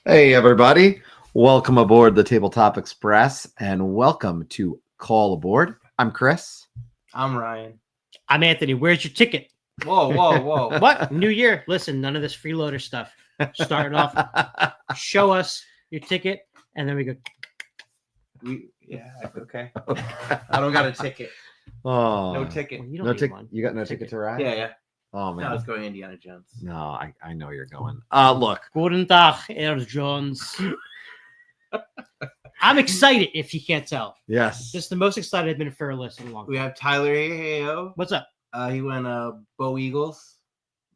Hey, everybody. Welcome aboard the Tabletop Express and welcome to Call Aboard. I'm Chris. I'm Ryan. I'm Anthony. Where's your ticket? Whoa. What? New year. Listen, none of this freeloader stuff. Start it off. Show us your ticket, and then we go. Okay. I don't got a ticket. Oh, No ticket. Well, you don't no need ticket. one. You got no ticket to ride? Yeah. Oh, No, man. it's going Indiana Jones. No, I know you're going. Look. Guten Tag, Herr Jones. I'm excited, if you can't tell. Yes. This is the most excited I've been for a list in a long We time. have Tyler Ayo. What's up? He went Bo Eagles.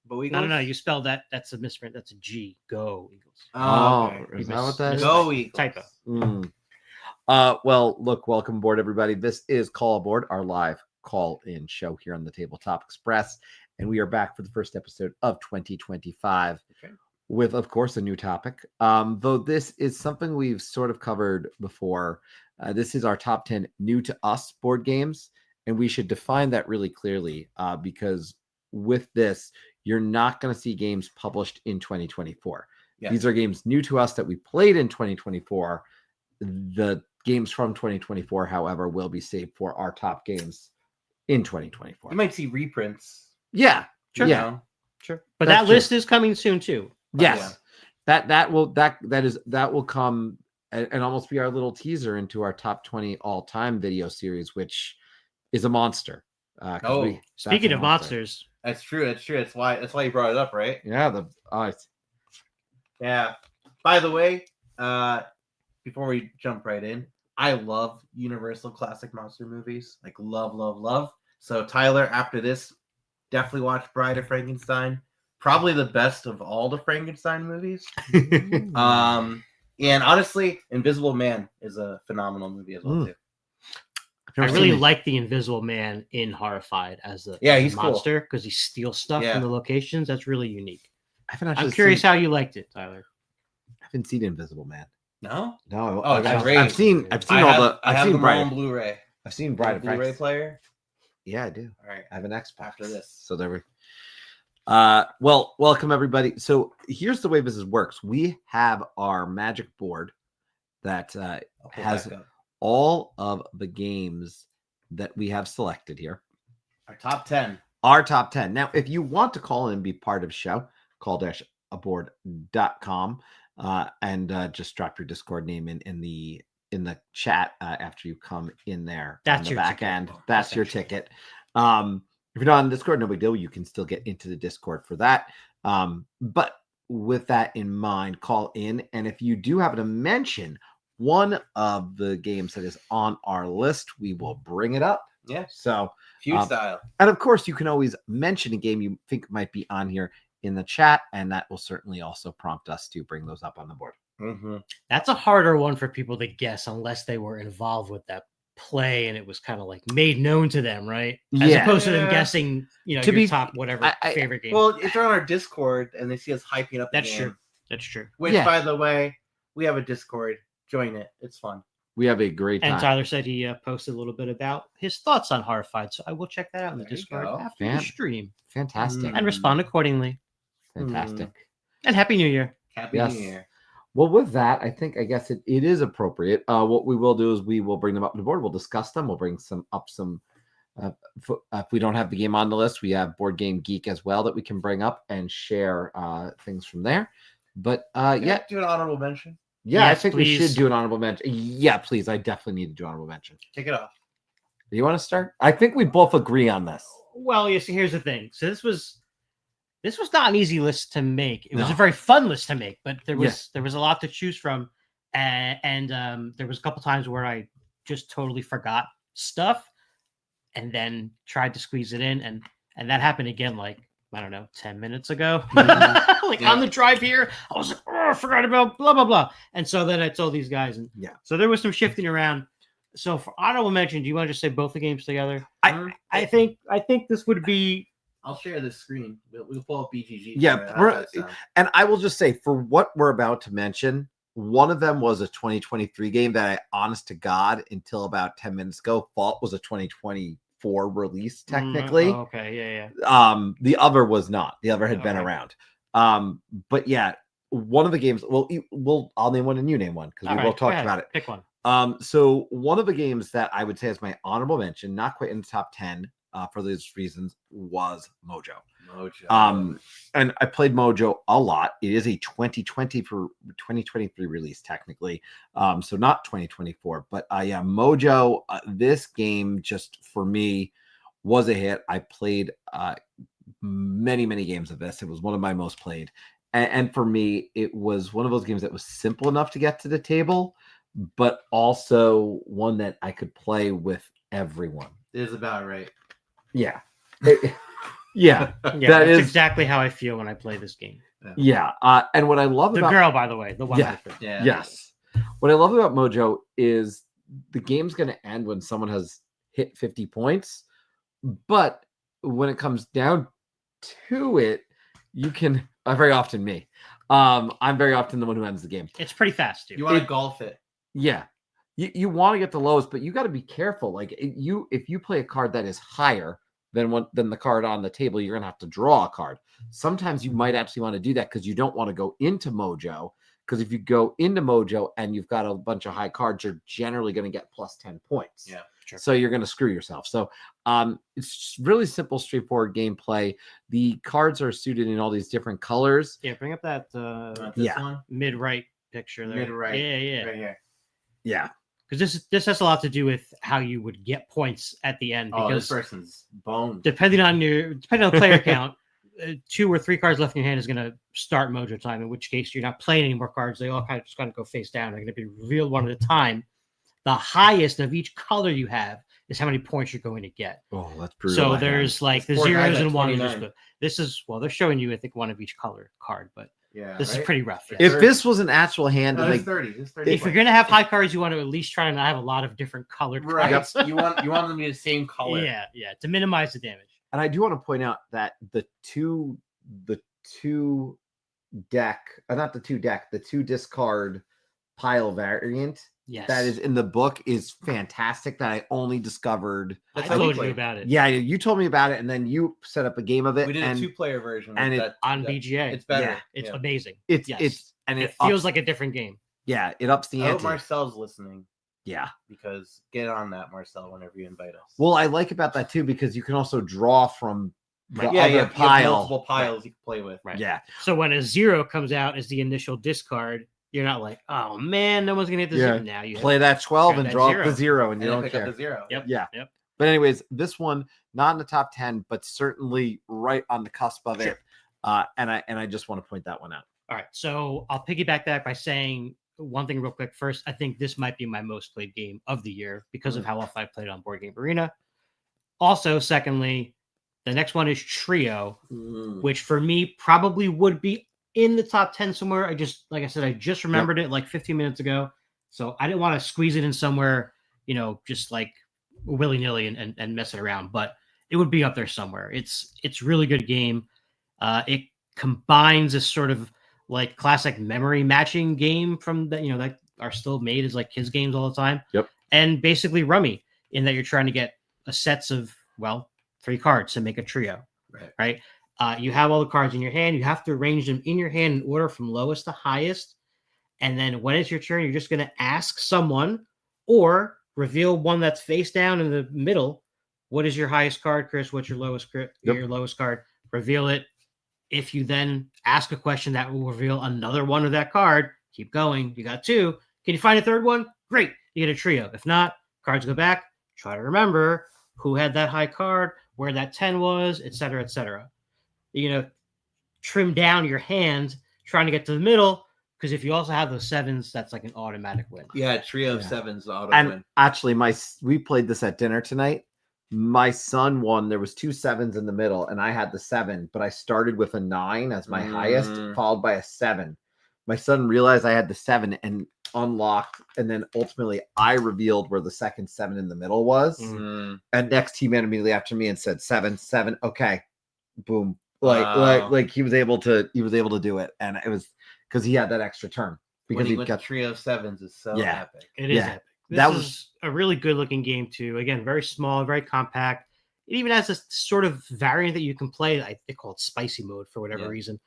Bo Eagles? No. You spelled that. That's a misprint. That's a G. Go Eagles. Oh, okay. Is that what that is? Go Eagles. Typo. Well, look, welcome aboard, everybody. This is Call Aboard, our live call-in show here on the Tabletop Express, and we are back for the first episode of 2025 with, of course, a new topic. Though this is something we've sort of covered before. This is our top 10 new to us board games, and we should define that really clearly because with this, you're not going to see games published in 2024. Yeah. These are games new to us that we played in 2024. The games from 2024, however, will be saved for our top games in 2024. You might see reprints. Yeah, Sure. you yeah, know? Sure. But That's that true. list is coming soon too. yes. That will come and almost be our little teaser into our top 20 all-time video series, which is a monster. Speaking of monsters, That's true. That's why you brought it up, right? Yeah, Yeah. By the way, before we jump right in, I love Universal classic monster movies. Like love. So Tyler, after this, definitely watch Bride of Frankenstein. Probably the best of all the Frankenstein movies. And honestly, Invisible Man is a phenomenal movie as well too. I really like the Invisible Man in Horrified as a He's monster because he steals stuff from the locations. That's really unique. I'm curious how you liked it, Tyler. I haven't seen Invisible Man. No? No. Oh, it's great. I've seen I have them all Bride. on Blu-ray. I've seen Bride of Blu-ray Frankenstein. player. Yeah, I do. All right. I have an Xbox After this. So there we. Well, welcome everybody. So here's the way this works. We have our magic board that has all of the games that we have selected here. Our top 10. Our top 10. Now, if you want to call in and be part of the show, call-aboard.com and just drop your Discord name in the chat after you come in there. That's on the your back ticket. end. That's your ticket. If you're not on Discord, no big deal. You can still get into the Discord for that. But with that in mind, call in. And if you do happen to mention one of the games that is on our list, we will bring it up. Yeah. So, Feud style. and of course, you can always mention a game you think might be on here in the chat, and that will certainly also prompt us to bring those up on the board. Mm-hmm. That's a harder one for people to guess unless they were involved with that play and it was kind of like made known to them, right? As opposed to them guessing, To your be- top whatever favorite game. Well, if they're on our Discord and they see us hyping up the That's game, true. That's true. Which, by the way, we have a Discord. Join it. It's fun. We have a great time. And Tyler said he posted a little bit about his thoughts on Horrified, so I will check that out in the There you Discord go. after the stream Fantastic. and respond accordingly. Fantastic. And Happy New Year. Happy Yes. New Year. Well, with that, I guess it is appropriate. What we will do is we will bring them up on the board. We'll discuss them. We'll bring some. If we don't have the game on the list, we have Board Game Geek as well that we can bring up and share things from there. But Do an honorable mention. Yeah, I Yes, think please. we should do an honorable mention. Yeah, please. I definitely need to do honorable mention. Take it off. Do you want to start? I think we both agree on this. Well, you see, here's the thing. So this was not an easy list to make. It was No. a very fun list to make, but there was Yes. there was a lot to choose from, and there was a couple times where I just totally forgot stuff, and then tried to squeeze it in, and that happened again, like I don't know, 10 minutes ago. Like on the drive here, I was like, oh, I forgot about blah blah blah, and so then I told these guys, and so there was some shifting around. So for honorable mention, do you want to just say both the games together? I think this would be. I'll share the screen. We'll pull up BGG. Yeah, and I will just say for what we're about to mention, one of them was a 2023 game that I, honest to God, until about 10 minutes ago, thought was a 2024 release technically. Okay, yeah. The other was not. The other had been around. But yeah, one of the games. I'll name one and you name one because we both talked about it. Pick one. So one of the games that I would say is my honorable mention, not quite in the top 10 for those reasons, was Mojo. And I played Mojo a lot. It is a 2023 release technically, so not 2024. But yeah, Mojo. This game just for me was a hit. I played many games of this. It was one of my most played, and for me, it was one of those games that was simple enough to get to the table, but also one that I could play with everyone. It is about right. Yeah. Yeah, that's exactly how I feel when I play this game. Yeah, and what I love the about girl, by the way, the one. Yes. What I love about Mojo is the game's going to end when someone has hit 50 points, but when it comes down to it, you can. Very often me. I'm very often the one who ends the game. It's pretty fast, too. You want to golf it. Yeah, you want to get the lowest, but you got to be careful. Like if you play a card that is higher than the card on the table, you're gonna have to draw a card. Sometimes you might actually want to do that because you don't want to go into Mojo. Because if you go into Mojo and you've got a bunch of high cards, you're generally going to get plus 10 points. Yeah, sure. So you're going to screw yourself. So it's really simple, straightforward gameplay. The cards are suited in all these different colors. Yeah, bring up that one? mid-right picture there. Mid-right. Yeah. Right here. Yeah. Because this has a lot to do with how you would get points at the end. Because this person's boned. Depending on the player count, 2 or 3 cards left in your hand is going to start Mojo time. In which case, you're not playing any more cards. They all kind of just going to go face down. They're going to be revealed one at a time. The highest of each color you have is how many points you're going to get. Oh, that's brutal. So there's like the zeros and ones. This is they're showing you, I think, one of each color card, but. Yeah, this is pretty rough. Yeah. If this was an actual hand, no, it's 30. It's 30. If you're gonna have high cards, you want to at least try and have a lot of different colored cards. You want them to be the same color. Yeah, to minimize the damage. And I do want to point out that the two discard pile variant that is in the book is fantastic. That I only discovered. I told you about it. Yeah, you told me about it, and then you set up a game of it. We did a 2-player version, and on BGA. It's better. Yeah, it's amazing. It feels like a different game. Yeah, it ups the ante. I hope Marcel's listening. Yeah, because get on that, Marcel, whenever you invite us. Well, I like about that too because you can also draw from the other you have pile. Multiple piles you can play with. Right. Yeah. So when a 0 comes out as the initial discard, you're not like, oh man, no one's gonna hit the 0 now. You play that 12 and draw up the 0, and you don't pick care. Up the 0. Yep. Yeah. Yep. But anyways, this one not in the top 10, but certainly right on the cusp of it. And I just want to point that one out. All right, so I'll piggyback that by saying one thing real quick. First, I think this might be my most played game of the year because of how often I played on Board Game Arena. Also, secondly, the next one is Trio, which for me probably would be in the top 10 somewhere. I just remembered it like 15 minutes ago. So I didn't want to squeeze it in somewhere, just like willy-nilly and mess it around, but it would be up there somewhere. It's really good game. It combines this sort of like classic memory matching game from that, that are still made as like kids games all the time. Yep. And basically Rummy in that you're trying to get a sets of, 3 cards to make a trio. Right. You have all the cards in your hand. You have to arrange them in your hand in order from lowest to highest. And then when it's your turn, you're just going to ask someone or reveal one that's face down in the middle. What is your highest card, Chris? What's your lowest your lowest card? Reveal it. If you then ask a question that will reveal another one of that card, keep going. You got 2. Can you find a third one? Great. You get a trio. If not, cards go back. Try to remember who had that high card, where that 10 was, et cetera, et cetera. Trim down your hand trying to get to the middle, because if you also have those 7s, that's like an automatic win. Yeah, trio of 7s auto and win. Actually, we played this at dinner tonight. My son won. There was 2 7s in the middle, and I had the 7, but I started with a 9 as my highest, followed by a 7. My son realized I had the 7 and unlocked, and then ultimately I revealed where the second 7 in the middle was. And next he ran immediately after me and said 7, 7. Okay, boom. Like he was able to do it, and it was because he had that extra turn. Because he got trio of 7s is so epic. It is epic. This was a really good looking game too. Again, very small, very compact. It even has a sort of variant that you can play. They call it spicy mode for whatever reason.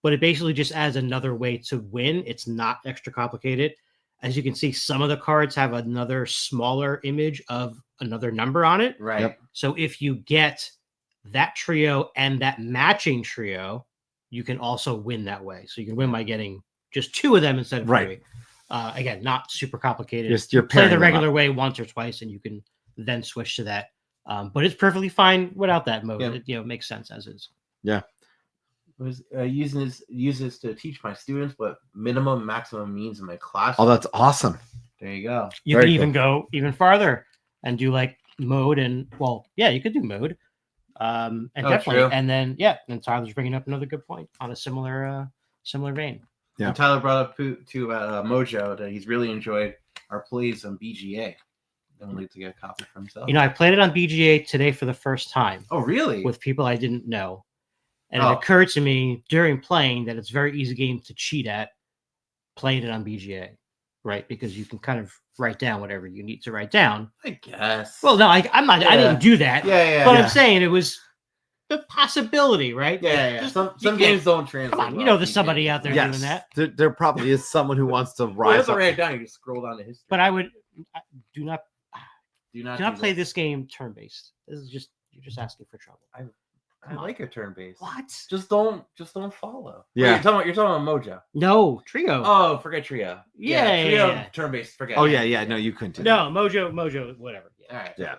but it basically just adds another way to win. It's not extra complicated. As you can see, some of the cards have another smaller image of another number on it. Right. Yep. So if you get that trio and that matching trio, you can also win that way. So you can win by getting just 2 of them instead of 3. Right. Again, not super complicated. Just you're play pairing the them regular up. way once or twice, and you can then switch to that. But it's perfectly fine without that mode. Yeah. It makes sense as is. Was use this to teach my students what minimum maximum means in my class. Oh, that's awesome. There you go. You Very can even go even farther and do like mode and you could do mode. And definitely, true. and then and Tyler's bringing up another good point on a similar vein. Yeah. And Tyler brought up too about Mojo that he's really enjoyed our plays on BGA. And would like to get a copy for himself. I played it on BGA today for the first time Oh, really? with people I didn't know, and Oh. it occurred to me during playing that it's a very easy game to cheat at playing it on BGA, right? Because you can kind of write down whatever you need to write down. I guess. Well, no, I'm not. I Yeah. didn't do that. yeah. But Yeah. I'm saying it was the possibility, right? Yeah. Just- Some you can't- games don't translate. Come on, well there's to BGA. somebody out there Yes. doing that. There probably is someone who wants to Well, you rise have to up. write it down. You just scroll down to history. But I do not do not play that. this game turn based. This is you're just asking for trouble. I like a turn based. What? Just don't follow. Yeah. Wait, you're talking about Mojo. No trio. Oh, forget Trio. Yeah, Trio yeah. turn based. Forget. Oh it. yeah. No, you couldn't do no, Mojo, whatever. All right. Yeah. All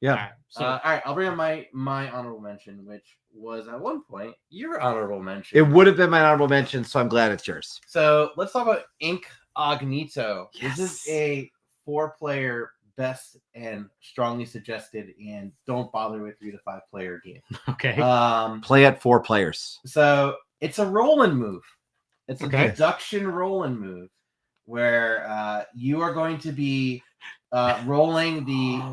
Yeah. right. So All right. I'll bring up my honorable mention, which was at one point your honorable mention. It would have been my honorable mention, so I'm glad it's yours. So let's talk about Inckognito. Yes. This is a 4-player best and strongly suggested, and don't bother with 3 to 5 player game. okay. Play at 4 players. So it's a roll and move. It's a Okay. deduction roll and move where you are going to be rolling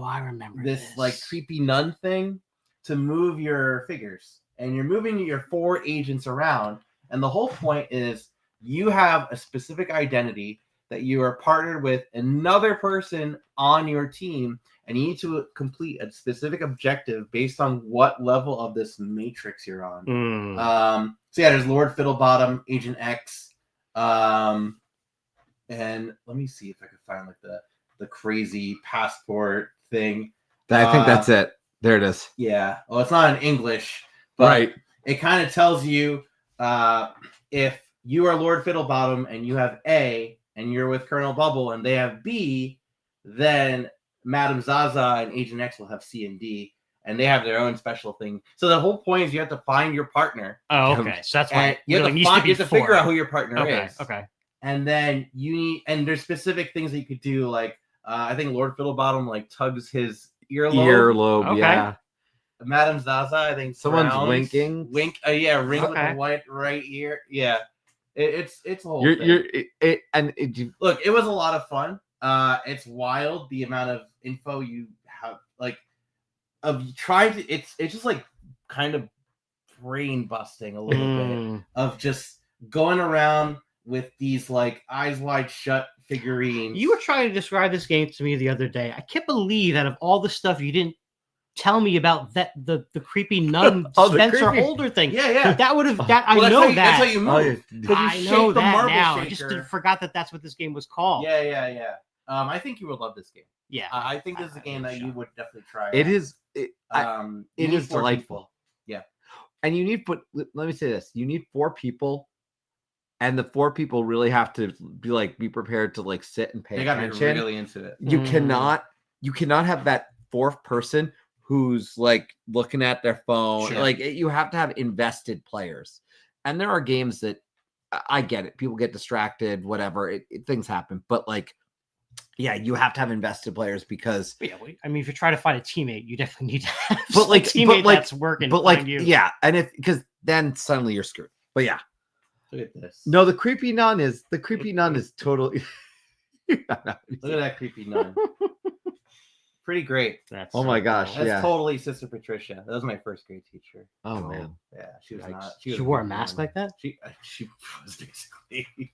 I remember this like creepy nun thing to move your figures, and you're moving your 4 agents around, and the whole point is you have a specific identity that you are partnered with another person on your team, and you need to complete a specific objective based on what level of this matrix you're on. So yeah, there's Lord Fiddlebottom, Agent X, and let me see if I can find like the crazy passport thing. I think that's it. There it is. Yeah. Well, it's not in English, but it kind of tells you if you are Lord Fiddlebottom and you have A, and you're with Colonel Bubble and they have B, then Madame Zaza and Agent X will have C and D, and they have their own special thing. So the whole point is you have to find your partner. Oh, okay. So that's why And you have it to, needs find, to you be have to figure 4. out who your partner Okay. is. Okay. And then there's specific things that you could do, like I think Lord Fiddlebottom like tugs his earlobe. Okay. Yeah. Madame Zaza, I think Someone's frowns. winking. Ring with Okay. the white right ear. Yeah, it's a whole You're thing. Look, it was a lot of fun. It's wild the amount of info you have, like of trying to. It's just like kind of brain busting a little bit of just going around with these like eyes wide shut figurines. You were trying to describe this game to me the other day. I can't believe out of all the stuff you didn't tell me about that the creepy nun Oh, the Spencer creepy- Holder thing. Yeah. That would have Well, I know that. That's how you move. Oh, yeah. 'Cause you I shake know the that marble now. I shaker. just forgot that's what this game was called. Yeah. I think you would love this game. Yeah. I think this is a I game that you would definitely try. It out. is. You it need is 4 delightful. people. Yeah. And you need let me say this. You need 4 people, and the 4 people really have to be prepared to like sit and pay They got to be attention. really into it. You Mm. cannot have that 4th person who's like looking at their phone. Sure. Like you have to have invested players. And there are games that I get it. People get distracted, whatever. Things happen. But like, yeah, you have to have invested players because Yeah, I mean, if you try to find a teammate, you definitely need to have But, like- a teammate but, like- that's working. but like behind you. yeah, and because then suddenly you're screwed. But yeah. Look at this. No, the creepy nun is totally Look at that creepy nun. Pretty great. That's Oh my gosh, That's yeah. totally Sister Patricia. That was my first grade teacher. Oh man. Yeah, she was Yikes. not. She was wore a really mask nun. like that? She was basically.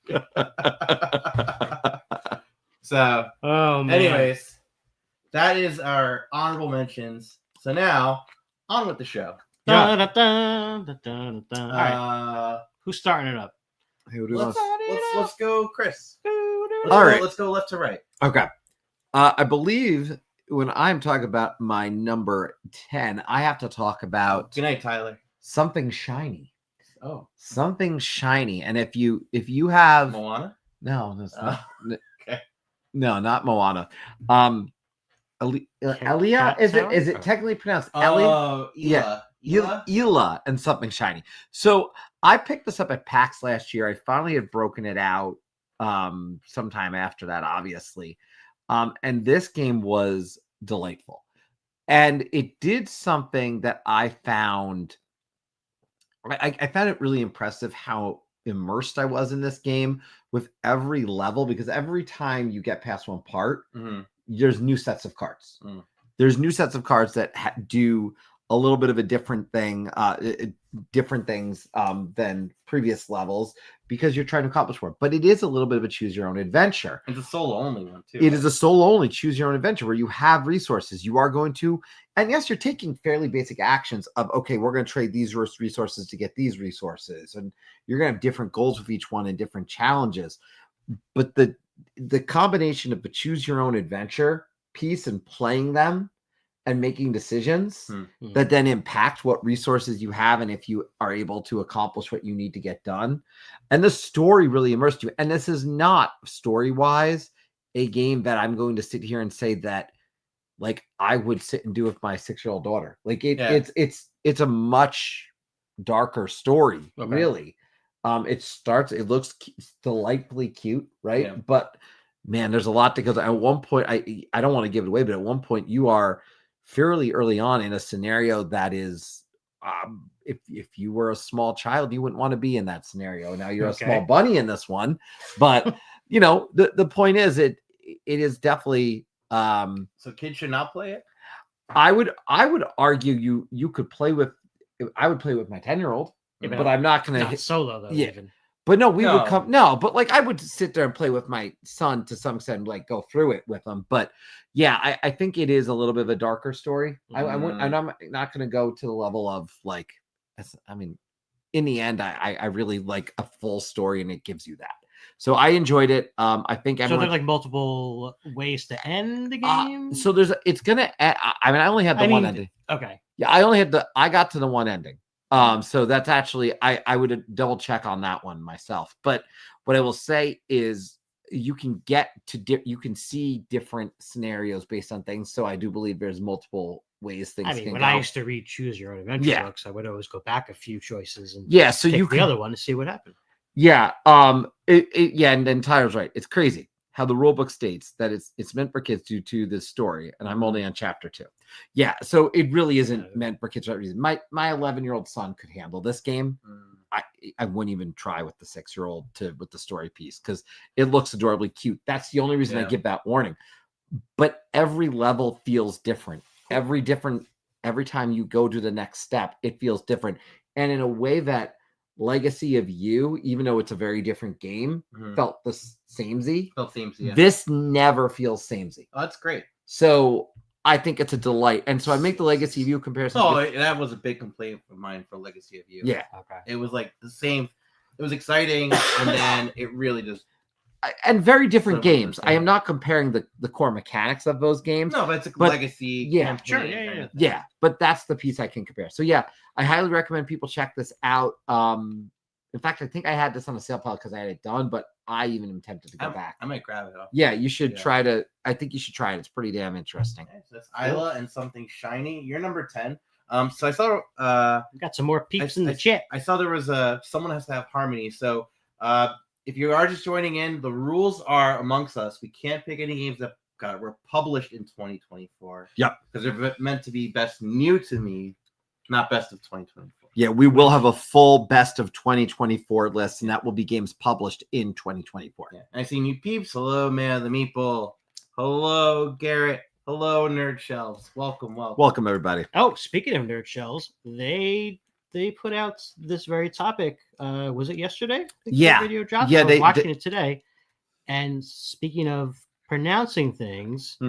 So, Oh man. anyways, that is our honorable mentions. So now, on with the show. Dun, dun, dun, dun, dun, dun. All right, who's starting it up? Hey, what do you Let's, want? let's go, Chris. All right. Let's go left to right. Okay. I believe when I'm talking about my number 10, I have to talk about Good night, Tyler. something shiny. Oh, Something shiny. And if you have Moana. no, that's not Okay. no, not Moana. Elia, Cat is Tower? it technically pronounced Elia? Oh, Yeah. Elia. Elia and something shiny. So I picked this up at PAX last year. I finally had broken it out sometime after that, obviously. And this game was delightful. And it did something that I found I found it really impressive how immersed I was in this game with every level, because every time you get past one part, there's new sets of cards. There's new sets of cards that do a little bit of a different thing, different things than previous levels, because you're trying to accomplish more. But it is a little bit of a choose your own adventure. It's a solo only one too. It is a solo only choose your own adventure where you have resources. You are going to, and yes, you're taking fairly basic actions of, okay, we're going to trade these resources to get these resources. And you're going to have different goals with each one and different challenges. But the combination of the choose your own adventure piece and playing them and making decisions that then impact what resources you have and if you are able to accomplish what you need to get done. And the story really immersed you. And this is not story-wise a game that I'm going to sit here and say that like I would sit and do with my 6-year-old daughter. Like it's a much darker story, really. It looks delightfully cute, right? Yeah. But man, there's a lot to go. At one point, I don't want to give it away, but at one point you are fairly early on in a scenario that is, if you were a small child, you wouldn't want to be in that scenario. Now you're a small bunny in this one, but you know, the point is it is definitely, so kids should not play it. I would argue you could play with, I would play with my 10-year-old, but I'm not going to hit solo though. Yeah. Even. But no, would come. No, but like I would sit there and play with my son to some extent, like go through it with him. But yeah, I think it is a little bit of a darker story. I'm not going to go to the level of like, I mean, in the end, I really like a full story and it gives you that. So I enjoyed it. I think so there's like multiple ways to end the game. So it's gonna. I mean, I only had the one ending. Okay. Yeah, I got to the one ending. So that's actually I would double check on that one myself. But what I will say is you can get to you can see different scenarios based on things. So I do believe there's multiple ways things can when go. I used to read Choose Your Own Adventure books, I would always go back a few choices and so take you the other one to see what happened. Yeah. And then Tyler's right. It's crazy how the rule book states that it's meant for kids due to this story, and I'm only on chapter 2. Yeah, so it really isn't meant for kids for that reason. My 11-year-old son could handle this game. I wouldn't even try with the 6-year-old with the story piece because it looks adorably cute. That's the only reason I give that warning. But every level feels different. Every time you go to the next step, it feels different, and in a way that Legacy of You, even though it's a very different game, felt the samey. Yeah. This never feels samey. Oh, that's great. So I think it's a delight. And so I make the Legacy of You comparison. Oh, that was a big complaint of mine for Legacy of You. Yeah. Okay. It was like the same. It was exciting, and then it really just. And very different games. I am not comparing the core mechanics of those games. No, but it's a legacy. Yeah, sure. Yeah, but that's the piece I can compare. So yeah, I highly recommend people check this out. In fact, I think I had this on a sale pile because I had it done, but I even am tempted to go back. I might grab it off. Yeah, you should try to. I think you should try it. It's pretty damn interesting. Okay, so that's Isla and something shiny. You're number 10. So I saw. We got some more peeps in the chat. I saw there was someone has to have harmony. So if you are just joining in, the rules are amongst us. We can't pick any games that were published in 2024. Yep. Because they're meant to be best new to me, not best of 2024. Yeah, we will have a full best of 2024 list, and that will be games published in 2024. Yeah. I see new peeps. Hello, man of the meatball. Hello, Garrett. Hello, Nerd Shells. Welcome. Welcome, everybody. Oh, speaking of Nerd Shells, they put out this very topic. Was it yesterday? Yeah. The video dropped. Yeah, I was watching it today. And speaking of pronouncing things,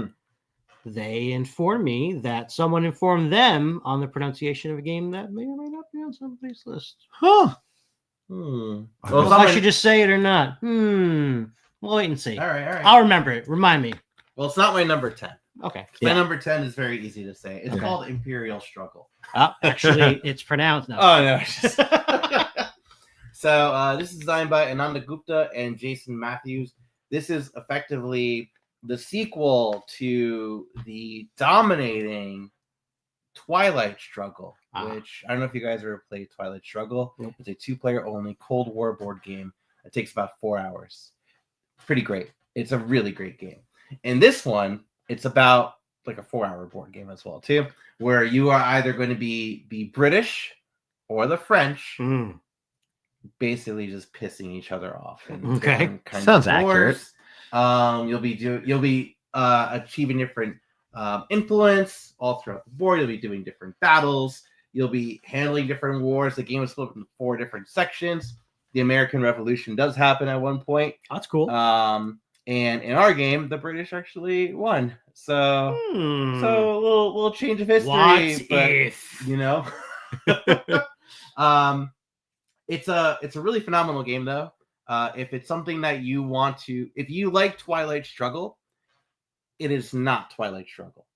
they informed me that someone informed them on the pronunciation of a game that may or may not be on somebody's list. Huh. Well, Well, if I should just say it or not. We'll wait and see. All right. I'll remember it. Remind me. Well, it's not my number 10. Okay. My Yeah. number 10 is very easy to say. It's Okay. called Imperial Struggle. Actually, it's pronounced now. Oh, no. So this is designed by Ananda Gupta and Jason Matthews. This is effectively the sequel to the dominating Twilight Struggle, which I don't know if you guys ever played Twilight Struggle. Nope. It's a 2-player only Cold War board game. It takes about 4 hours. Pretty great. It's a really great game. And this one, it's about like a 4-hour board game as well, too, where you are either going to be British or the French, basically just pissing each other off. And Okay. going kind of Sounds wars. You'll be achieving different influence all throughout the board. You'll be doing different battles. You'll be handling different wars. The game is split into 4 different sections. The American Revolution does happen at one point. That's cool. And in our game, the British actually won. So a little change of history. What but if? you know, it's a really phenomenal game though. If it's something that you want to, if you like Twilight Struggle, it is not Twilight Struggle.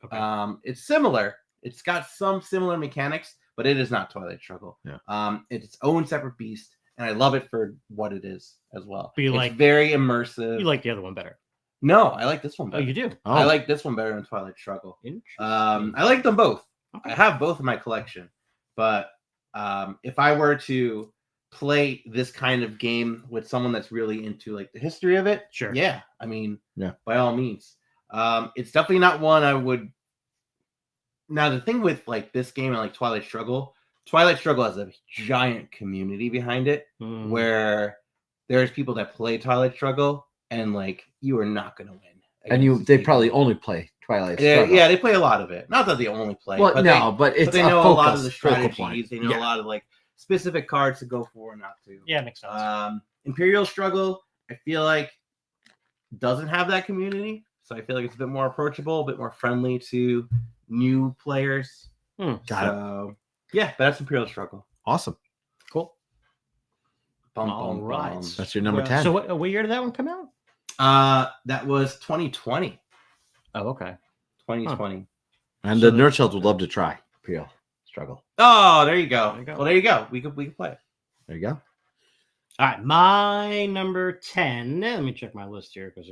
Okay. It's similar. It's got some similar mechanics, but it is not Twilight Struggle. Yeah. It's its own separate beast, and I love it for what it is as well. But it's very immersive. You like the other one better. No, I like this one Oh, better. you do? I like this one better than Twilight Struggle. Interesting. I like them both. Okay. I have both in my collection, but if I were to play this kind of game with someone that's really into like the history of it, Sure. yeah, I mean, Yeah. by all means. It's definitely not one I would. Now the thing with like this game and like Twilight Struggle has a giant community behind it, where there's people that play Twilight Struggle, and like you are not going to win. And they probably only play Twilight Struggle. Yeah, they play a lot of it. Not that they only play. Well, but but it's they a know focus, a lot of the focal strategies. point. They know a lot of like specific cards to go for and not to. Yeah, makes sense. Imperial Struggle, I feel like doesn't have that community, so I feel like it's a bit more approachable, a bit more friendly to new players. Got it. Yeah, but that's Imperial Struggle. Awesome. Cool. All right. That's your number 10. So what year did that one come out? That was 2020. Oh, okay. 2020. And the Nerd Shells would love to try Imperial Struggle. Oh, there you go. There you go. Well, there you go. We could play it. There you go. All right, my number 10. Let me check my list here because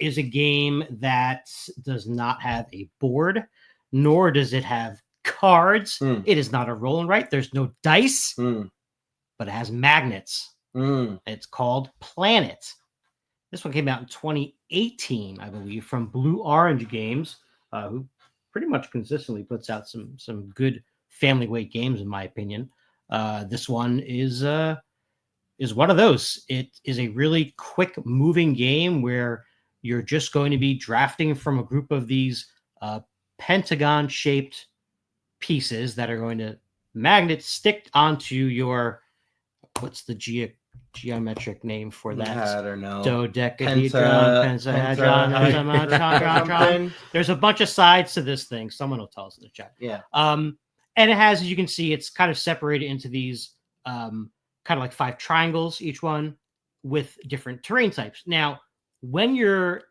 is a game that does not have a board, nor does it have cards. It is not a roll and write. There's no dice, but it has magnets. It's called Planet. This one came out in 2018, I believe, from Blue Orange Games, who pretty much consistently puts out some good family weight games, in my opinion. This one is one of those. It is a really quick moving game where you're just going to be drafting from a group of these pentagon shaped pieces that are going to magnet stick onto your, what's the geometric name for that? I don't know. Dodecahedron, pentahedron. There's a bunch of sides to this thing. Someone will tell us in the chat. Yeah. And it has, as you can see, it's kind of separated into these kind of like 5 triangles, each one with different terrain types. Now, when you're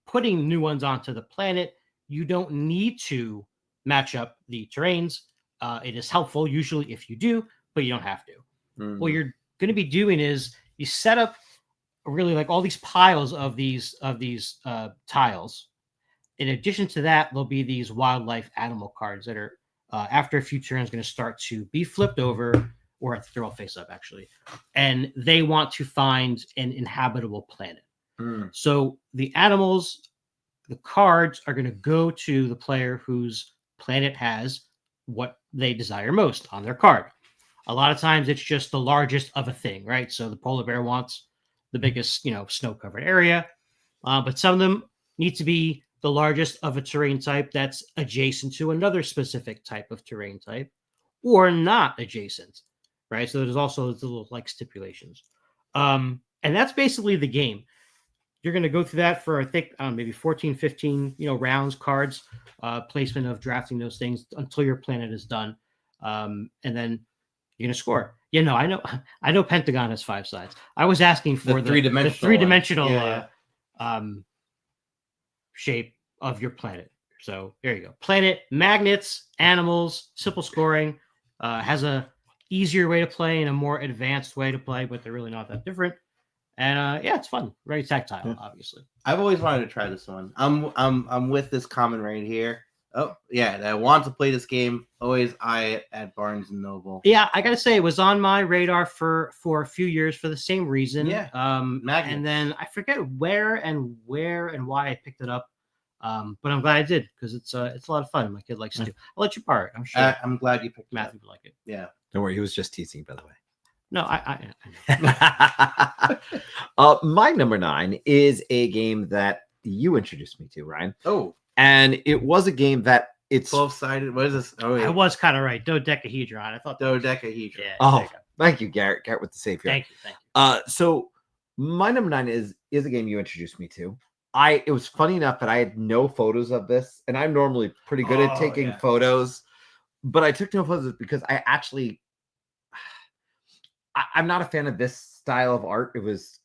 putting new ones onto the planet, you don't need to match up the terrains. It is helpful usually if you do, but you don't have to. What you're going to be doing is you set up really like all these piles of these tiles. In addition to that, there'll be these wildlife animal cards that are after a few turns going to start to be flipped over, or they're all face up actually, and they want to find an inhabitable planet. So the animals, the cards are going to go to the player whose planet has what they desire most on their card. A lot of times it's just the largest of a thing, right? So the polar bear wants the biggest, snow-covered area, but some of them need to be the largest of a terrain type that's adjacent to another specific type of terrain type, or not adjacent, right? So there's also little like stipulations, and that's basically the game. you're going to go through that for, I think, maybe 14, 15, rounds, cards, placement of drafting those things until your planet is done. And then you're going to score. I know Pentagon has 5 sides. I was asking for the three-dimensional shape of your planet. So there you go. Planet, magnets, animals, simple scoring, has a easier way to play and a more advanced way to play, but they're really not that different. And it's fun. Very tactile, obviously. I've always wanted to try this one. I'm with this comment right here. Oh yeah, I want to play this game. Always eye it at Barnes and Noble. Yeah, I gotta say it was on my radar for a few years for the same reason. Yeah. And then I forget where and why I picked it up. But I'm glad I did because it's a lot of fun. My kid likes to do. I'll let you borrow it. I'm sure. I'm glad you picked Matthew would like it. Yeah. Don't worry, he was just teasing, by the way. No, My number 9 is a game that you introduced me to, Ryan. Oh, and it was a game that it's 12-sided. What is this? Oh, I was kind of right. Dodecahedron. I thought Dodecahedron. Yeah. Oh, thank you, Garrett. Garrett with the save here. Thank you. So my number 9 is a game you introduced me to. It was funny enough that I had no photos of this, and I'm normally pretty good at taking photos, but I took no photos because I actually I'm not a fan of this style of art. It was,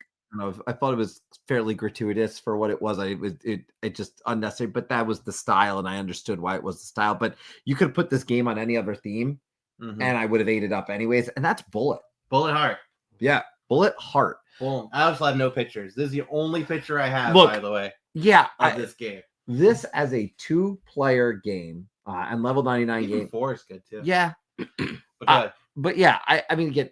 I thought it was fairly gratuitous for what it was. It just unnecessary, but that was the style, and I understood why it was the style. But you could put this game on any other theme, and I would have ate it up anyways. And that's Bullet. Bullet Heart. Yeah, Bullet Heart. Boom. I also have no pictures. This is the only picture I have, by the way. Yeah, of this game. This as a 2-player game and level 99 Even game. 4 is good too. Yeah, but yeah, I mean, again,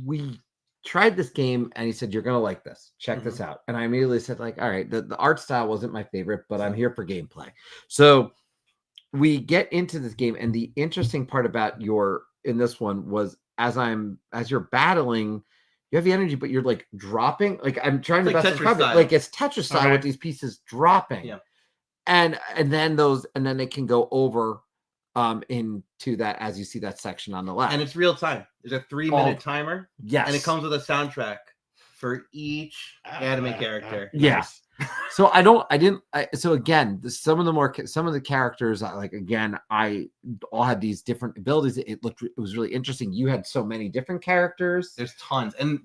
we tried this game, and he said, "You're gonna like this. Check this out." And I immediately said, like, all right, the art style wasn't my favorite, but I'm here for gameplay. So we get into this game, and the interesting part about in this one was as you're battling, you have the energy, but you're like dropping. Like I'm trying to describe it. Like it's Tetris style with these pieces dropping. Yeah. And then they can go over into that as you see that section on the left. And it's real time. There's a 3-minute timer. Yes. And it comes with a soundtrack for each anime character. Yes. So so again, some of the characters, like, again, I all had these different abilities. It was really interesting. You had so many different characters. There's tons. And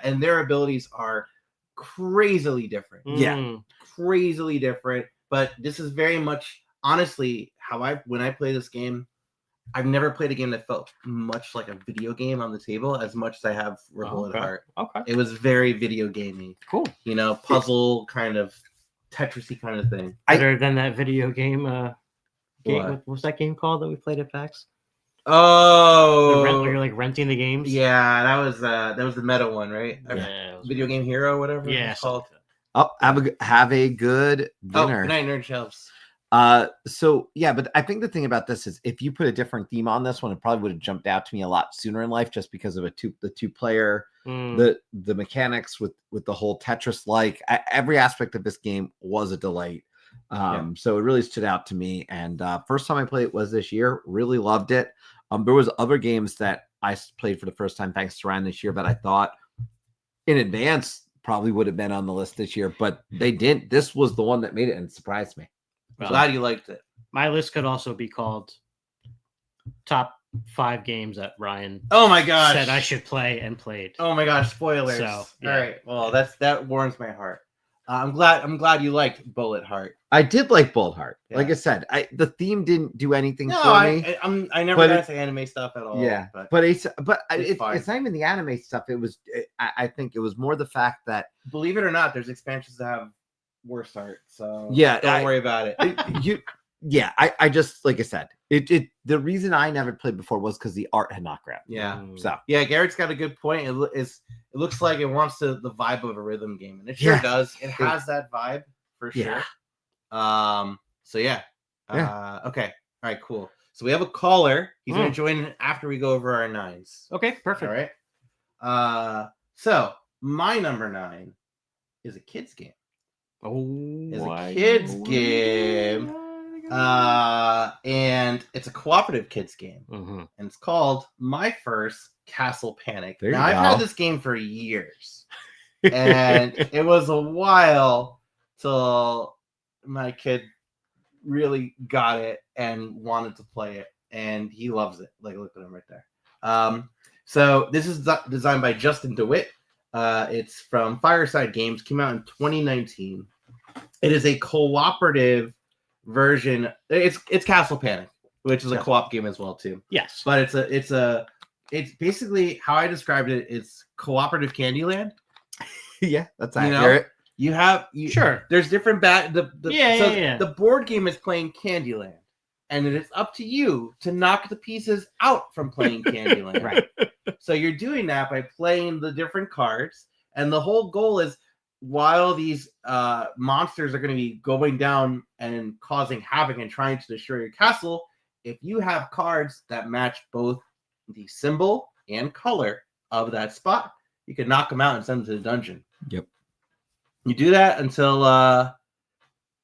and their abilities are crazily different. Yeah. Crazily different. But this is very much, honestly, when I play this game, I've never played a game that felt much like a video game on the table as much as I have for Bullet Heart. Okay. It was very video gamey. Cool. Puzzle kind of Tetris-y kind of thing. Better than that video game. What was that game called that we played at PAX? Oh, where you're like renting the games. Yeah, that was the meta one, right? Yeah, Video Game Hero, whatever. Yeah, it's called. Oh, have a good dinner. Good night, nerd shelves. So yeah, but I think the thing about this is if you put a different theme on this one, it probably would have jumped out to me a lot sooner in life, just because of the 2-player, the mechanics with the whole Tetris, like every aspect of this game was a delight. So it really stood out to me. And first time I played it was this year. Really loved it. There was other games that I played for the first time thanks to Ryan this year that I thought in advance probably would have been on the list this year, but they didn't. This was the one that made it, and it surprised me. Well, glad you liked it. My list could also be called top 5 games that Ryan oh my gosh said I should play and played. Oh my gosh, spoilers. So, yeah. All right. Well, that warms my heart. I'm glad you liked Bullet Heart. I did like Bullet Heart. Yeah. Like I said, the theme didn't do anything for me. I never got into anime stuff at all. Yeah, but it's not even the anime stuff. It was I think it was more the fact that, believe it or not, there's expansions that have worse art. So yeah, don't worry about it. I just, like I said, the reason I never played before was because the art had not grabbed me. Yeah. So yeah, Garrett's got a good point. It looks like it wants the vibe of a rhythm game, and it sure does. It has that vibe for sure. So yeah. Okay. All right. Cool. So we have a caller. He's going to join after we go over our 9s. Okay. Perfect. All right. So my number 9 is a kids game. Is a kids game. And it's a cooperative kids game. And it's called My First Castle Panic. There you Now, I've go. had this game for years, and it was a while till my kid really got it and wanted to play it, and he loves it. Like, look at him right there. So this is designed by Justin DeWitt. It's from Fireside Games. Came out in 2019. It is a cooperative version. It's Castle Panic, which is a co-op game as well too. Yes, But it's basically how I described it. It's cooperative Candyland. Yeah, that's You know? accurate. sure. There's different Yeah. The board game is playing Candyland, and it is up to you to knock the pieces out from playing Candyland. Right. So you're doing that by playing the different cards, and the whole goal is while these monsters are going to be going down and causing havoc and trying to destroy your castle, if you have cards that match both the symbol and color of that spot, you can knock them out and send them to the dungeon. Yep. You do that until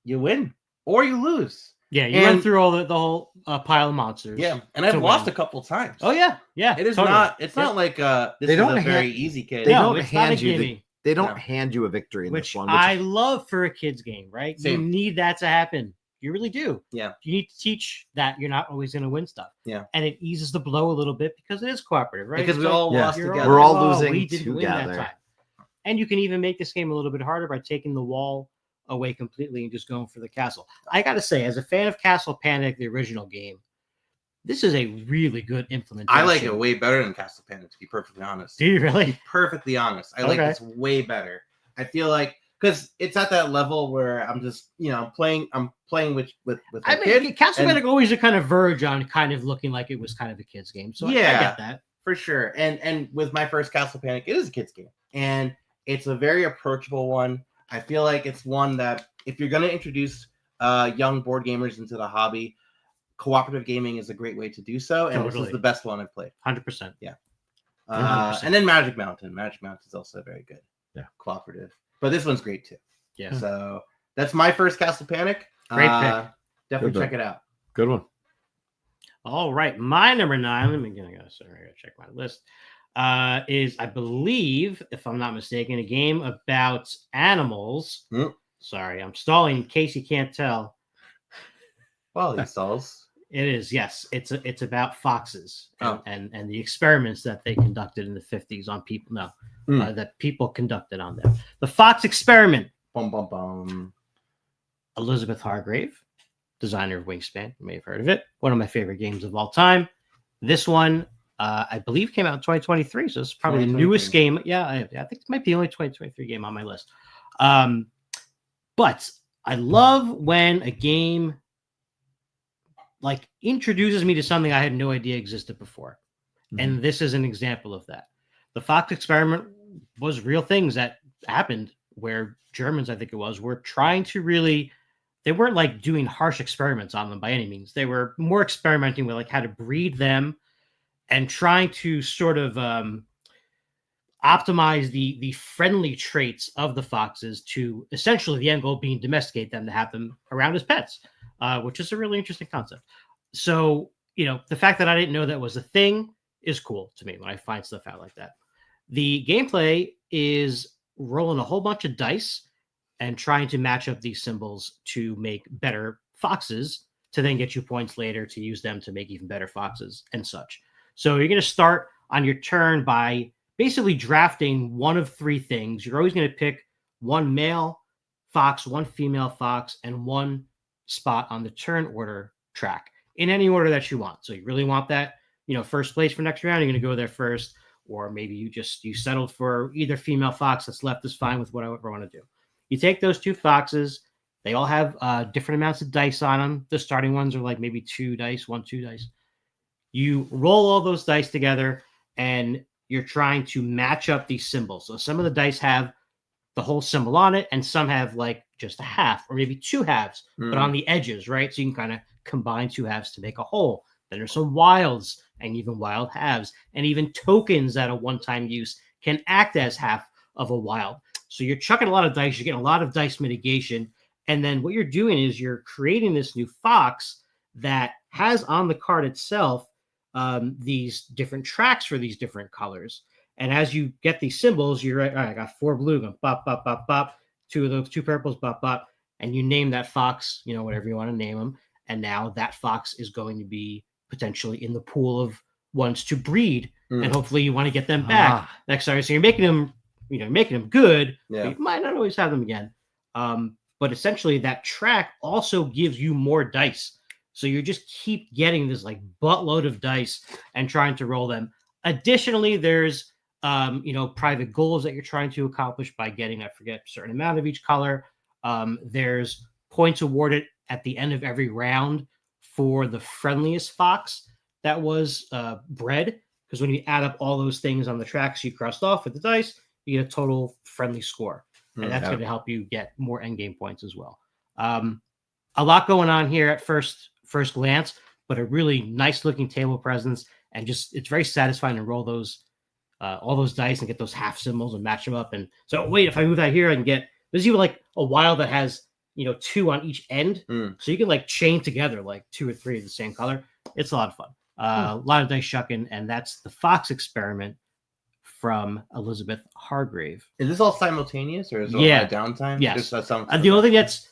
you win or you lose. Yeah, you run through all the whole pile of monsters. Yeah, and I've to lost win. a couple times. Oh yeah. It is totally. not. It's not like this They is don't a hand- very easy kid. They No, don't it's not a hand you gimme. they don't No. hand you a victory in Which this one. I love for a kid's game, right? Same. You need that to happen. You really do. Yeah. You need to teach that you're not always going to win stuff. Yeah. And it eases the blow a little bit because it is cooperative, right? Because It's we all Yeah. lost you're together. We're all "Oh, losing we didn't win that together." time. And you can even make this game a little bit harder by taking the wall away completely and just going for the castle. I got to say, as a fan of Castle Panic, the original game, this is a really good implementation. I like it way better than Castle Panic, to be perfectly honest. Do you To really? be perfectly honest, I like Okay. this way better. I feel like because it's at that level where I'm just playing. I'm playing with my I mean, kid Castle and- Panic always a kind of verge on kind of looking like it was kind of a kid's game. So I Yeah. get that. for sure. And with my first Castle Panic, it is a kid's game, and it's a very approachable one. I feel like it's one that if you're going to introduce young board gamers into the hobby, cooperative gaming is a great way to do so. And this Totally. is the best one I've played. 100%. 100%. And then Magic Mountain. Magic Mountain is also very good. Yeah. Cooperative. But this one's great too. Yeah. So that's my first Castle Panic. Great pick. Definitely Good check it out. Good one. All right. My number 9, I gotta check my list. Is, I believe, if I'm not mistaken, a game about animals. Mm. Sorry, I'm stalling in case you can't tell. Well, he stalls. It is, yes. It's about foxes Oh. and the experiments that they conducted in the 50s on people. No, that people conducted on them. The Fox Experiment. Bum, bum, bum. Elizabeth Hargrave, designer of Wingspan. You may have heard of it. One of my favorite games of all time. This one, I believe, came out in 2023. So it's probably the newest game. Yeah, I think it might be the only 2023 game on my list. But I love when a game like introduces me to something I had no idea existed before. And this is an example of that. The Fox Experiment was real things that happened where Germans, I think it was, were trying to really, they weren't like doing harsh experiments on them by any means. They were more experimenting with like how to breed them and trying to sort of optimize the friendly traits of the foxes to essentially the end goal being domesticate them to have them around as pets, which is a really interesting concept. So, the fact that I didn't know that was a thing is cool to me when I find stuff out like that. The gameplay is rolling a whole bunch of dice and trying to match up these symbols to make better foxes to then get you points later to use them to make even better foxes and such. So you're going to start on your turn by basically drafting one of 3 things. You're always going to pick one male fox, one female fox, and one spot on the turn order track in any order that you want. So you really want that, first place for next round, you're going to go there first, or maybe you settled for either female fox that's left is fine with whatever I want to do. You take those 2 foxes. They all have different amounts of dice on them. The starting ones are like maybe 2 dice, 2 dice. You roll all those dice together and you're trying to match up these symbols. So some of the dice have the whole symbol on it and some have like just a half or maybe 2 halves, but on the edges, right? So you can kind of combine 2 halves to make a whole. Then there's some wilds and even wild halves and even tokens that a one-time use can act as half of a wild. So you're chucking a lot of dice, you're getting a lot of dice mitigation. And then what you're doing is you're creating this new fox that has on the card itself these different tracks for these different colors. And as you get these symbols, you're right. All right, I got 4 blue, going bop, bop, bop, bop. 2 of those, 2 purples, bop, bop. And you name that fox, whatever you want to name them. And now that fox is going to be potentially in the pool of ones to breed. And hopefully you want to get them back next time. So you're making them, making them good. Yeah. But you might not always have them again. But essentially that track also gives you more dice. So you just keep getting this like buttload of dice and trying to roll them. Additionally, there's private goals that you're trying to accomplish by getting, I forget, a certain amount of each color. There's points awarded at the end of every round for the friendliest fox that was bred. Because when you add up all those things on the tracks you crossed off with the dice, you get a total friendly score. And that's going to help you get more endgame points as well. A lot going on here at first glance, but a really nice looking table presence. And just, it's very satisfying to roll those all those dice and get those half symbols and match them up. And so, wait, if I move that here, I can get, there's even like a wild that has, 2 on each end. So you can like chain together like 2 or 3 of the same color. It's a lot of fun. A lot of dice shucking. And that's the Fox Experiment from Elizabeth Hargrave. Is this all simultaneous or is it all downtime? Yes. That sounds The only thing that's,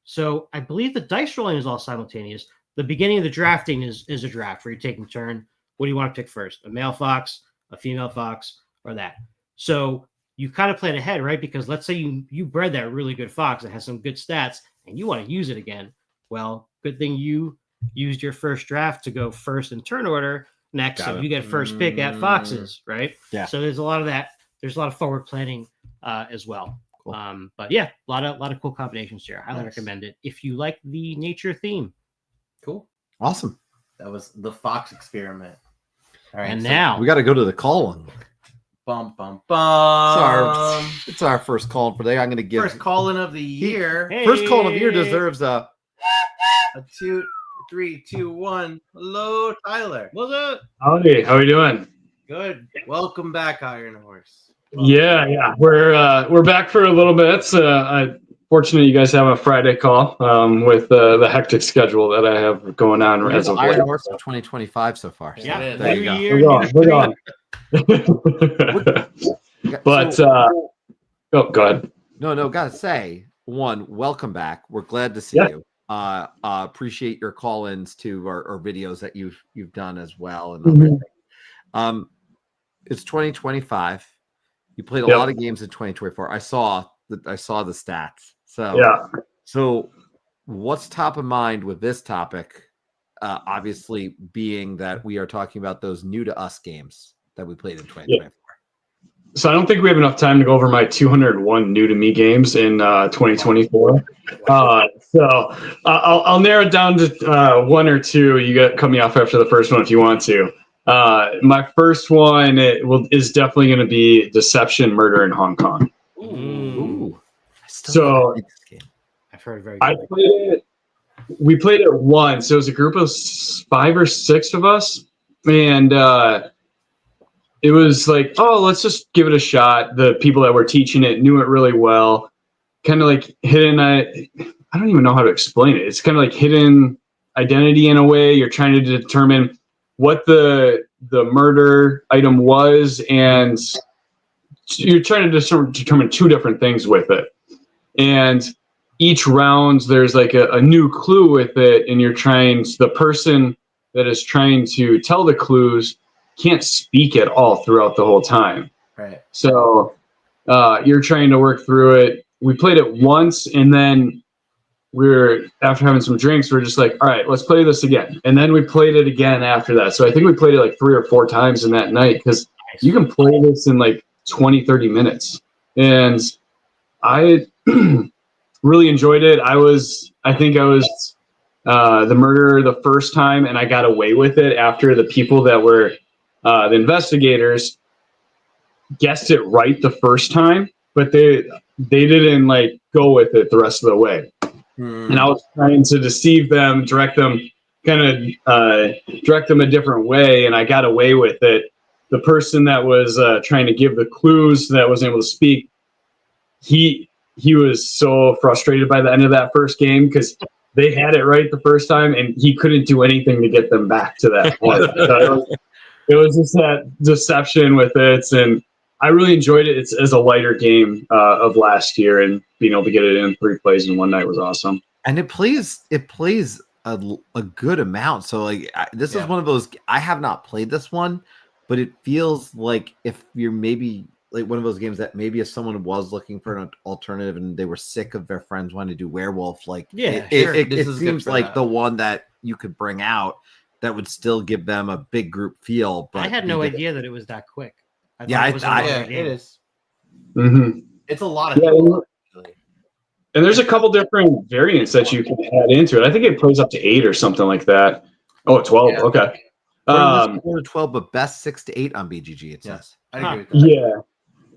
so I believe the dice rolling is all simultaneous. The beginning of the drafting is a draft where you're taking a turn. What do you want to pick first? A male fox, a female fox, or that? So you kind of played ahead, right? Because let's say you bred that really good fox that has some good stats and you want to use it again. Well, good thing you used your first draft to go first in turn order next. So you get first pick at foxes, right? Yeah. So there's a lot of that. There's a lot of forward planning as well. Cool. But yeah, a lot of cool combinations here. I highly recommend it if you like the nature theme. Cool. Awesome. That was the Fox Experiment. All right. And now we got to go to the call-in. Bum, bum, bum. It's our first call for today. I'm going to give first call-in of the year. First call of the year deserves a 2, 3, 2, 1. Hello, Tyler. What's up? Howdy. How are you doing? Good. Welcome back, Iron Horse. Yeah. We're back for a little bit. Fortunately, you guys have a Friday call with the hectic schedule that I have going on as of Iron Horse of 2025 so far. So Yeah, there you go. We're going. But go ahead. No, gotta say, one, welcome back. We're glad to see you. Appreciate your call-ins to our videos that you've done as well. And it's 2025. You played a lot of games in 2024. I saw the stats. So what's top of mind with this topic? Obviously, being that we are talking about those new to us games that we played in 2024. So I don't think we have enough time to go over my 201 new to me games in 2024. So I'll narrow it down to 1 or 2. You cut me off after the first one if you want to. My first one is definitely going to be Deception, Murder in Hong Kong. Ooh. So I've heard very good. We played it once. It was a group of 5 or 6 of us, and it was like, oh, let's just give it a shot. The people that were teaching it knew it really well. Kind of like hidden. I don't even know how to explain it. It's kind of like hidden identity in a way. You're trying to determine what the murder item was, and you're trying to determine 2 different things with it. And each round, there's like a new clue with it, and the person that is trying to tell the clues can't speak at all throughout the whole time. Right. So you're trying to work through it. We played it once, and then after having some drinks, we're just like, all right, let's play this again. And then we played it again after that. So I think we played it like 3 or 4 times in that night, because you can play this in like 20, 30 minutes. And I really enjoyed it. I think I was the murderer the first time, and I got away with it after the people that were the investigators guessed it right the first time, but they didn't like go with it the rest of the way. And I was trying to deceive them, direct them a different way, and I got away with it. The person that was trying to give the clues that wasn't able to speak, he was so frustrated by the end of that first game, because they had it right the first time, and he couldn't do anything to get them back to that point. So it was just that deception with it, and I really enjoyed it. It's as a lighter game of last year, and being able to get it in 3 plays in one night was awesome. And it plays a good amount. So like this is one of those, I have not played this one, but it feels like if you're maybe like one of those games that maybe if someone was looking for an alternative and they were sick of their friends wanting to do werewolf, like it seems like the one that you could bring out that would still give them a big group feel. But I had no idea that it was that quick. it is. Mm-hmm. It's a lot of people, actually. And there's a couple different variants that you can add into it. I think it plays up to 8 or something like that. Oh, 12. Yeah. Okay. 4 to 12, but best 6 to 8 on BGG. It says. I agree with that. Yeah.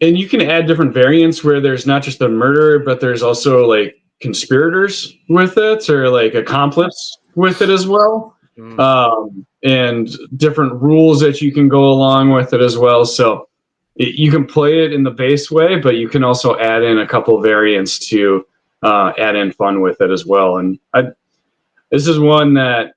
And you can add different variants where there's not just a murderer, but there's also like conspirators with it or like accomplice with it as well. And different rules that you can go along with it as well. So you can play it in the base way, but you can also add in a couple variants to add in fun with it as well. And this is one that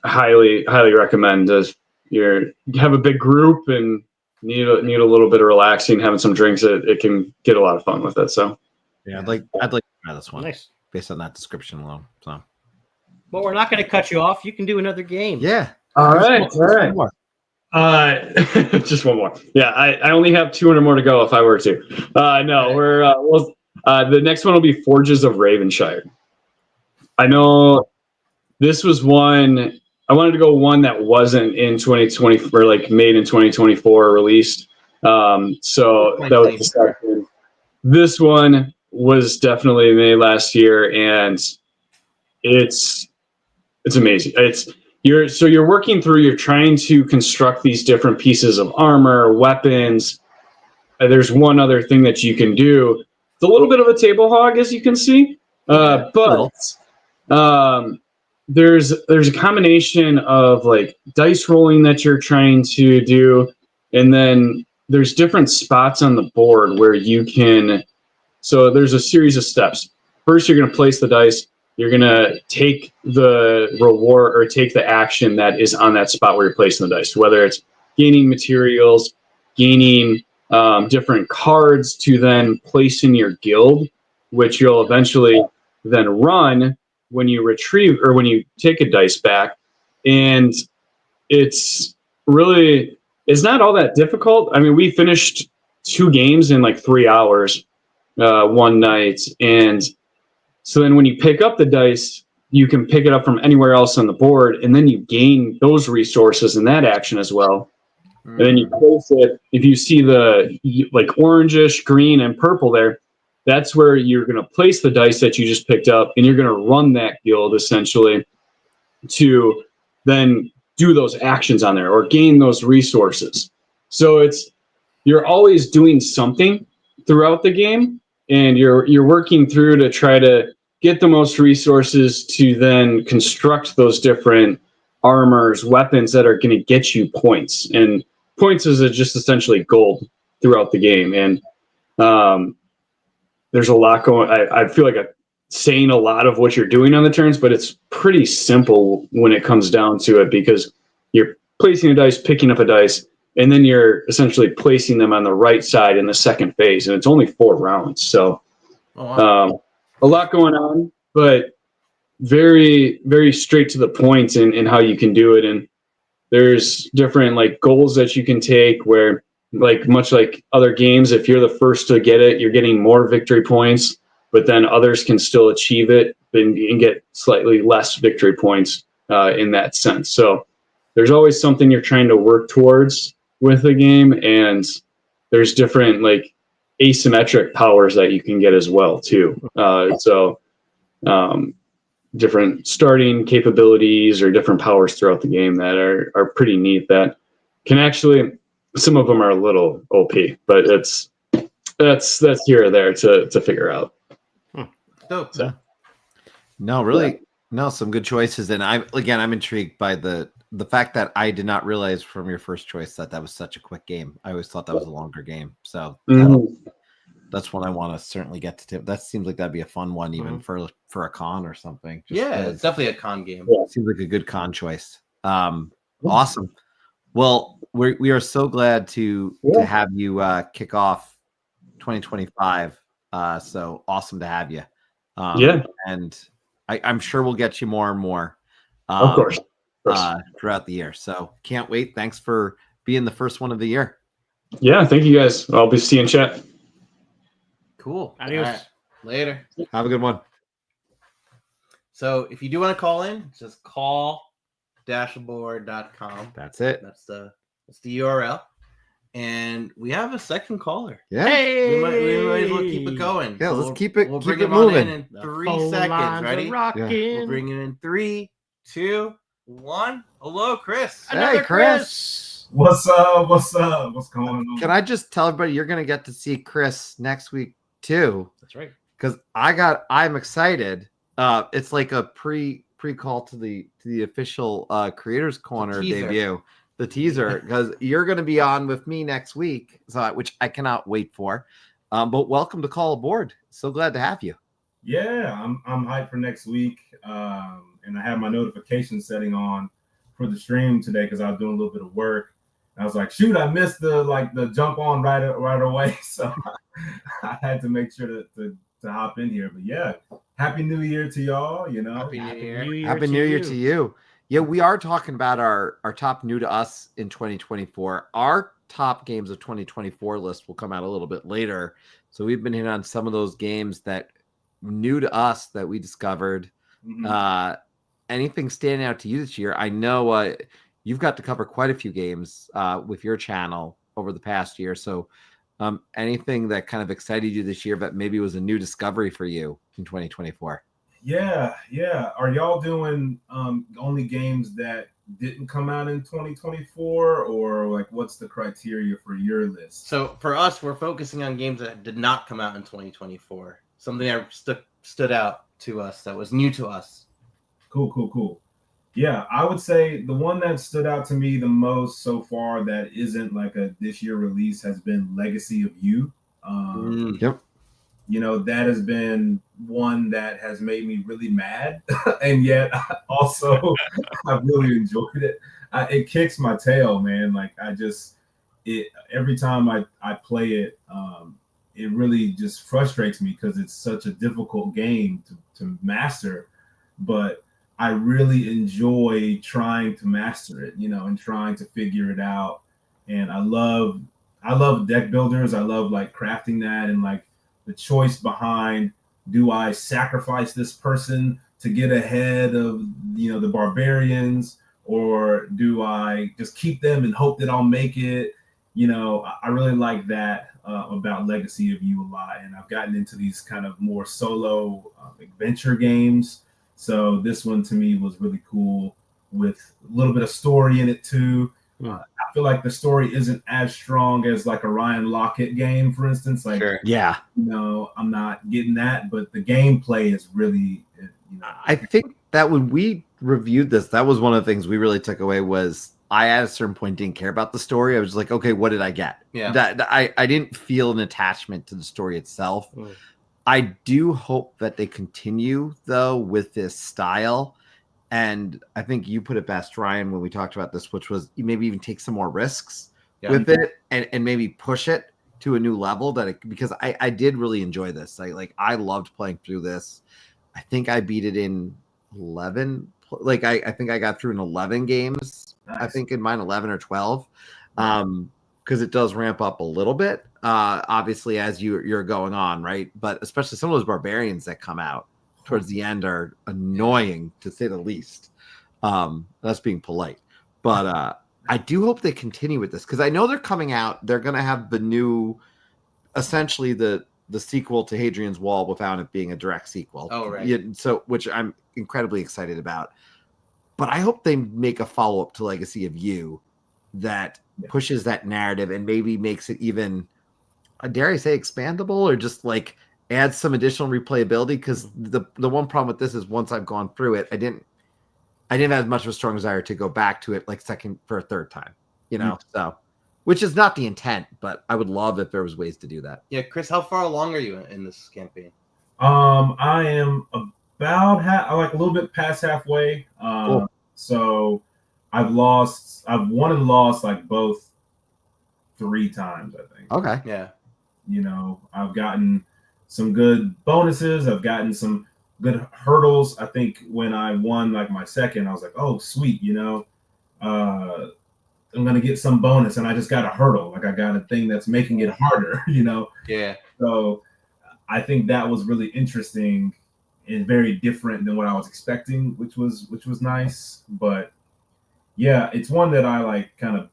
I highly recommend as you have a big group and need a little bit of relaxing, having some drinks. It can get a lot of fun with it. So yeah, I'd like to try this one. Nice. Based on that description alone. So, well, we're not going to cut you off. You can do another game. Yeah. All right. Just one more. Yeah, I only have 200 more to go if I were to. No, the next one will be Forges of Ravenshire. I know this was one. I wanted to go one that wasn't in 2020 or like made in 2024 released. So that was the second. This one was definitely made last year, and it's amazing. You're working through. You're trying to construct these different pieces of armor, weapons. There's one other thing that you can do. It's a little bit of a table hog, as you can see, but there's a combination of like dice rolling that you're trying to do, and then there's different spots on the board where you can. So there's a series of steps. First, you're going to place the dice. You're going to take the reward or take the action that is on that spot where you're placing the dice, whether it's gaining materials, gaining different cards to then place in your guild, which you'll eventually then run when you retrieve or when you take a dice back. And it's not all that difficult. I mean, we finished 2 games in like 3 hours one night. And so then when you pick up the dice, you can pick it up from anywhere else on the board, and then you gain those resources in that action as well. And then you place it. If you see the like orangish, green, and purple there, that's where you're going to place the dice that you just picked up, and you're going to run that guild essentially to then do those actions on there or gain those resources. So you're always doing something throughout the game, and you're working through to try to get the most resources to then construct those different armors, weapons that are going to get you points. And points is just essentially gold throughout the game. And there's a lot going. I feel like I'm saying a lot of what you're doing on the turns, but it's pretty simple when it comes down to it, because you're placing a dice, picking up a dice, and then you're essentially placing them on the right side in the second phase. And it's only 4 rounds. So a lot going on, but very, very straight to the point in how you can do it. And there's different like goals that you can take where, like much like other games, if you're the first to get it, you're getting more victory points, but then others can still achieve it and get slightly less victory points in that sense. So there's always something you're trying to work towards with the game, and there's different like asymmetric powers that you can get as well too. Different starting capabilities or different powers throughout the game that are pretty neat, that can actually, some of them are a little OP, but that's here or there to figure out. Dope. So, some good choices. And I'm intrigued by the fact that I did not realize from your first choice that was such a quick game. I always thought that was a longer game. So that's one I want to certainly get to. That seems like that'd be a fun one, even for a con or something. Yeah, it's definitely a con game. Yeah. Seems like a good con choice. Awesome. Well, we are so glad to have you kick off 2025. So awesome to have you. And I'm sure we'll get you more and more. Of course. Throughout the year. So can't wait. Thanks for being the first one of the year. Yeah, thank you guys. I'll be seeing chat. Cool. Adios. All right. Later. Have a good one. So if you do want to call in, just call dashboard.com. That's it. That's the URL. And we have a second caller. Yeah. Hey, We might as well keep it going. Yeah, So let's keep it We'll keep bring it him on moving. in 3 seconds. Ready? We'll bring him in 3, 2, 1. Hello, Chris. Hey, Chris. What's up? What's up? What's going on? Can I just tell everybody you're gonna get to see Chris next week too? That's right. Because I'm excited. It's like a pre-call to the official Creators Corner debut, the teaser, because you're gonna be on with me next week, so which I cannot wait for. But welcome to Call Aboard. So glad to have you. Yeah, I'm hyped for next week. And I have my notification setting on for the stream today because I was doing a little bit of work. I was like, shoot, I missed the jump on right away. So I had to make sure to hop in here. But yeah, Happy New Year to y'all, you know. Happy New Year. Happy New Year to you. Yeah, we are talking about our top new to us in 2024. Our top games of 2024 list will come out a little bit later. So we've been hitting on some of those games that new to us that we discovered. Mhm. Anything standing out to you this year? I know you've got to cover quite a few games with your channel over the past year. So anything that kind of excited you this year, but maybe was a new discovery for you in 2024? Yeah. Are y'all doing only games that didn't come out in 2024, or like what's the criteria for your list? So for us, we're focusing on games that did not come out in 2024. Something that stood out to us that was new to us. Cool. Yeah, I would say the one that stood out to me the most so far that isn't like a this year release has been Legacy of You. Yep. You know, that has been one that has made me really mad, and yet also I've really enjoyed it. It kicks my tail, man. Like every time I play it, it really just frustrates me because it's such a difficult game to master. But I really enjoy trying to master it, you know, and trying to figure it out. And I love deck builders. I love like crafting that and like the choice behind, do I sacrifice this person to get ahead of, you know, the barbarians, or do I just keep them and hope that I'll make it? You know, I really like that about Legacy of You a lot. And I've gotten into these kind of more solo adventure games. So this one to me was really cool with a little bit of story in it too. I feel like the story isn't as strong as like a Ryan Lockett game, for instance. Like, Yeah. you know, I'm not getting that, but the gameplay is really, you know. I think that when we reviewed this, that was one of the things we really took away was I at a certain point didn't care about the story. I was like, okay, what did I get? Yeah. That I didn't feel an attachment to the story itself. I do hope that they continue though with this style. And I think you put it best, Ryan, when we talked about this, which was you maybe even take some more risks with it and maybe push it to a new level because I did really enjoy this. I loved playing through this. I think I beat it in 11. Like I think I got through in 11 games. Nice. I think in mine 11 or 12. Because it does ramp up a little bit, obviously, as you're going on, right? But especially some of those barbarians that come out towards the end are annoying, to say the least. That's being polite. But I do hope they continue with this, because I know they're coming out. They're going to have the new, essentially the sequel to Hadrian's Wall without it being a direct sequel. Oh, right. Yeah, so which I'm incredibly excited about. But I hope they make a follow-up to Legacy of You that pushes that narrative and maybe makes it even, dare I say, expandable, or just like adds some additional replayability. Because the one problem with this is once I've gone through it, I didn't have much of a strong desire to go back to it like second for a third time, you know. So which is not the intent, but I would love if there was ways to do that. Yeah, Chris, how far along are you in this campaign? I am about like a little bit past halfway. Cool. So I've won and lost like both 3 times, I think. Okay. Yeah. You know, I've gotten some good bonuses. I've gotten some good hurdles. I think when I won like my second, I was like, oh, sweet, you know, I'm going to get some bonus. And I just got a hurdle. Like I got a thing that's making it harder, you know? Yeah. So I think that was really interesting and very different than what I was expecting, which was nice. But yeah, it's one that I like kind of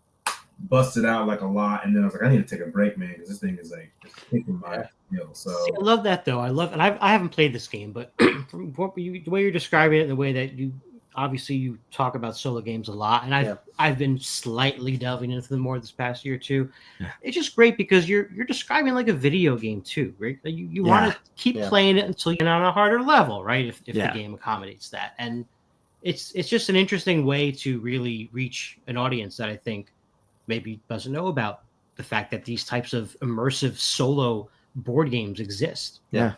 busted out like a lot, and then I was like, I need to take a break, man, because this thing is like just kicking my heel. So See, I love that though. And I haven't played this game, but from the way you're describing it, the way that you obviously you talk about solo games a lot, and I've been slightly delving into them more this past year too. Yeah. It's just great because you're describing like a video game too, right? You want to keep playing it until you get on a harder level, right? If the game accommodates that, and it's just an interesting way to really reach an audience that I think maybe doesn't know about the fact that these types of immersive solo board games exist. Yeah.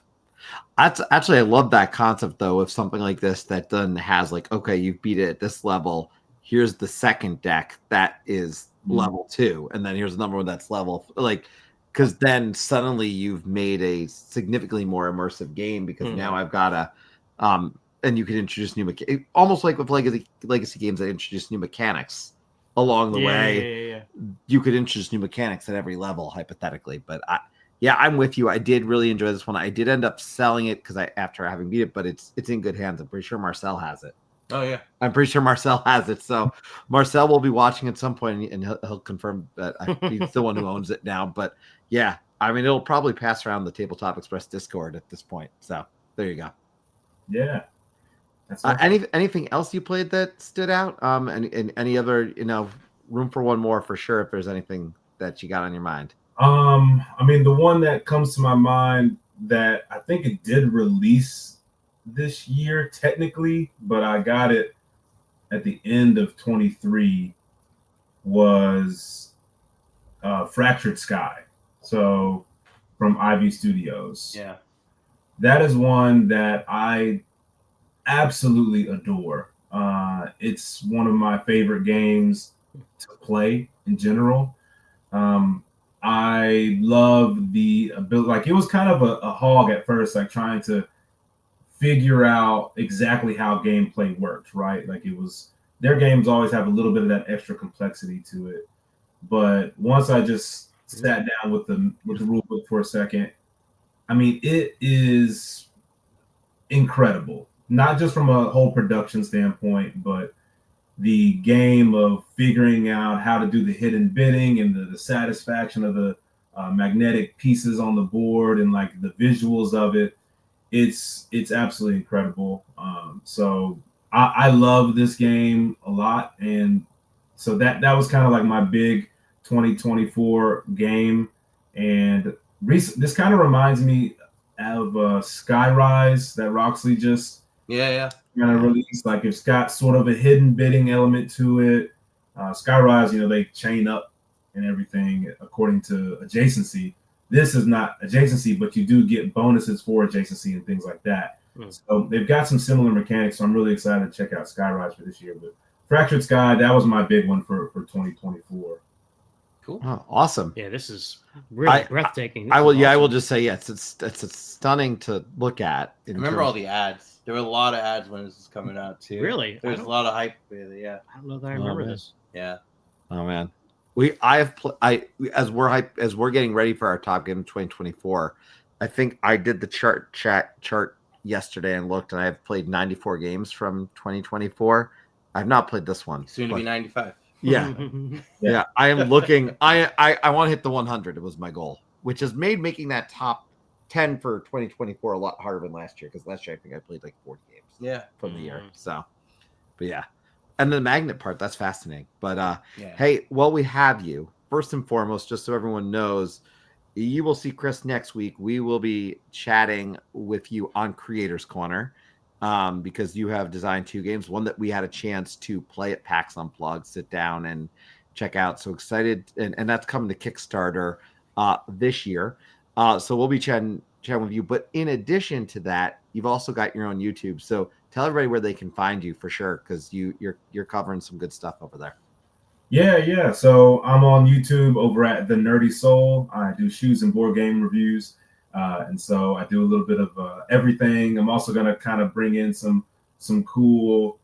That's actually, I love that concept though, of something like this that then has like, okay, you beat it at this level. Here's the second deck that is level 2. And then here's another one that's level like, because then suddenly you've made a significantly more immersive game because now I've got a, and you can introduce new almost like with legacy games that introduce new mechanics along the way. You could introduce new mechanics at every level hypothetically, but I'm with you. I did really enjoy this one. I did end up selling it because after having beat it, but it's in good hands. I'm pretty sure Marcel has it. Oh yeah, I'm pretty sure Marcel has it. So Marcel will be watching at some point, and he'll confirm that he's the one who owns it now. But yeah, I mean, it'll probably pass around the Tabletop Express Discord at this point. So there you go. Yeah. Anything else you played that stood out? And any other, room for one more for sure. If there's anything that you got on your mind. I mean, the one that comes to my mind that I think it did release this year technically, but I got it at the end of 23 was Fractured Sky. So from Ivy Studios. Yeah. That is one that I absolutely adore. It's one of my favorite games to play in general. I love the ability, like it was kind of a hog at first, like trying to figure out exactly how gameplay worked, right? Like their games always have a little bit of that extra complexity to it. But once I just sat down with the rule book for a second, I mean, it is incredible. Not just from a whole production standpoint, but the game of figuring out how to do the hidden bidding and the satisfaction of the magnetic pieces on the board and like the visuals of it. It's absolutely incredible. So I love this game a lot. And so that was kind of like my big 2024 game. And this kind of reminds me of Skyrise that Roxley just kind of released. Like it's got sort of a hidden bidding element to it. Skyrise, they chain up and everything according to adjacency. This is not adjacency, but you do get bonuses for adjacency and things like that. So they've got some similar mechanics. So I'm really excited to check out Skyrise for this year. But Fractured Sky, that was my big one for 2024. Cool. Oh, awesome. Yeah, this is really breathtaking. I will just say, yes, it's stunning to look at. I remember all the ads. There were a lot of ads when this was coming out too. Really? There's a lot of hype with it. Yeah. I don't know that I remember this. Yeah. Oh man. As we're getting ready for our Top Game 2024, I think I did the chart yesterday and looked, and I have played 94 games from 2024. I've not played this one. Soon to be 95. Yeah. Yeah. I am looking. I want to hit the 100. It was my goal, which has made making that top 10 for 2024 a lot harder than last year, because last year I think I played like 40 games from the year. So, but yeah. And the magnet part, that's fascinating. But hey, while we have you, first and foremost, just so everyone knows, you will see Chris next week. We will be chatting with you on Creators Corner, because you have designed 2 games. One that we had a chance to play at PAX Unplugged, sit down check out. So excited, and that's coming to Kickstarter this year. So we'll be chatting with you. But in addition to that, you've also got your own YouTube. So tell everybody where they can find you for sure, because you're covering some good stuff over there. Yeah. So I'm on YouTube over at The Nerdy Soul. I do shoes and board game reviews. And so I do a little bit of everything. I'm also going to kind of bring in some cool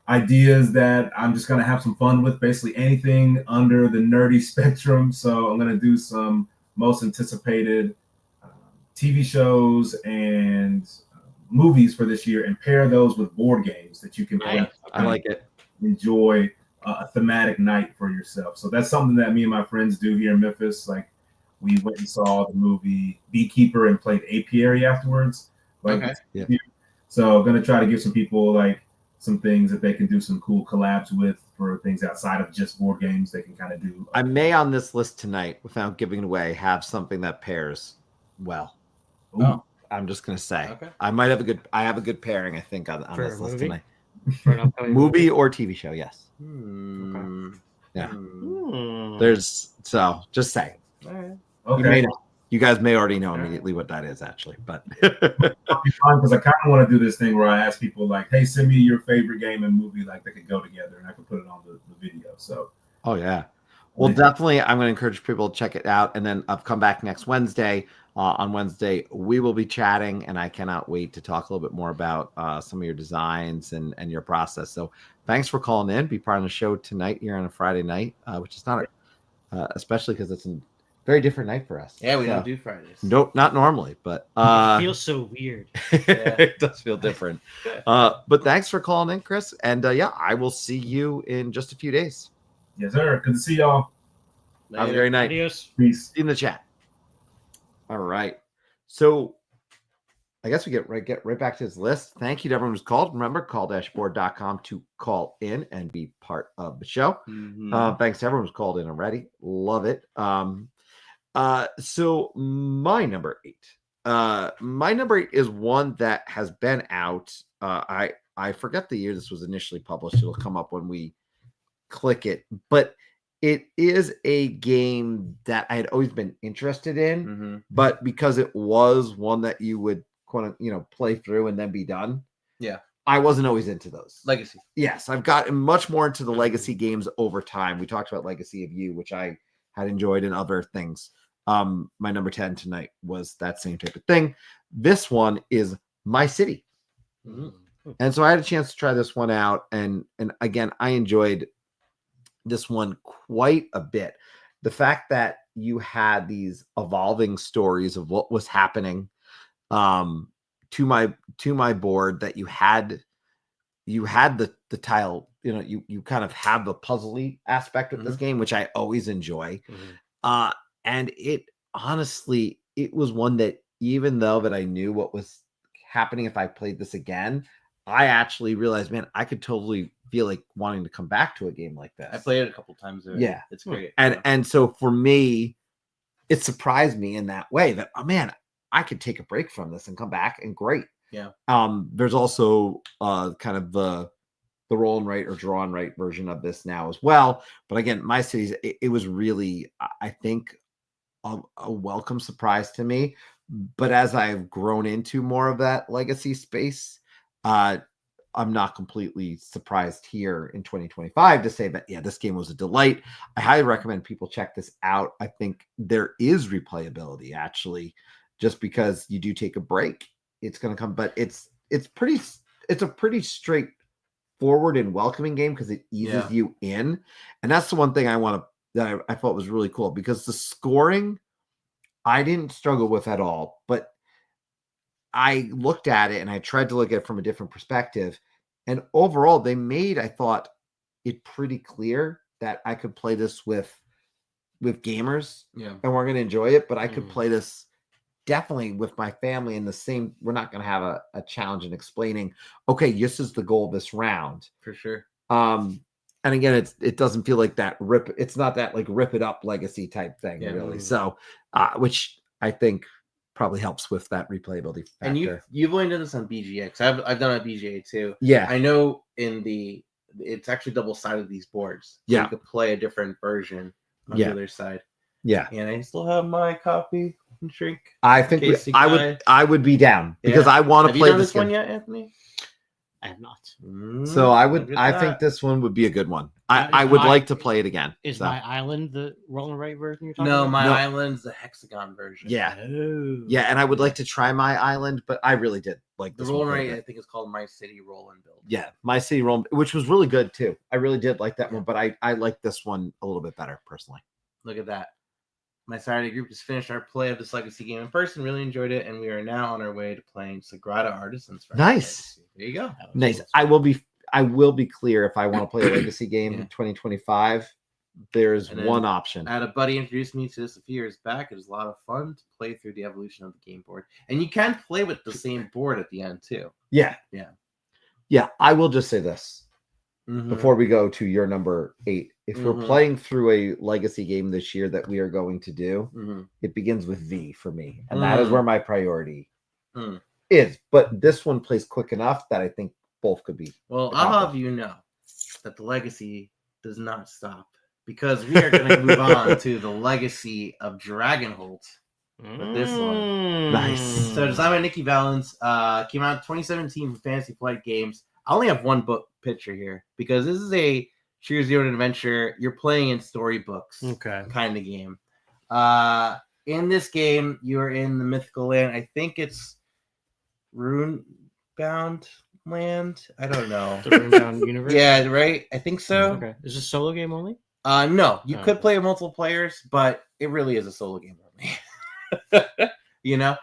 ideas that I'm just going to have some fun with, basically anything under the nerdy spectrum. So I'm going to do some most anticipated TV shows and movies for this year and pair those with board games that you can Nice. I like it. enjoy a thematic night for yourself. So that's something that me and my friends do here in Memphis. Like, we went and saw the movie Beekeeper and played Apiary afterwards. Like, Okay. Yeah. So going to try to give some people like some things that they can do some cool collabs with for things outside of just board games. They can kind of do. I may on this list tonight, without giving it away, have something that pairs well. Ooh. Oh. I'm just gonna say Okay. I have a good pairing, I think, on For this a list movie? tonight. For an upcoming Movie or TV show, yes. Yeah. There's just saying. All right. Okay. You may know. You guys may already know immediately what that is, actually, but Because I kind of want to do this thing where I ask people like, "Hey, send me your favorite game and movie like that could go together," and I could put it on the video. So. oh yeah. Well, definitely, I'm going to encourage people to check it out, and then I've come back next Wednesday. On Wednesday, we will be chatting, and I cannot wait to talk a little bit more about some of your designs and your process. So, thanks for calling in. Be part of the show tonight here on a Friday night, which is not, especially because it's a very different night for us. Yeah, we So, don't do Fridays. Nope, not normally, but It feels so weird. it does feel different. But thanks for calling in, Chris. And yeah, I will see you in just a few days. Yes, sir. Good to see y'all. Have a great night. Adios. Peace. In the chat. All right. So I guess we get right back to his list. Thank you to everyone who's called. Remember, call-board.com to call in and be part of the show. Thanks to everyone who's called in already. Love it. So my number 8 is one that has been out. I forget the year this was initially published. It'll come up when we click it, but it is a game that I had always been interested in, but because it was one that you would play through and then be done. Yeah. I wasn't always into those. Legacy. Yes, I've gotten much more into the legacy games over time. We talked about Legacy of You, which I had enjoyed, and other things. My number 10 tonight was that same type of thing. This one is My City. And so I had a chance to try this one out, and again, I enjoyed this one quite a bit. The fact that you had these evolving stories of what was happening to my board, that you had the tile, you kind of have the puzzly aspect of this game, which I always enjoy. And it honestly, it was one that, even though that I knew what was happening if I played this again, I actually realized, man, I could totally feel like wanting to come back to a game like this. I played it a couple times already. Yeah. It's great. And so for me, it surprised me in that way that, oh man, I could take a break from this and come back, and great. Yeah. There's also kind of the roll and write or draw and write version of this now as well. But again, My Cities, it was really, I think, a welcome surprise to me. But as I've grown into more of that legacy space, I'm not completely surprised here in 2025 to say that, yeah, this game was a delight. I highly recommend people check this out. I think there is replayability, actually, just because you do take a break. It's going to come, but it's a pretty straightforward and welcoming game because it eases you in. And that's the one thing that I thought was really cool, because the scoring I didn't struggle with at all, but I looked at it and I tried to look at it from a different perspective. And overall, they made, I thought, it pretty clear that I could play this with gamers and we're going to enjoy it, but I could play this definitely with my family in the same. We're not going to have a challenge in explaining, okay, this is the goal this round. For sure. And again, it doesn't feel like that it's not that like rip it up legacy type thing, really. So, which I think probably helps with that replayability factor. And you've only done this on BGA, because I've done it on BGA too. Yeah. I know in the it's actually double-sided, these boards. So Yeah. you could play a different version on Yeah. the other side. Yeah. And I still have my copy and shrink. I think In case you I would be down because Yeah. I want to Have you play done this this one game. yet, Anthony? I have not. So I Look at think that. this one would be a good one. Is I would my- like to play it again. Is so. my island the roll and write version you're talking No, about? my No. island's the hexagon version. Yeah. Oh. Yeah, and I would like to try my island, but I really did like The this roll one and quite a write, bit. I think it's called My City Roll and Build. Yeah, my city roll, which was really good too. I really did like that one, but I like this one a little bit better personally. Look at that. My Saturday group just finished our play of this legacy game in person, really enjoyed it, and we are now on our way to playing Sagrada Artisans. for our Nice. legacy. There you go. That was Nice. cool. I will be clear if I want to play a legacy game Yeah. in 2025. There's And then one option. I had a buddy introduce me to this a few years back. It was a lot of fun to play through the evolution of the game board. And you can play with the same board at the end, too. Yeah. Yeah. Yeah. I will just say this Mhm. before we go to your number 8. If we're Mhm. playing through a legacy game this year that we are going to do, Mhm. it begins with V for me. And that is Mm. where my priority Mm. is. But this one plays quick enough that I think both could be. Well, the I'll combo. have you know that the legacy does not stop because we are going to move on to the legacy of Dragonholt. But this one. Nice. So, designed by Nikki Valens, came out in 2017 from Fantasy Flight Games. I only have one book picture here because this is a choose your own adventure. You're playing in storybooks Okay. kind of game. In this game, you're in the mythical land. I think it's Runebound land. I don't know. The Runebound universe. Yeah, right. I think so. Okay. Is this solo game only? No, you Oh, could okay. play with multiple players, but it really is a solo game only. You know,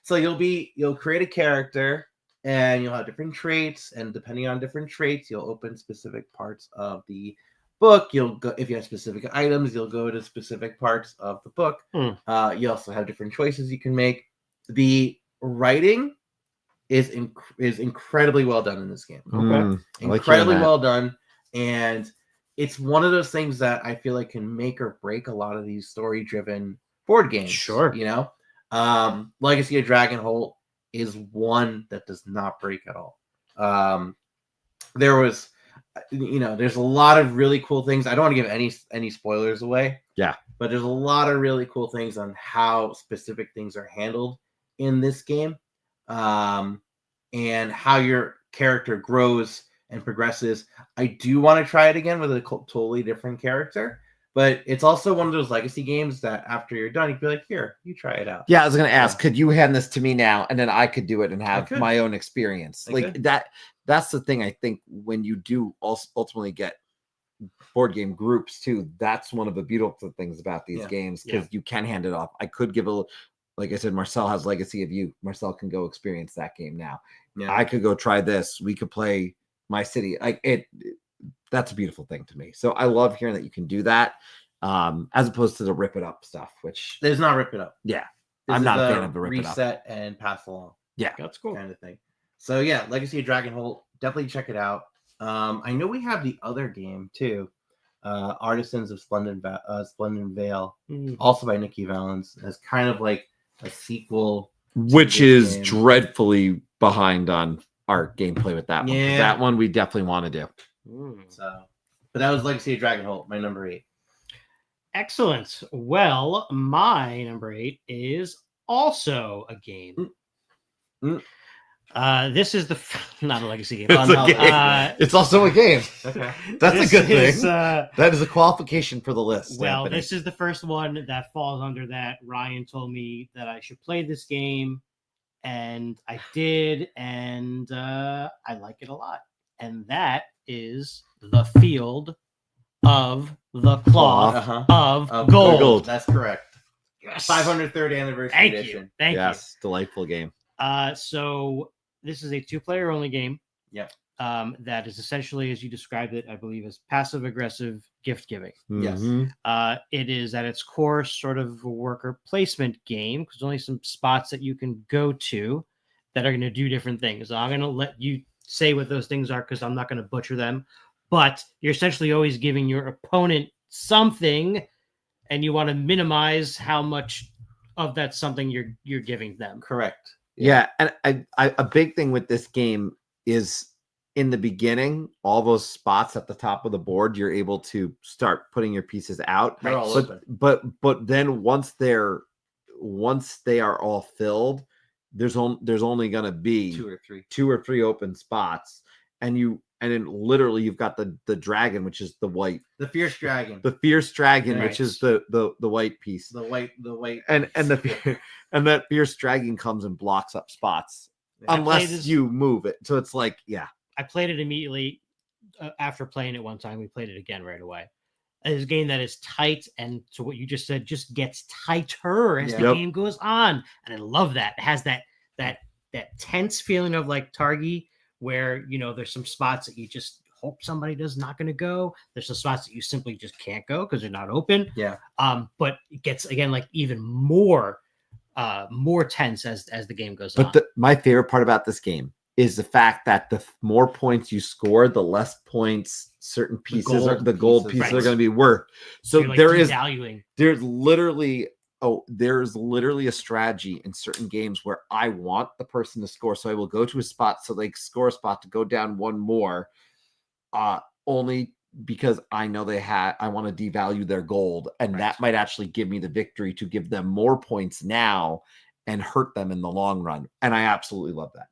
so you'll create a character and you'll have different traits, and depending on different traits, you'll open specific parts of the book. You'll go if you have specific items, you'll go to specific parts of the book. You also have different choices you can make. The writing is incredibly well done in this game. I like hearing Incredibly that. well done, and it's one of those things that I feel like can make or break a lot of these story-driven board games. Sure. You know, Legacy of Dragonholt is one that does not break at all. There's a lot of really cool things. I don't want to give any spoilers away. Yeah. But there's a lot of really cool things on how specific things are handled in this game, and how your character grows and progresses. I do want to try it again with a totally different character, but it's also one of those legacy games that after you're done, you'd be like, here, you try it out. Yeah, I was going to ask, Yeah. could you hand this to me now and then I could do it and have could. my own experience? I Like could. that's the thing I think when you do ultimately get board game groups too, that's one of the beautiful things about these Yeah. games because you can hand it off. I could give like I said, Marcel has Legacy of You. Marcel can go experience that game now. Yeah. I could go try this. We could play My City. Like that's a beautiful thing to me. So I love hearing that you can do that. As opposed to the rip it up stuff, which There's not rip it up. yeah, This I'm is not a fan of the rip it up. reset and pass along That's cool. kind of thing. So yeah, Legacy of Dragonholt, definitely check it out. I know we have the other game too, Artisans of Splendid Vale, also by Nikki Valens, as kind of like a sequel, Which this is game. dreadfully behind on our gameplay with that one. 'Cause Yeah. That one we definitely want to do. So, but that was Legacy of Dragonholt, my number 8. Excellent. Well, my number 8 is also a game. This is not a legacy game. It's a no, game. It's also a game. Okay. That's a This good is, thing. That is a qualification for the list. Well, Anthony. this is the first one that falls under that. Ryan told me that I should play this game, and I did, and I like it a lot. And that is The Field of the Cloth Uh-huh. of Gold. Gold. That's correct. Yes. 503rd anniversary Thank edition. you. Thank yes, delightful game. you. So this is a 2-player only game. Yep. That is essentially, as you described it, I believe, as passive aggressive gift giving. Yes. Mhm. It is at its core sort of a worker placement game because there's only some spots that you can go to that are going to do different things. I'm going to let you say what those things are because I'm not going to butcher them. But you're essentially always giving your opponent something, and you want to minimize how much of that something you're giving them. Correct. Yeah, and a big thing with this game is in the beginning, all those spots at the top of the board, you're able to start putting your pieces out. They're all but, open. but then once they are all filled, there's only going to be 2 or 3 open spots, and then literally you've got the dragon, which is the fierce dragon, right. Which is the white piece, the white, and and that fierce dragon comes and blocks up spots unless you move it. So it's like, yeah. I played it immediately after playing it one time. We played it again right away. It's a game that is tight, and so what you just said just gets tighter as the game goes on, and I love that. It has that tense feeling of like Targi, where there's some spots that you just hope somebody does not going to go. There's some spots that you simply just can't go because they're not open. Yeah. But it gets again like even more tense as the game goes on. But my favorite part about this game is the fact that the more points you score, the less points certain pieces the gold pieces are going to be worth. So there's literally a strategy in certain games where I want the person to score, so I will go to a spot so they score a spot to go down one more, only because I know I want to devalue their gold, and that might actually give me the victory to give them more points now and hurt them in the long run. And I absolutely love that.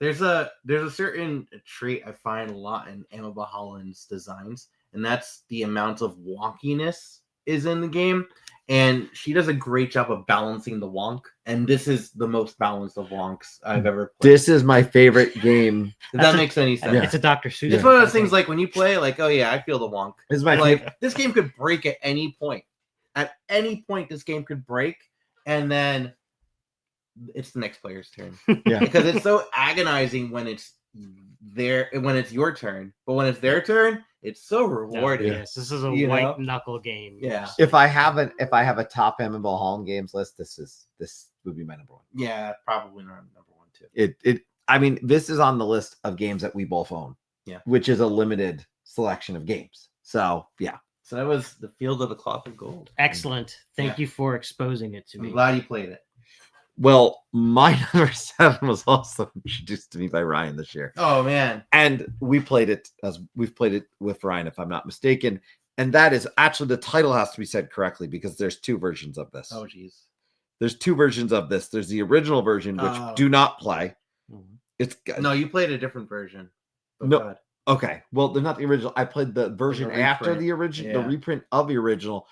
There's a certain trait I find a lot in Emma Bahalin's designs, and that's the amount of wonkiness is in the game. And she does a great job of balancing the wonk. And this is the most balanced of wonks I've ever played. This is my favorite game. If that makes any sense. Yeah. It's a Dr. Seuss. It's one of those things like when you play, like, oh yeah, I feel the wonk. This game could break at any point. At any point, this game could break, and then it's the next player's turn. Yeah. Because it's so agonizing when it's your turn, but when it's their turn, it's so rewarding. Yes, this is a white knuckle game. Yeah. If I have a top Emma Bahalan games list, this would be my number one. Yeah, probably not number one too. I mean, this is on the list of games that we both own. Yeah. Which is a limited selection of games. So yeah. So that was The Field of the Cloth of Gold. Excellent. Thank you for exposing it to me. I'm glad you played it. Well, my number 7 was also introduced to me by Ryan this year. Oh man! And we've played it with Ryan, if I'm not mistaken. And that is actually, the title has to be said correctly because there's 2 versions of this. Oh geez. There's 2 versions of this. There's the original version, which do not play. It's no, you played a different version. Oh, no. God. Okay. Well, they're not the original. I played the version after the original, the reprint of the original,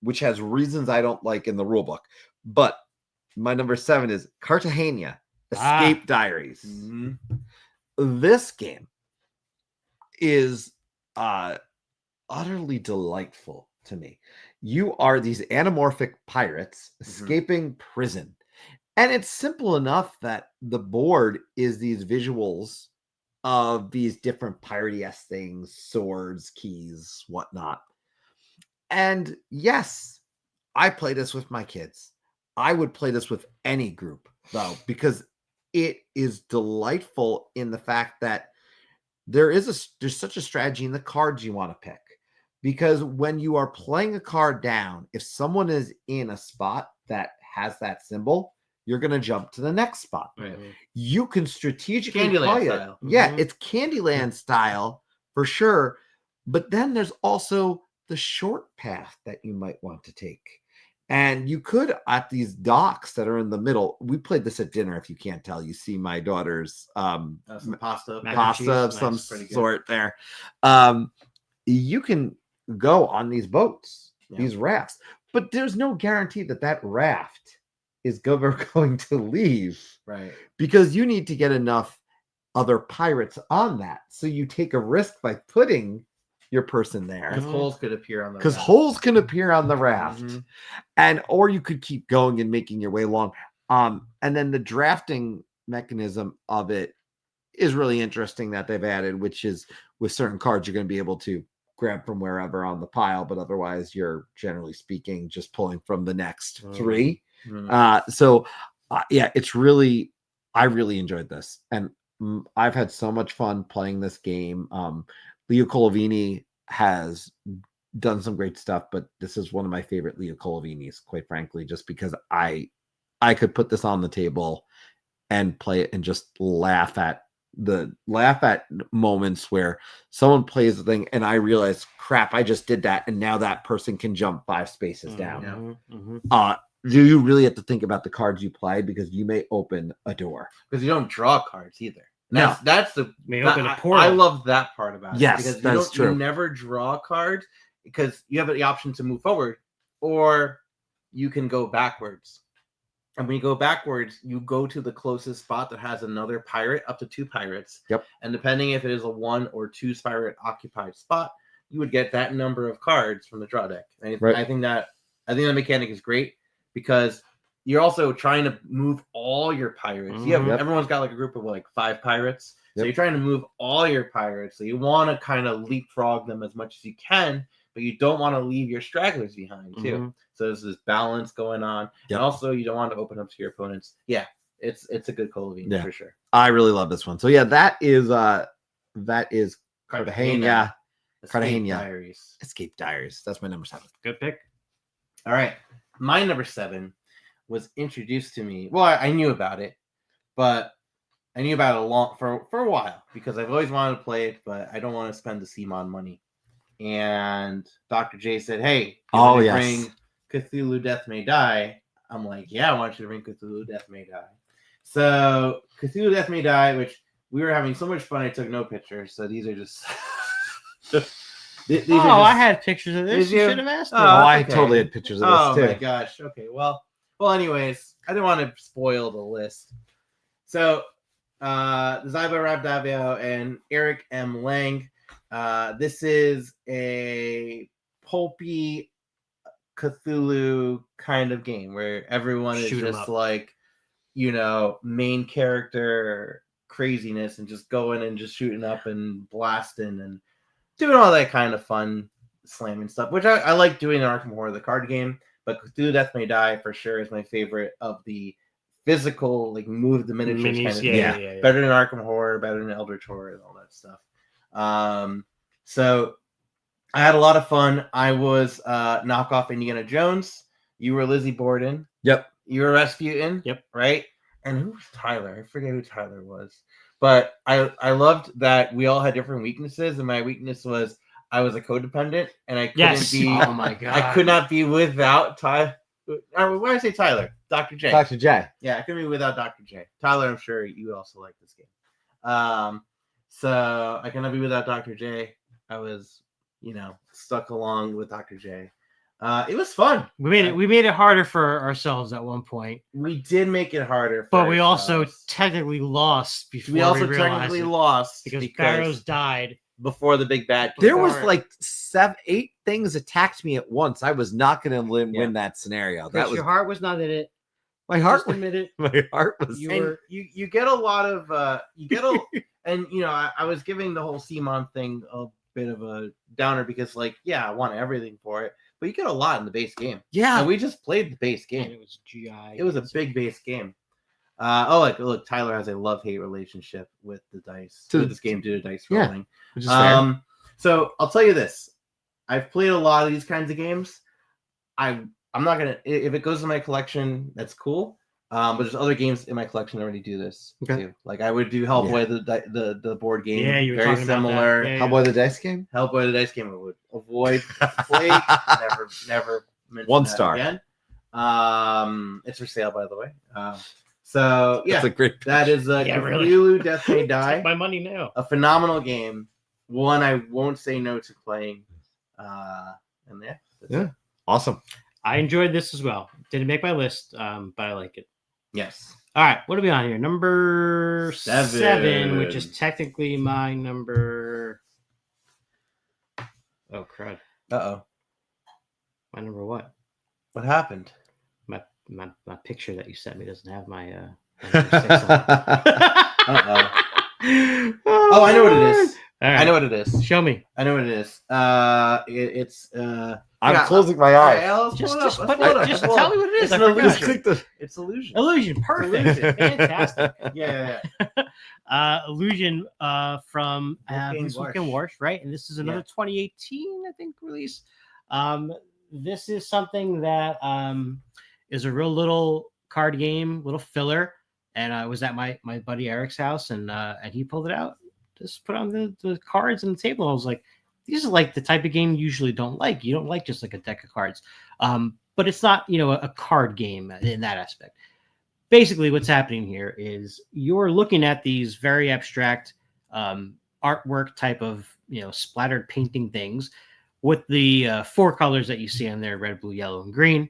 which has reasons I don't like in the rule book. But my number 7 is Cartagena, Escape Diaries. Mm-hmm. This game is utterly delightful to me. You are these anamorphic pirates escaping prison. And it's simple enough that the board is these visuals of these different piratey-esque things, swords, keys, whatnot. And yes, I play this with my kids. I would play this with any group, though, because it is delightful in the fact that there's such a strategy in the cards you want to pick. Because when you are playing a card down, if someone is in a spot that has that symbol, you're going to jump to the next spot. Right. You can strategically Candyland play style. it. Yeah, it's Candyland style for sure. But then there's also the short path that you might want to take. And you could, at these docks that are in the middle, we played this at dinner. If you can't tell, you see my daughter's some pasta of some sort there. You can go on these boats, these rafts, but there's no guarantee that raft is going to leave, right? Because you need to get enough other pirates on that. So you take a risk by putting your person there. Because holes could appear on the raft. And or you could keep going and making your way along. And then the drafting mechanism of it is really interesting that they've added, which is with certain cards, you're going to be able to grab from wherever on the pile, but otherwise you're generally speaking just pulling from the next 3. It's really, I really enjoyed this, and I've had so much fun playing this game. Leo Colavini has done some great stuff, but this is one of my favorite Leo Colavinis, quite frankly, just because I could put this on the table and play it and just laugh at laugh at moments where someone plays the thing and I realize, crap, I just did that, and now that person can jump 5 spaces down. Do you really have to think about the cards you play, because you may open a door? Because you don't draw cards either. No. That's the May that- open a I portal. love that part about Yes, it. Because that's true. You never draw cards because you have the option to move forward, or you can go backwards. And when you go backwards, you go to the closest spot that has another pirate, up to 2 pirates. Yep. And depending if it is a 1 or 2 pirate occupied spot, you would get that number of cards from the draw deck. And Right. I think that mechanic is great, because you're also trying to move all your pirates. Yep. Everyone's got like a group of like 5 pirates. So Yep. you're trying to move all your pirates. So you want to kind of leapfrog them as much as you can, but you don't want to leave your stragglers behind too. So there's this balance going on. Yep. And also you don't want to open up to your opponents. Yeah, it's a good Colvine for sure. I really love this one. So yeah, that is Cartagena. Cartagena. Diaries. Escape Diaries. That's my number 7. Good pick. All right. My number 7 was introduced to me. Well, I knew about it, but I knew about it for a while, because I've always wanted to play it, but I don't want to spend the CMON money. And Dr. J said, "Hey, bring Cthulhu Death May Die." I'm like, "Yeah, I want you to bring Cthulhu Death May Die." So Cthulhu Death May Die, which we were having so much fun, I took no pictures. So these are just. I had pictures of this. Did you? You should have asked me. I okay. totally had pictures of Oh this my too. gosh. Okay. Well. Anyways, I didn't want to spoil the list. So, Zyba Rabdavio and Eric M. Lang. This is a pulpy Cthulhu kind of game where everyone is Shoot 'em just up. like, main character craziness and just going and just shooting up and blasting and doing all that kind of fun slamming stuff, which I like doing in Arkham Horror, the card game. But Cthulhu Death May Die for sure is my favorite of the physical, like move the miniatures Minis, kind of yeah. thing. Better than Arkham Horror, better than Eldritch Horror, and all that stuff. So I had a lot of fun. I was knockoff Indiana Jones. You were Lizzie Borden. Yep. You were Rasputin. Yep. Right? And who was Tyler? I forget who Tyler was. But I loved that we all had different weaknesses, and my weakness was I was a codependent, and I couldn't be. Oh my god. I could not be without Tyler. Why did I say Tyler? Dr. J. Dr. J. Yeah, I couldn't be without Dr. J. Tyler, I'm sure you also like this game. So I cannot be without Dr. J. I was, stuck along with Dr. J. It was fun. We made it harder for ourselves at one point, We did make it harder, but we also ourselves. technically lost before we also realized technically it, lost because Barrows died. before the big bad. There was before- like 8 things attacked me at once. I was not going to win that scenario. Chris, That was your heart was not in it. my heart. Just admit it. My heart was. You you get a lot of and I was giving the whole CMON thing a bit of a downer because I want everything for it, but you get a lot in the base game. Yeah. And we just played the base and game. it was GI. It was a big base game. Look, Tyler has a love-hate relationship with the dice. With this game due to dice Yeah. rolling. Which is fair. So I'll tell you this. I've played a lot of these kinds of games. I'm not gonna if it goes in my collection, that's cool. But there's other games in my collection that already do this too. Like I would do Hellboy the board game. Yeah, you were very talking about that. similar. Yeah, Hellboy the dice game. Hellboy the dice game I would avoid play. never mention 1 that star. again. It's for sale by the way. So yeah, That's a great. that is Yeah, really. Cthulhu Death May Die. Take my money now. A phenomenal game. One I won't say no to playing. And that's Yeah. it. Awesome. I enjoyed this as well. Didn't make my list, but I like it. Yes. All right, what are we on here? Number 7, 7. which is technically my number. Oh crud! Uh-oh. My number what? What happened? My picture that you sent me doesn't have my number 6 on it. Uh-oh. Oh, I know what it is. All right. I know what it is. Show me. I know what it is. It's I'm closing my eyes. Just tell me what it is. It's I an forgot. Just illusion. click the. It's illusion. Illusion. Perfect. Illusion. Fantastic. Yeah. Illusion from Wolfgang Warsh, right? And this is another 2018, I think, release. This is something that is a real little card game, little filler. and I was at my buddy Eric's house, and he pulled it out, just put on the cards on the table. I was like, these are like the type of game you usually don't like. You don't like just like a deck of cards, but it's not a card game in that aspect. Basically, what's happening here is you're looking at these very abstract artwork type of splattered painting things with the 4 colors that you see on there: red, blue, yellow, and green.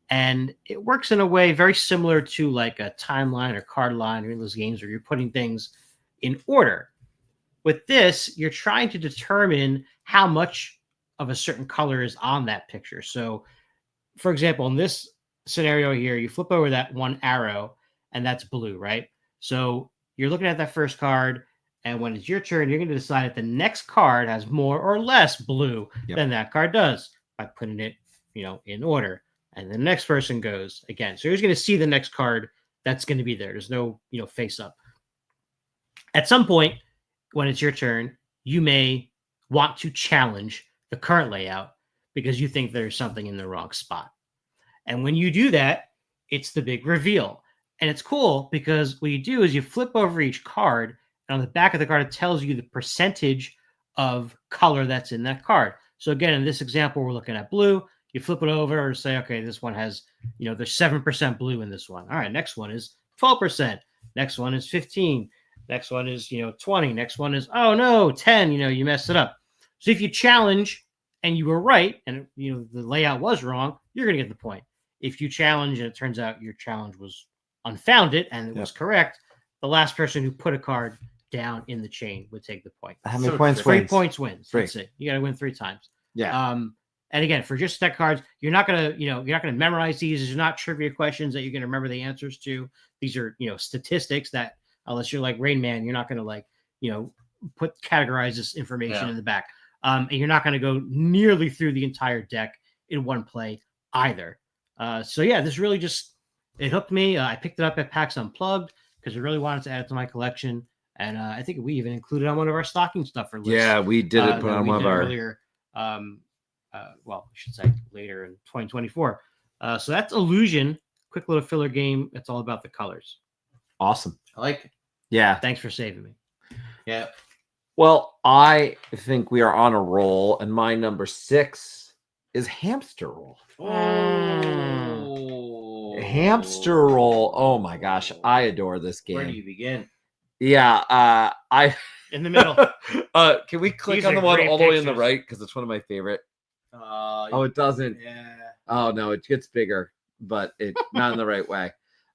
And it works in a way very similar to like a timeline or card line or those games where you're putting things in order. With this, you're trying to determine how much of a certain color is on that picture. So, for example, in this scenario here, you flip over that one arrow and that's blue, right? So you're looking at that first card, and when it's your turn, you're going to decide if the next card has more or less blue than that card does by putting it, in order. And the next person goes again. So you're just going to see the next card that's going to be there. There's no, face up. At some point, when it's your turn, you may want to challenge the current layout because you think there's something in the wrong spot. And when you do that, it's the big reveal. And it's cool because what you do is you flip over each card, and on the back of the card, it tells you the percentage of color that's in that card. So again, in this example, we're looking at blue. You flip it over and say, okay, this one has, there's 7% blue in this one. All right, next one is 12%. Next one is 15. Next one is, 20. Next one is, oh no, 10. You messed it up. So if you challenge and you were right, and the layout was wrong, you're going to get the point. If you challenge and it turns out your challenge was unfounded and it was correct, the last person who put a card down in the chain would take the point. How many points wins? 3 points wins. 3. That's it. You got to win 3 times. Yeah. And again, for just deck cards, you're not gonna memorize these. These are not trivia questions that you're gonna remember the answers to. These are statistics that, unless you're like Rain Man, you're not gonna categorize this information in the back. And you're not gonna go nearly through the entire deck in one play either. So yeah, this really it hooked me. I picked it up at PAX Unplugged because I really wanted to add it to my collection, and I think we even included on one of our stocking stuffer lists. Yeah, we did it. Put on one of our earlier. Well, I should say later in 2024. So that's Illusion, quick little filler game. It's all about the colors. Awesome. I like it. Yeah. Thanks for saving me. Yeah. Well, I think we are on a roll, and my number 6 is Hamster Roll. Oh. Hamster Roll. Oh my gosh, I adore this game. Where do you begin? Yeah, I in the middle. Can we click These on are the one great all the way on the pictures. right because it's one of my favorite? Oh, it doesn't. Yeah. Oh no, it gets bigger, but it not in the right way.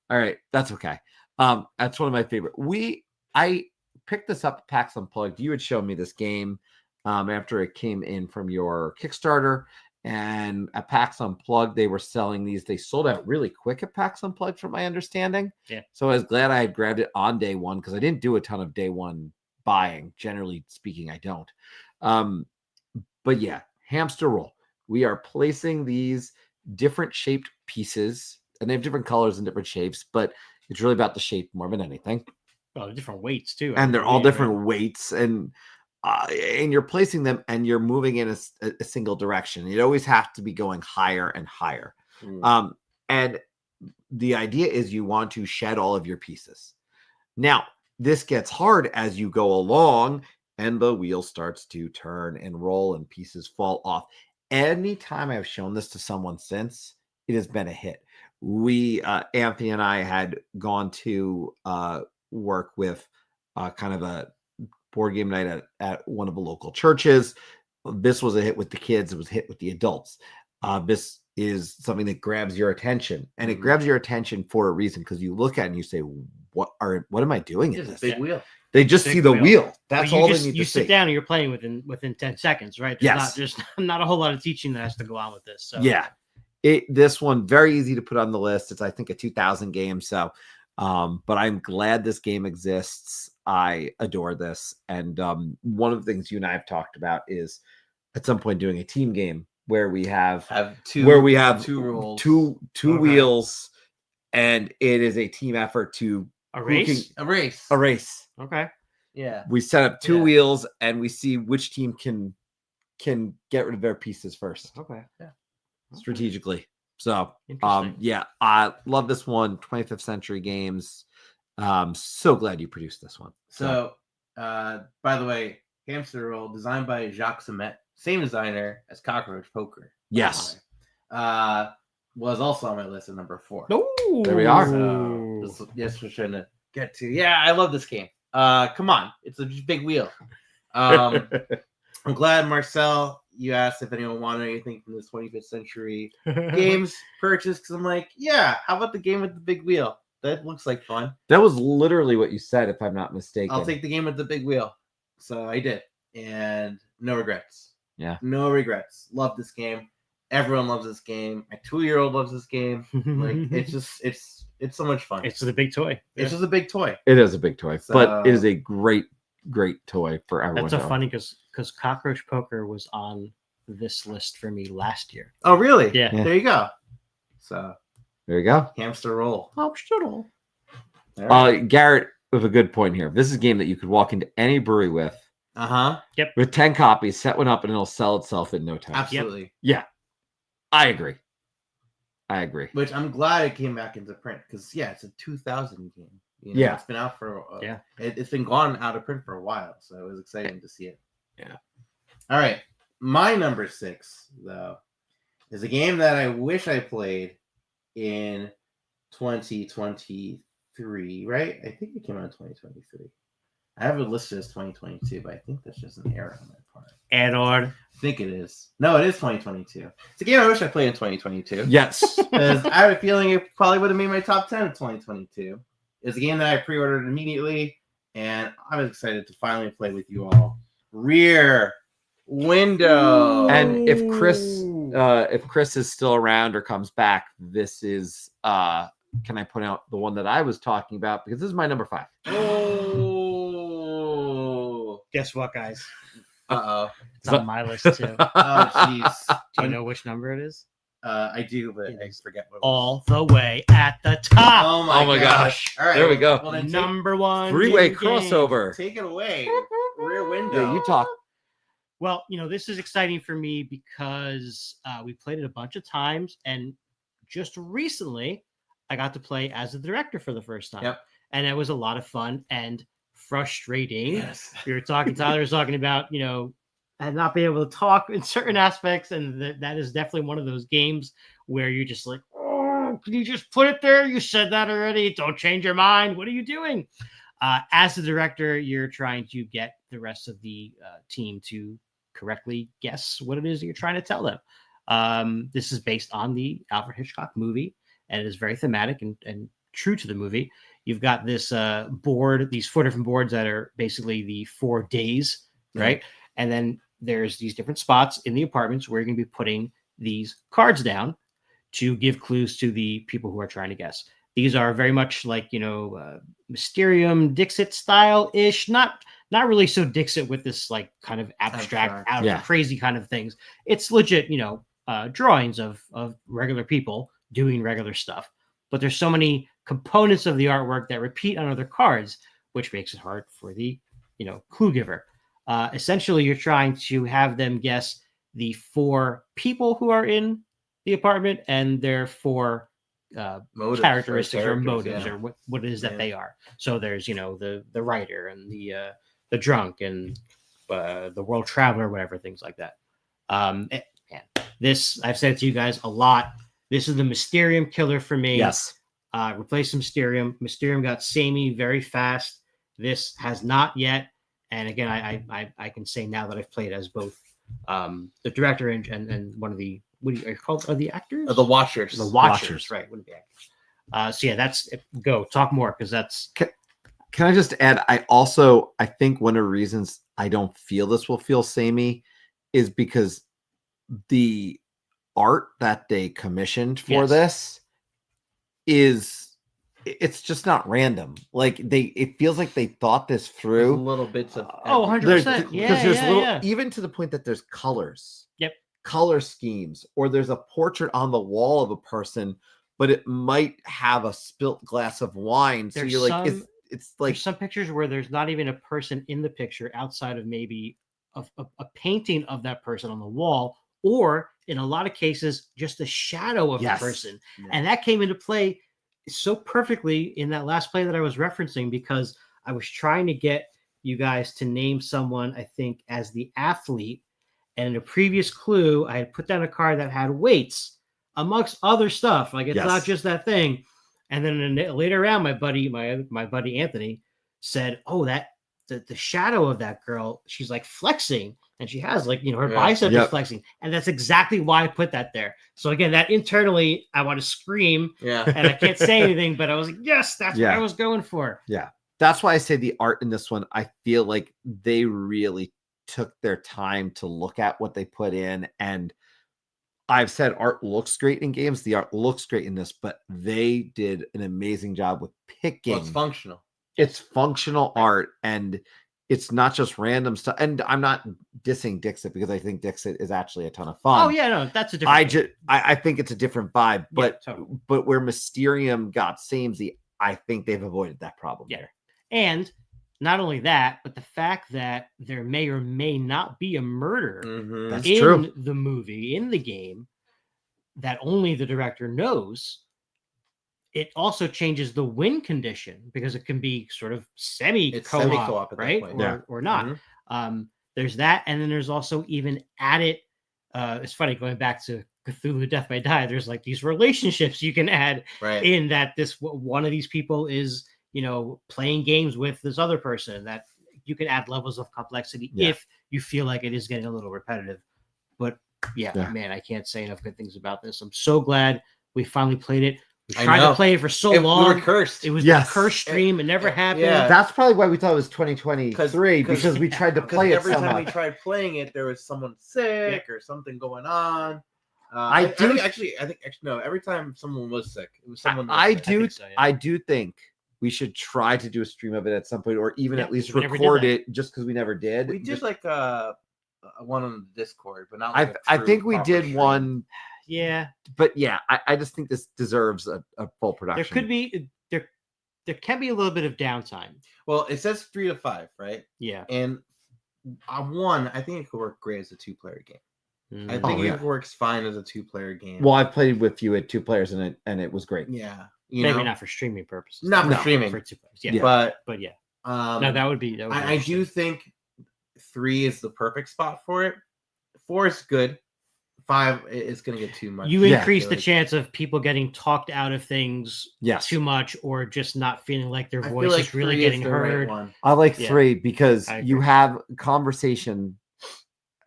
All right, that's okay. That's one of my favorite. I picked this up at PAX Unplugged. You had shown me this game after it came in from your Kickstarter, and at PAX Unplugged they were selling these. They sold out really quick at PAX Unplugged, from my understanding. Yeah. So I was glad I had grabbed it on day one because I didn't do a ton of day one buying. Generally speaking, I don't. But yeah. Hamster Roll. We are placing these different shaped pieces, and they have different colors and different shapes, but it's really about the shape more than anything. Well, different weights too. And they're all different weights, and you're placing them, and you're moving in a single direction. You always have to be going higher and higher. And the idea is you want to shed all of your pieces. Now, this gets hard as you go along, and the wheel starts to turn and roll and pieces fall off. Anytime I've shown this to someone since, it has been a hit. Anthony and I had gone to work with kind of a board game night at one of the local churches. This was a hit with the kids. It was a hit with the adults. This is something that grabs your attention, and it grabs your attention for a reason, because you look at it and you say, what am I doing in It's a this? big wheel. They just see the wheel. That's all they need to see. You sit down and you're playing within 10 seconds, right? There's not a whole lot of teaching that has to go on with this. So yeah, this one very easy to put on the list. It's, I think, a 2000 game. So, but I'm glad this game exists. I adore this, and one of the things you and I have talked about is at some point doing a team game where we have two rolls, two wheels, and it is a team effort to a race. Okay. Yeah. We set up two wheels, and we see which team can get rid of their pieces first. Okay. Yeah. Strategically. So, Interesting. yeah, I love this one. 25th Century Games. So glad you produced this one. So, by the way, Hamster Roll, designed by Jacques Semet, same designer as Cockroach Poker. Yes. Was also on my list at number 4. Oh, There we are. So, yes, we're trying to get to. Yeah, I love this game. Come on, it's a big wheel. I'm glad, Marcel, you asked if anyone wanted anything from this 25th century games purchase, because I'm like, yeah, how about the game with the big wheel? That looks like fun. That was literally what you said, if I'm not mistaken. I'll take the game with the big wheel. So I did, and no regrets. Yeah. No regrets. Love this game. Everyone loves this game. My 2-year-old loves this game. Like it's so much fun. It's the big toy. It's just a big toy. It is a big toy, but So- it is a great toy for everyone. That's so to own. funny because Cockroach Poker was on this list for me last year. Oh, really? Yeah. There you go. So There you go. Hamster Roll. Hamster Roll. All right. Garrett with a good point here. This is a game that you could walk into any brewery with Uh-huh. with 10 copies, set one up, and it'll sell itself in no time. Absolutely. I agree. Which I'm glad it came back into print because it's a 2000 game. You know, Yeah. It's been out for Yeah. It's been gone out of print for a while, so it was exciting to see it. Yeah. All right. My number 6, though, is a game that I wish I played in 2023, right? I think it came out in 2023. I have it listed as 2022, but I think that's just an error on my part. Edward. I think it is. No, it is 2022. It's a game I wish I played in 2022. Yes. Because I have a feeling it probably would have made my top 10 in 2022. It's a game that I pre-ordered immediately, and I was excited to finally play with you all. Rear Window. And if Chris is still around or comes back, this is can I point out the one that I was talking about, because this is my number 5. Oh. Guess what, guys? Uh-oh. It's on my list too. Oh, jeez. Do you know which number it is? I do, but I forget what it was. All the way at the top. Oh my gosh. All right. There we go. Well, then Number 1. Three-way video game. crossover. take it away. Rear Window. Yeah, you talk. Well, this is exciting for me because we played it a bunch of times, and just recently I got to play as the director for the first time. Yep. And it was a lot of fun and frustrating. Yes. We were talking, Tyler was talking about, and not being able to talk in certain aspects. And that is definitely one of those games where you're just like, oh, can you just put it there? You said that already. Don't change your mind. What are you doing? As the director, you're trying to get the rest of the team to correctly guess what it is that you're trying to tell them. This is based on the Alfred Hitchcock movie, and it is very thematic and true to the movie. You've got this board, these 4 different boards that are basically the 4 days, right? And then there's these different spots in the apartments where you're going to be putting these cards down to give clues to the people who are trying to guess. These are very much like, Mysterium, Dixit style-ish, not really so Dixit with this like kind of abstract, out of crazy kind of things. It's legit, drawings of regular people doing regular stuff. But there's so many components of the artwork that repeat on other cards, which makes it hard for the, clue giver. Essentially, you're trying to have them guess the 4 people who are in the apartment and their 4 Motives, characteristics or characters, motives or what it is that they are. So there's, the writer and the drunk and the world traveler, whatever, things like that. This, I've said to you guys a lot. This is the Mysterium killer for me. Yes. Replace Mysterium. Mysterium got samey very fast. This has not yet. And again, I can say now that I've played as both the director and one of the, what are you called? Are the actors? The Watchers. The Watchers, right. Wouldn't be actors. So yeah, that's go. Talk more, because that's... Can I just add, I think one of the reasons I don't feel this will feel samey is because the art that they commissioned for this it's just not random. Like it feels like they thought this through. Little bits of 100%. Because there's even to the point that there's colors. Yep. Color schemes, or there's a portrait on the wall of a person, but it might have a spilt glass of wine. So you're like, it's like there's some pictures where there's not even a person in the picture outside of maybe a painting of that person on the wall, or in a lot of cases, just the shadow of the person. Yeah. And that came into play so perfectly in that last play that I was referencing, because I was trying to get you guys to name someone, I think, as the athlete. And in a previous clue, I had put down a card that had weights amongst other stuff. Like, it's not Yes. just that thing. And then later around, my buddy Anthony said, "Oh, that the shadow of that girl, she's like flexing, and she has like, her Yeah. bicep Yep. is flexing." And that's exactly why I put that there. So again, that internally, I want to scream, Yeah. and I can't say anything, but I was like, yes, that's what I was going for. That's why I say the art in this one, I feel like they really took their time to look at what they put in. And I've said art looks great in games. The art looks great in this, but they did an amazing job with picking. Well, it's functional. It's functional art, and it's not just random stuff. And I'm not dissing Dixit, because I think Dixit is actually a ton of fun. Oh yeah, no, that's a different. I think it's a different vibe, but totally. but where Mysterium got samey, I think they've avoided that problem there. And not only that, but the fact that there may or may not be a murder Mhm. That's in true. the movie, in the game, that only the director knows. It also changes the win condition, because it can be sort of It's semi-co-op co-op, at that right? point. Yeah. Or not. Mhm. There's that, and then there's also even added. It's funny, going back to Cthulhu Death May Die, there's like these relationships you can add Right. in that this one of these people is, playing games with this other person, that you can add levels of complexity if you feel like it is getting a little repetitive. But yeah, man, I can't say enough good things about this. I'm so glad we finally played it. We tried to play it for so long. We were cursed. It was the cursed stream. It never happened. Yeah. That's probably why we thought it was 2023, because we tried to play it every so time much. we tried playing it, there was someone sick or something going on. I think no. Every time someone was sick, it was someone. I sick. do. think so, yeah. I do think we should try to do a stream of it at some point, or even at least we never did record that. it, just because we never did. We did Just- like one on the Discord, but not. Like I a true think we proper did stream. one, Yeah, but yeah, I just think this deserves a full production. there could be there can be a little bit of downtime. Well, it says 3 to 5, right? Yeah, And I think it could work great as a 2-player game. I Mm. think yeah. it works fine as a 2-player game. Well, I've played with you at 2 players, and it was great. yeah, maybe not for streaming purposes. Not for No, streaming. for 2 players. Yeah. but yeah. no, No, that would be. I do think 3 is the perfect spot for it. 4 is good. 5 is going to get too much. You Yeah. increase the chance of people getting talked out of things Yes, too much, or just not feeling like their I voice feel like is really 3 getting the right heard. one. I like Yeah. 3 because I you agree. have conversation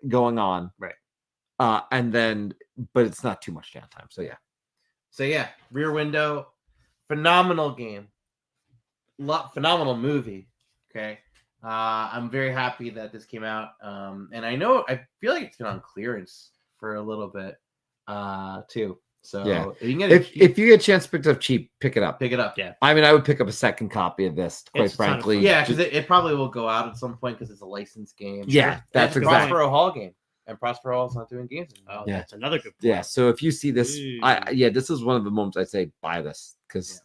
going on, Right. And then, but it's not too much downtime. So yeah, So yeah, Rear Window, phenomenal game, phenomenal movie. Okay, I'm very happy that this came out, and I feel like it's been on clearance for a little bit, too. So Yeah. if you can get it cheap, if you get a chance to pick it up cheap, pick it up. pick it up. Yeah. I mean, I would pick up a second copy of this, quite It's a ton of frankly. fun. Yeah, because it probably will go out at some point because it's a licensed game. Yeah, that's it's a exactly. Prospero Hall game, and Prospero Hall is not doing games anymore. Oh, Yeah. that's another good point. Yeah. So if you see this, Ooh. this is one of the moments I say buy this, because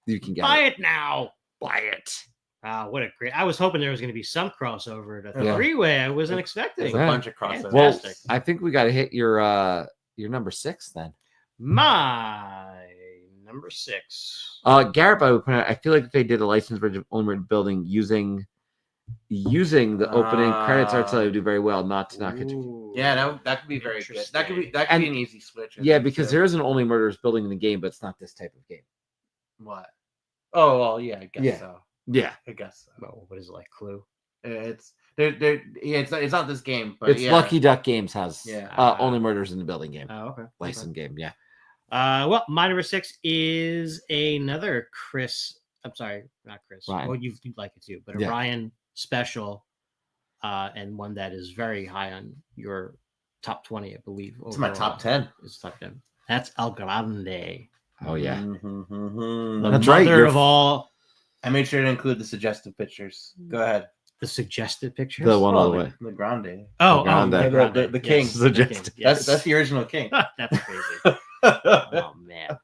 you can get Buy it. it now. Buy it. Wow, what a great! I was hoping there was going to be some crossover to the Yeah. freeway. I wasn't There's expecting. a Yeah. bunch of crossovers. Well, Fantastic. I think we got to hit your number 6 then. My number 6. Garrett, I would point out, I feel like if they did a licensed version of Only Murder Building using the opening credits art style, they would do very well. Not to knock it. Yeah, that could be very good. That could be And- an easy switch. I Yeah, think, because too. there is an Only Murders Building in the game, but it's not this type of game. What? Oh well, yeah, I guess Yeah. so. Yeah, I guess so. Well, what is it, like Clue? It's yeah, it's not this game, but it's yeah. Lucky Duck Games has Yeah. Only Murders in the Building game, Oh, okay. licensed game. Yeah, Well, my number 6 is another Chris. I'm sorry, not Chris. Ryan. Well, you'd like it too, but a Yeah. Ryan special, and one that is very high on your top 20, I believe. It's my top overall. 10. It's top 10. That's El Grande. oh yeah, Mhm. The That's right, mother you're- of all I made sure to include the suggestive pictures. Go ahead. the suggested pictures. the one all the Well, way. the Grande. Oh, Grande. the Grande. The king. Yes, the Suggested. king, yes. That's the original king. That's crazy. Oh man.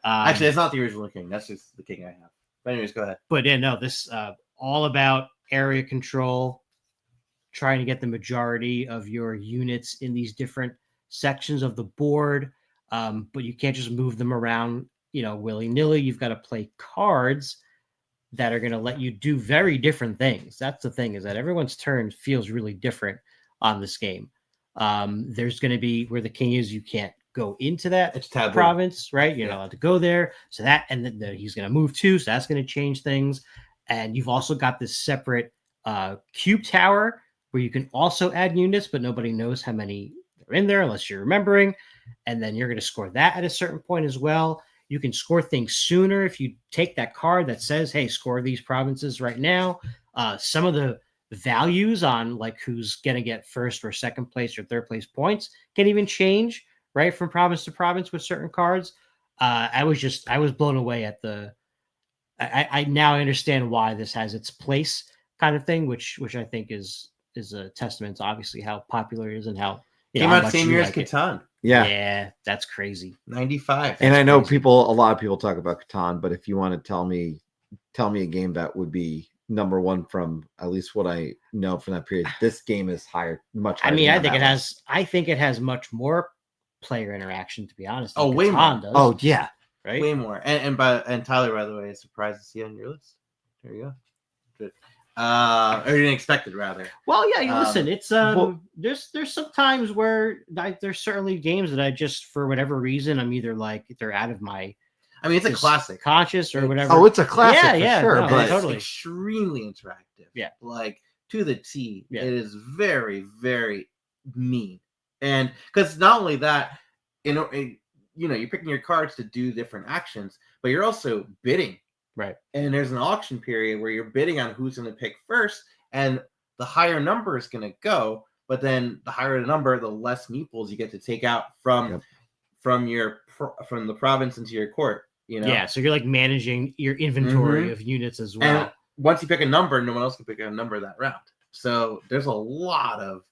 Actually, it's not the original king. That's just the king I have. But anyways, go ahead. But yeah, no, this all about area control, trying to get the majority of your units in these different sections of the board. But you can't just move them around, willy-nilly. You've got to play cards that are going to let you do very different things. That's the thing, is that everyone's turn feels really different on this game. There's going to be where the king is, you can't go into that It's taboo. province, right? You're not allowed to go there. So that, and then he's going to move too. So that's going to change things. And you've also got this separate cube tower where you can also add units, but nobody knows how many are in there unless you're remembering. And then you're going to score that at a certain point as well. You can score things sooner if you take that card that says, hey, score these provinces right now. Some of the values on like who's going to get first or second place or third place points can even change, right, from province to province with certain cards. I was blown away at I now understand why this has its place kind of thing, which I think is a testament to obviously how popular it is and how came out same year as Catan. Yeah, that's crazy. 95. And I know crazy. a lot of people talk about Catan, but if you want to tell me a game that would be number one from at least what I know from that period, this game is much higher. I mean, than I think that it has much more player interaction, to be honest. Oh, than way Catan more. does, Oh yeah, right? Way more. And Tyler, by the way, is surprised to see on your list. There you go. Good. Or you didn't expect it, rather. Well, yeah. Listen, it's well- there's some times where there's certainly games that I just, for whatever reason, I'm either like they're out of my I mean, it's a just classic. conscious or whatever. Oh, it's a classic for Yeah, sure. no, but It's totally. extremely interactive. Yeah. Like to the T. Yeah. It is very, very mean. And because not only that, you're picking your cards to do different actions, but you're also bidding. Right. And there's an auction period where you're bidding on who's going to pick first, and the higher number is going to go. But then the higher the number, the less meeples you get to take out from the province into your court. Yeah, so you're like managing your inventory of units as well. And once you pick a number, no one else can pick a number that round. So there's a lot of,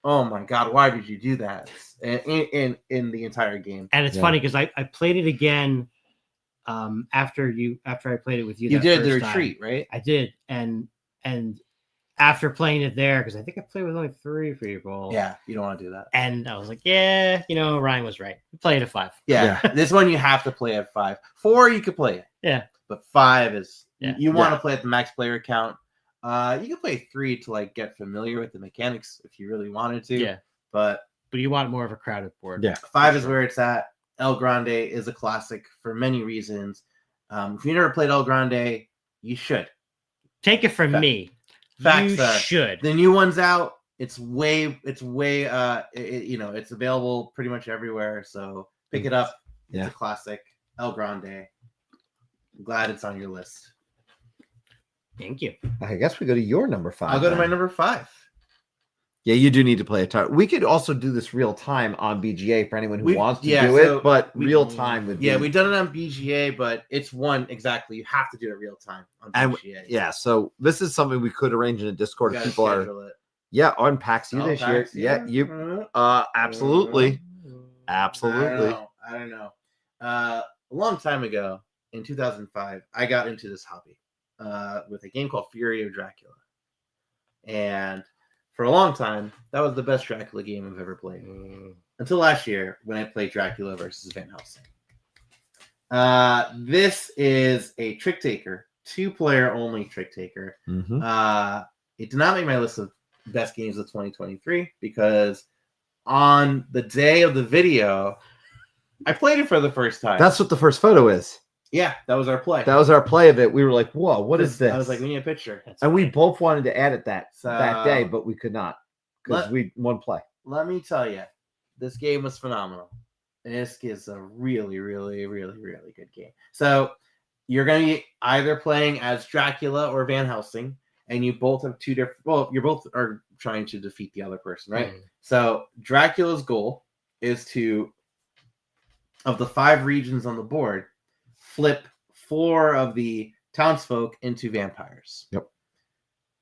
oh my god, why did you do that in the entire game? And it's funny because I played it again after I played it with you. You that did the first time. retreat, right? I did, and after playing it there, because I think I played with only 3 people. Yeah, you don't want to do that. And I was like, yeah, Ryan was right. We played at 5. Yeah, this one you have to play at 5. 4 you could play it. Yeah, But 5 is Yeah. you want to play at the max player count. You can play 3 to like get familiar with the mechanics if you really wanted to. Yeah. But you want more of a crowded board. Yeah. 5 is where it's at. El Grande is a classic for many reasons. If you never played El Grande, you should. Take it from me. Facts You are- should. The new one's out. It's available pretty much everywhere. So pick it up. Yeah. It's a classic. El Grande. I'm glad it's on your list. Thank you. I guess we go to your number 5. I'll go to my then. number 5. Yeah, you do need to play a time. We could also do this real time on BGA for anyone who We- wants to yeah, do so it, but we- real time would be. Yeah, we've done it on BGA, but it's one exactly. You have to do it real time on And- BGA. Yeah, so this is something we could arrange in a Discord You if gotta people are. schedule it. Yeah, on PAX U Oh, this PAX, year. Yeah, you. Absolutely. Absolutely. I don't know. A long time ago, in 2005, I got into this hobby with a game called Fury of Dracula, and for a long time, that was the best Dracula game I've ever played. Until last year, when I played Dracula versus Van Helsing. This is a trick taker, 2-player only trick taker. Mhm. It did not make my list of best games of 2023 because on the day of the video, I played it for the first time. That's what the first photo is. Yeah, that was our play. That was our play of it. We were like, "Whoa, what is this?" I was like, we need a picture. That's and we funny. both wanted to add it that So- day, but we could not because we one play. Let me tell you, this game was phenomenal. This is a really, really, really, really good game. So you're going to be either playing as Dracula or Van Helsing, and you both have 2 different. Well, you both are trying to defeat the other person, right? So Dracula's goal is to, of the 5 regions on the board, flip 4 of the townsfolk into vampires. Yep.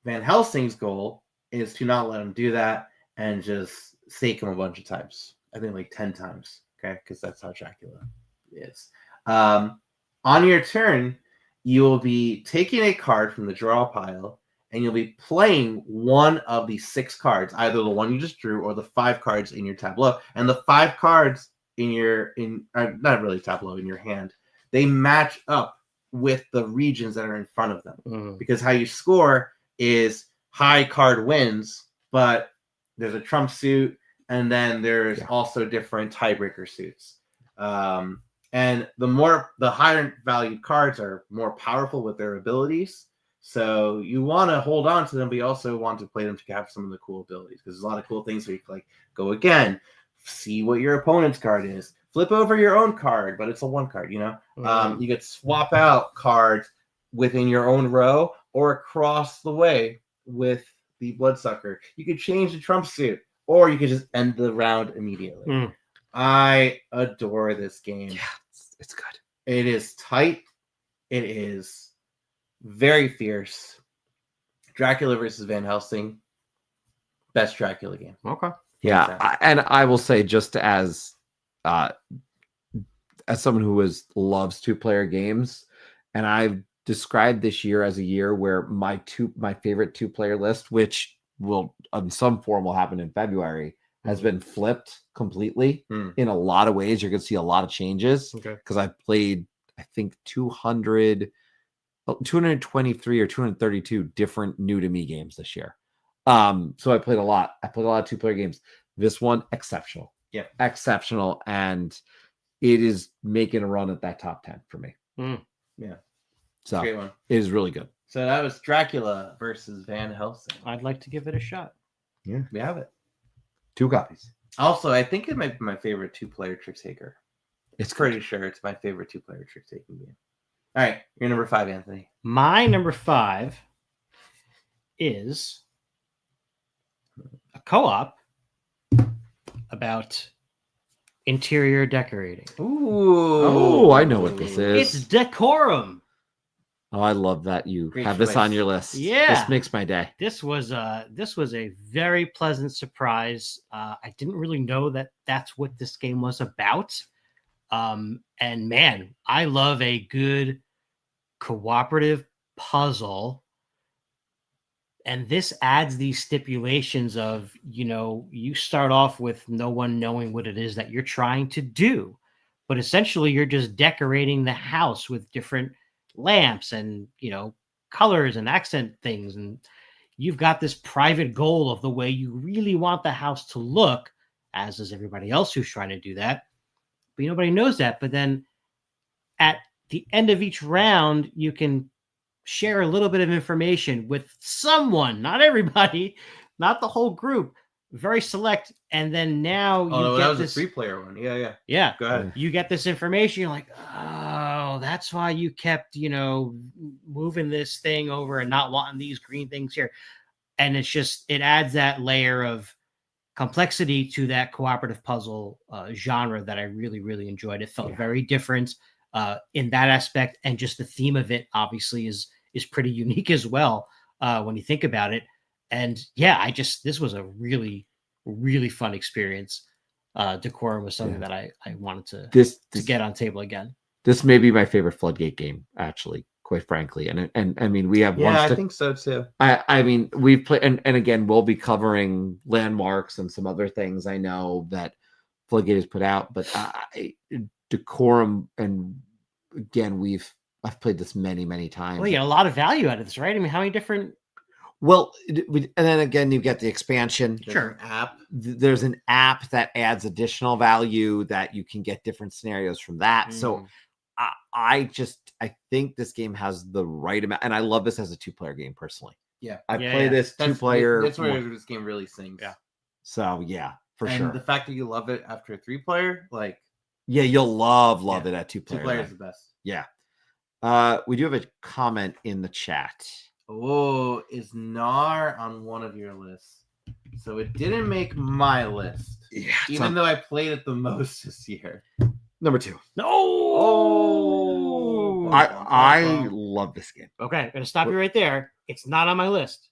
Van Helsing's goal is to not let him do that and just stake him a bunch of times. I think like 10 times. Okay, because that's how Dracula is. On your turn, you will be taking a card from the draw pile, and you'll be playing one of the 6 cards, either the one you just drew or the 5 cards in your tableau. And the 5 cards in your not really tableau, in your hand, they match up with the regions that are in front of them. Mm. Because how you score is high card wins, but there's a trump suit, and then there's also different tiebreaker suits. And the higher valued cards are more powerful with their abilities. So you want to hold on to them, but you also want to play them to have some of the cool abilities, because there's a lot of cool things where you can like go again, see what your opponent's card is, flip over your own card, but it's a one card, you know. You could swap out cards within your own row or across the way with the Bloodsucker. You could change the trump suit, or you could just end the round immediately. Mm. I adore this game. Yeah, it's good. It is tight. It is very fierce. Dracula versus Van Helsing. Best Dracula game. Okay. Yeah, and I will say, just as someone who loves 2-player games, and I've described this year as a year where my favorite 2-player list, which will in some form will happen in February, has been flipped completely in a lot of ways. You're going to see a lot of changes because I've played, I think, 223 or 232 different new to me games this year. So I played a lot. I played a lot of 2-player games. This one, exceptional. Yeah. Exceptional. And it is making a run at that top 10 for me. Yeah. So Great one. it is really good. So that was Dracula versus Van Helsing. I'd like to give it a shot. Yeah. We have it. 2 copies. Also, I think it might be my favorite 2-player trick taker. It's Pretty sure it's my favorite 2-player trick taking game. All right, you're number 5, Anthony. My number 5 is a co-op about interior decorating. Ooh. Oh, I know what this is. It's Decorum. Oh, I love that you Great have this choice. on your list. Yeah. This makes my day. This was a very pleasant surprise. I didn't really know that that's what this game was about. And man, I love a good cooperative puzzle. And this adds these stipulations of, you start off with no one knowing what it is that you're trying to do. But essentially, you're just decorating the house with different lamps and, colors and accent things. And you've got this private goal of the way you really want the house to look, as is everybody else who's trying to do that. But nobody knows that. But then at the end of each round, you can share a little bit of information with someone, not everybody, not the whole group, very select. And then now that was this... a 3-player one. Yeah. Go ahead. You get this information. You're like, oh, that's why you kept, moving this thing over and not wanting these green things here. And it adds that layer of complexity to that cooperative puzzle genre that I really, really enjoyed. It felt very different in that aspect. And just the theme of it obviously is pretty unique as well when you think about it. And yeah, this was a really, really fun experience. Decorum was something that I wanted to get on table again. This may be my favorite Floodgate game, actually, quite frankly. And I mean, we have one. I think so too. I mean, we've played, and again, we'll be covering landmarks and some other things I know that Floodgate has put out, but Decorum, and again, I've played this many, many times. Well, you get a lot of value out of this, right? I mean, how many different... Well, and then again, you get the expansion. Sure. There's an app that adds additional value that you can get different scenarios from that. So I think this game has the right amount, and I love this as a 2-player game personally. Yeah. I play this 2-player. That's where this game really sings. Yeah. So yeah, for and sure. The fact that you love it after a 3-player, like... Yeah, you'll love it at 2-player. 2-player is the best. Yeah. We do have a comment in the chat. Oh, is Knarr on one of your lists? So it didn't make my list. Yeah, even though I played it the most this year. Number 2. No. Oh. I love this game. Okay, I'm gonna stop you right there. It's not on my list.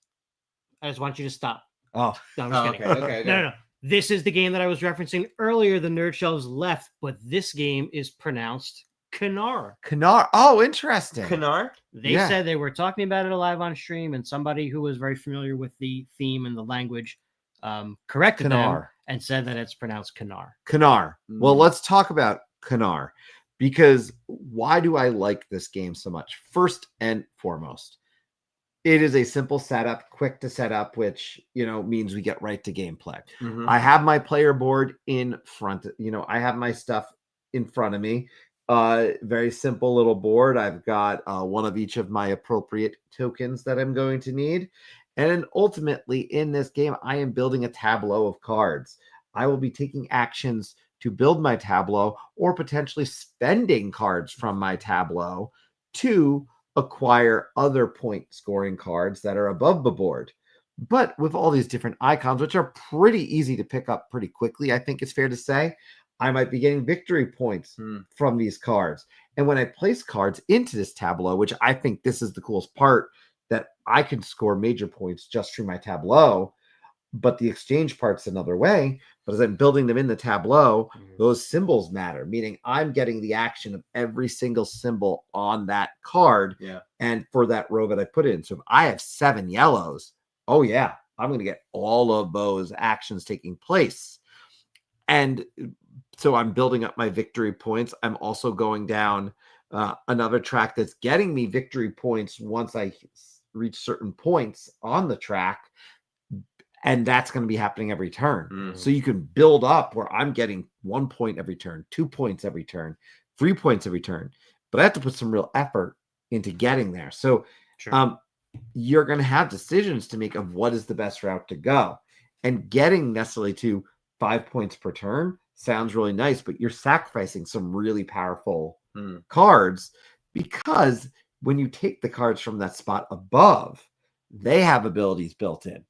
I just want you to stop. Oh, no, I'm just kidding. Okay. No. This is the game that I was referencing earlier. The Nerd Shelves left, but this game is pronounced Knarr. Knarr. Oh, interesting. Knarr? They said they were talking about it live on stream, and somebody who was very familiar with the theme and the language corrected them and said that it's pronounced Knarr. Knarr. Well, let's talk about Knarr. Because why do I like this game so much? First and foremost, it is a simple setup, quick to set up, which, means we get right to gameplay. Mhm. I have my player board in front. I have my stuff in front of me. Very simple little board. I've got one of each of my appropriate tokens that I'm going to need. And then ultimately in this game, I am building a tableau of cards. I will be taking actions to build my tableau or potentially spending cards from my tableau to acquire other point scoring cards that are above the board. But with all these different icons, which are pretty easy to pick up pretty quickly, I think it's fair to say, I might be getting victory points from these cards. And when I place cards into this tableau, which I think this is the coolest part, that I can score major points just through my tableau, but the exchange part's another way. But as I'm building them in the tableau, those symbols matter, meaning I'm getting the action of every single symbol on that card. Yeah. And for that row that I put in. So if I have 7 yellows, oh yeah, I'm going to get all of those actions taking place. And so I'm building up my victory points. I'm also going down another track that's getting me victory points once I reach certain points on the track. And that's going to be happening every turn. So you can build up where I'm getting 1 point every turn, 2 points every turn, 3 points every turn. But I have to put some real effort into getting there. So you're going to have decisions to make of what is the best route to go. And getting necessarily to 5 points per turn sounds really nice, but you're sacrificing some really powerful cards, because when you take the cards from that spot above, they have abilities built in.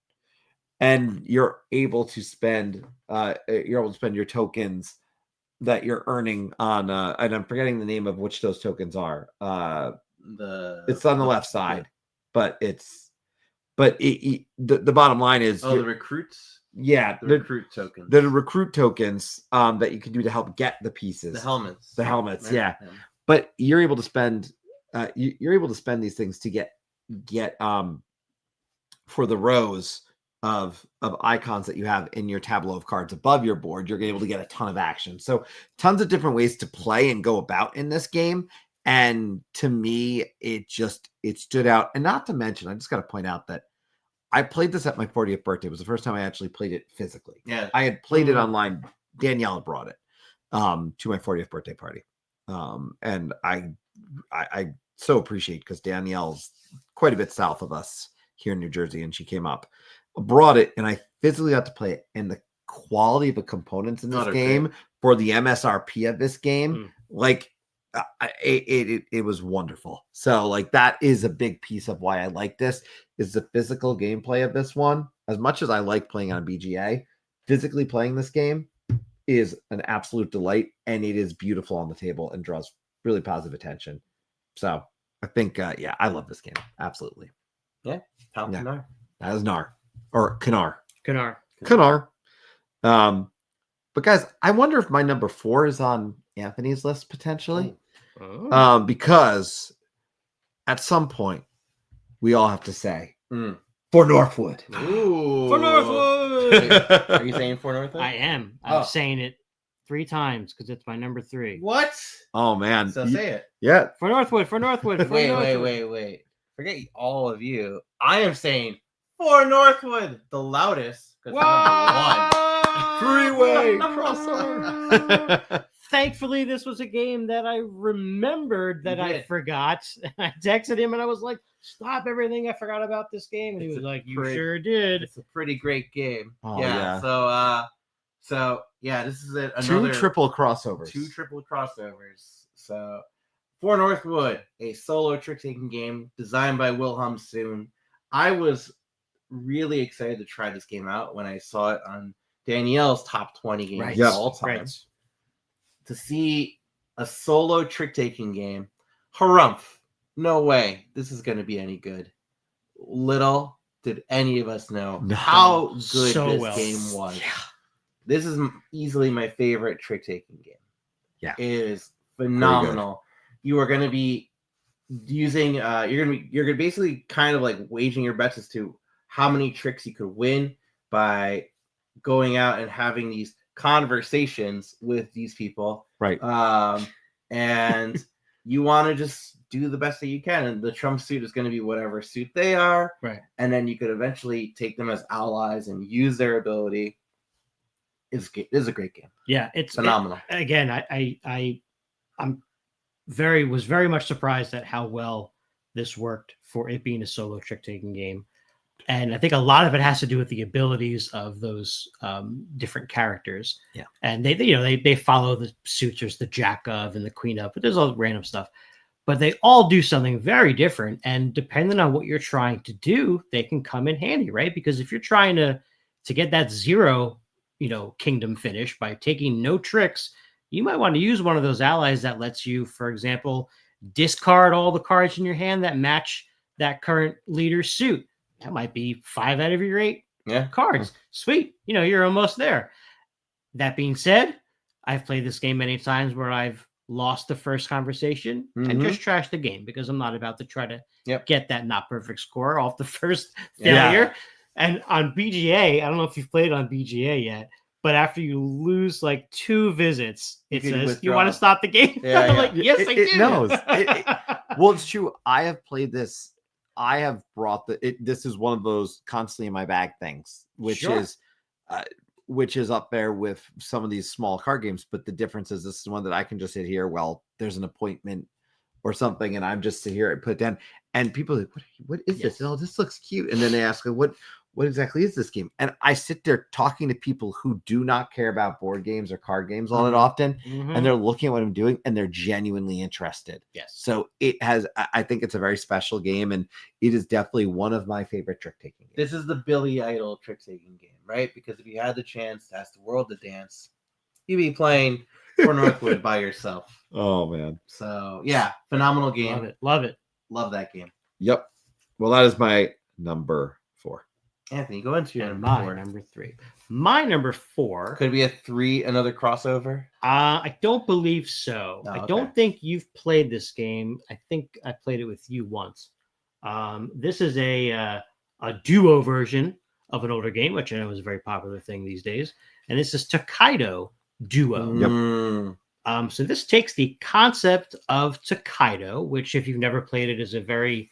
And you're able to spend your tokens that you're earning on and I'm forgetting the name of which those tokens are. It's on the left side, but the bottom line is the recruits. Yeah, the recruit tokens. The recruit tokens that you can do to help get the pieces. The helmets. Right? Yeah. But you're able to spend these things to get for the rows of icons that you have in your tableau of cards above your board. You're able to get a ton of action. So tons of different ways to play and go about in this game. And to me, it stood out. And not to mention, I just got to point out that I played this at my 40th birthday. It was the first time I actually played it physically. Yeah. I had played it online. Danielle brought it to my 40th birthday party. And I so appreciate, because Danielle's quite a bit south of us here in New Jersey, and she came up, brought it, and I physically got to play it. And the quality of the components in this game for the MSRP of this game, it was wonderful. So that is a big piece of why I like this, is the physical gameplay of this one. As much as I like playing on BGA, physically playing this game is an absolute delight, and it is beautiful on the table and draws really positive attention. So I think, I love this game. Absolutely. Yeah. Knarr. That is Knarr. Or Knarr. Knarr. But guys, I wonder if my number 4 is on Anthony's list potentially. Because at some point we all have to say for Northwood. Ooh. For Northwood. Wait, are you saying for Northwood? I am. I'm saying it 3 times because it's my number 3. What? Oh man. So say it. Yeah. For Northwood. For Northwood. For Northwood. Wait. Forget all of you. I am saying for Northwood, the loudest. Wow. 3-way crossover. Thankfully, this was a game that I remembered that I forgot. I texted him and I was like, "Stop everything! I forgot about this game." And he was like, "You sure did." It's a pretty great game. Oh, yeah. So this is another 2 triple crossovers. 2 triple crossovers. So for Northwood, a solo trick-taking game designed by Wilhelm Soon. I was really excited to try this game out when I saw it on Danielle's top 20 games of all time. Right. To see a solo trick-taking game, harumph, no way this is going to be any good. Little did any of us know how good this game was. Yeah. This is easily my favorite trick-taking game. Yeah, it is phenomenal. You are going to be using, you're going to basically kind of waging your bets as to how many tricks you could win by going out and having these conversations with these people. Right. and you want to just do the best that you can. And the Trump suit is going to be whatever suit they are. Right. And then you could eventually take them as allies and use their ability. It's a great game. Yeah, it's phenomenal. Again, I'm was very much surprised at how well this worked for it being a solo trick-taking game. And I think a lot of it has to do with the abilities of those different characters. Yeah. And they follow the suits. There's the Jack of and the Queen of, but there's all random stuff. But they all do something very different. And depending on what you're trying to do, they can come in handy, right? Because if you're trying to get that 0, kingdom finish by taking no tricks, you might want to use one of those allies that lets you, for example, discard all the cards in your hand that match that current leader's suit. That might be 5 out of your 8 cards. Sweet. You're almost there. That being said, I've played this game many times where I've lost the first conversation and just trashed the game because I'm not about to try to get that not perfect score off the first failure. Yeah. And on BGA, I don't know if you've played on BGA yet, but after you lose like 2 visits, it says withdraw. you want to stop the game. Yeah, I'm like, yes, I do. It knows. Well, it's true. I have played this. I have brought this is one of those constantly in my bag things, which is up there with some of these small card games. But the difference is this is one that I can just sit here. Well, there's an appointment or something, and I'm just sit here and put it down. And people are like, what is this? Oh, this looks cute. And then they ask, what exactly is this game? And I sit there talking to people who do not care about board games or card games all that often. And they're looking at what I'm doing and they're genuinely interested. Yes. So I think it's a very special game, and it is definitely one of my favorite trick-taking games. This is the Billy Idol trick-taking game, right? Because if you had the chance to ask the world to dance, you'd be playing for Northwood by yourself. Oh, man. So, yeah, phenomenal game. Love it. Love that game. Yep. Well, that is my number 4. Anthony, go into your my number 4. number 3. My number 4. Could be another crossover? I don't believe so. Oh, I don't think you've played this game. I think I played it with you once. This is a duo version of an older game, which I know is a very popular thing these days. And this is Toikado Duo. Yep. So this takes the concept of Toikado, which if you've never played it is a very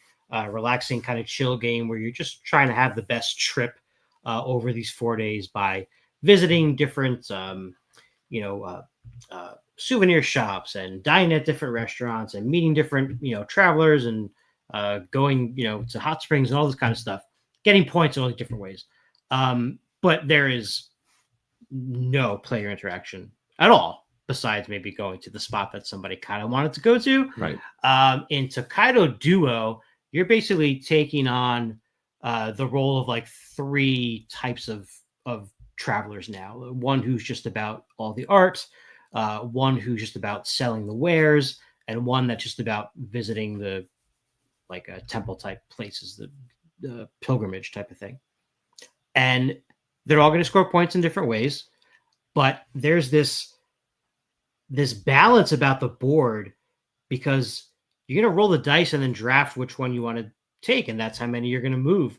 relaxing kind of chill game where you're just trying to have the best trip over these 4 days by visiting different, souvenir shops and dining at different restaurants and meeting different, travelers and going, to hot springs and all this kind of stuff, getting points in all these different ways. But there is no player interaction at all, besides maybe going to the spot that somebody kind of wanted to go to. Right. In Toikado Duo, you're basically taking on the role of like 3 types of travelers now. One who's just about all the art, one who's just about selling the wares, and one that's just about visiting the temple type places, the pilgrimage type of thing. And they're all going to score points in different ways, but there's this balance about the board because you're going to roll the dice and then draft which one you want to take. And that's how many you're going to move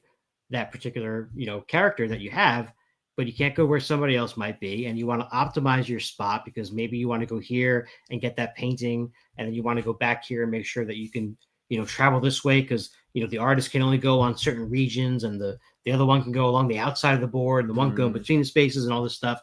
that particular, character that you have, but you can't go where somebody else might be. And you want to optimize your spot because maybe you want to go here and get that painting. And then you want to go back here and make sure that you can, travel this way. Cause the artist can only go on certain regions and the other one can go along the outside of the board and the one go between the spaces and all this stuff.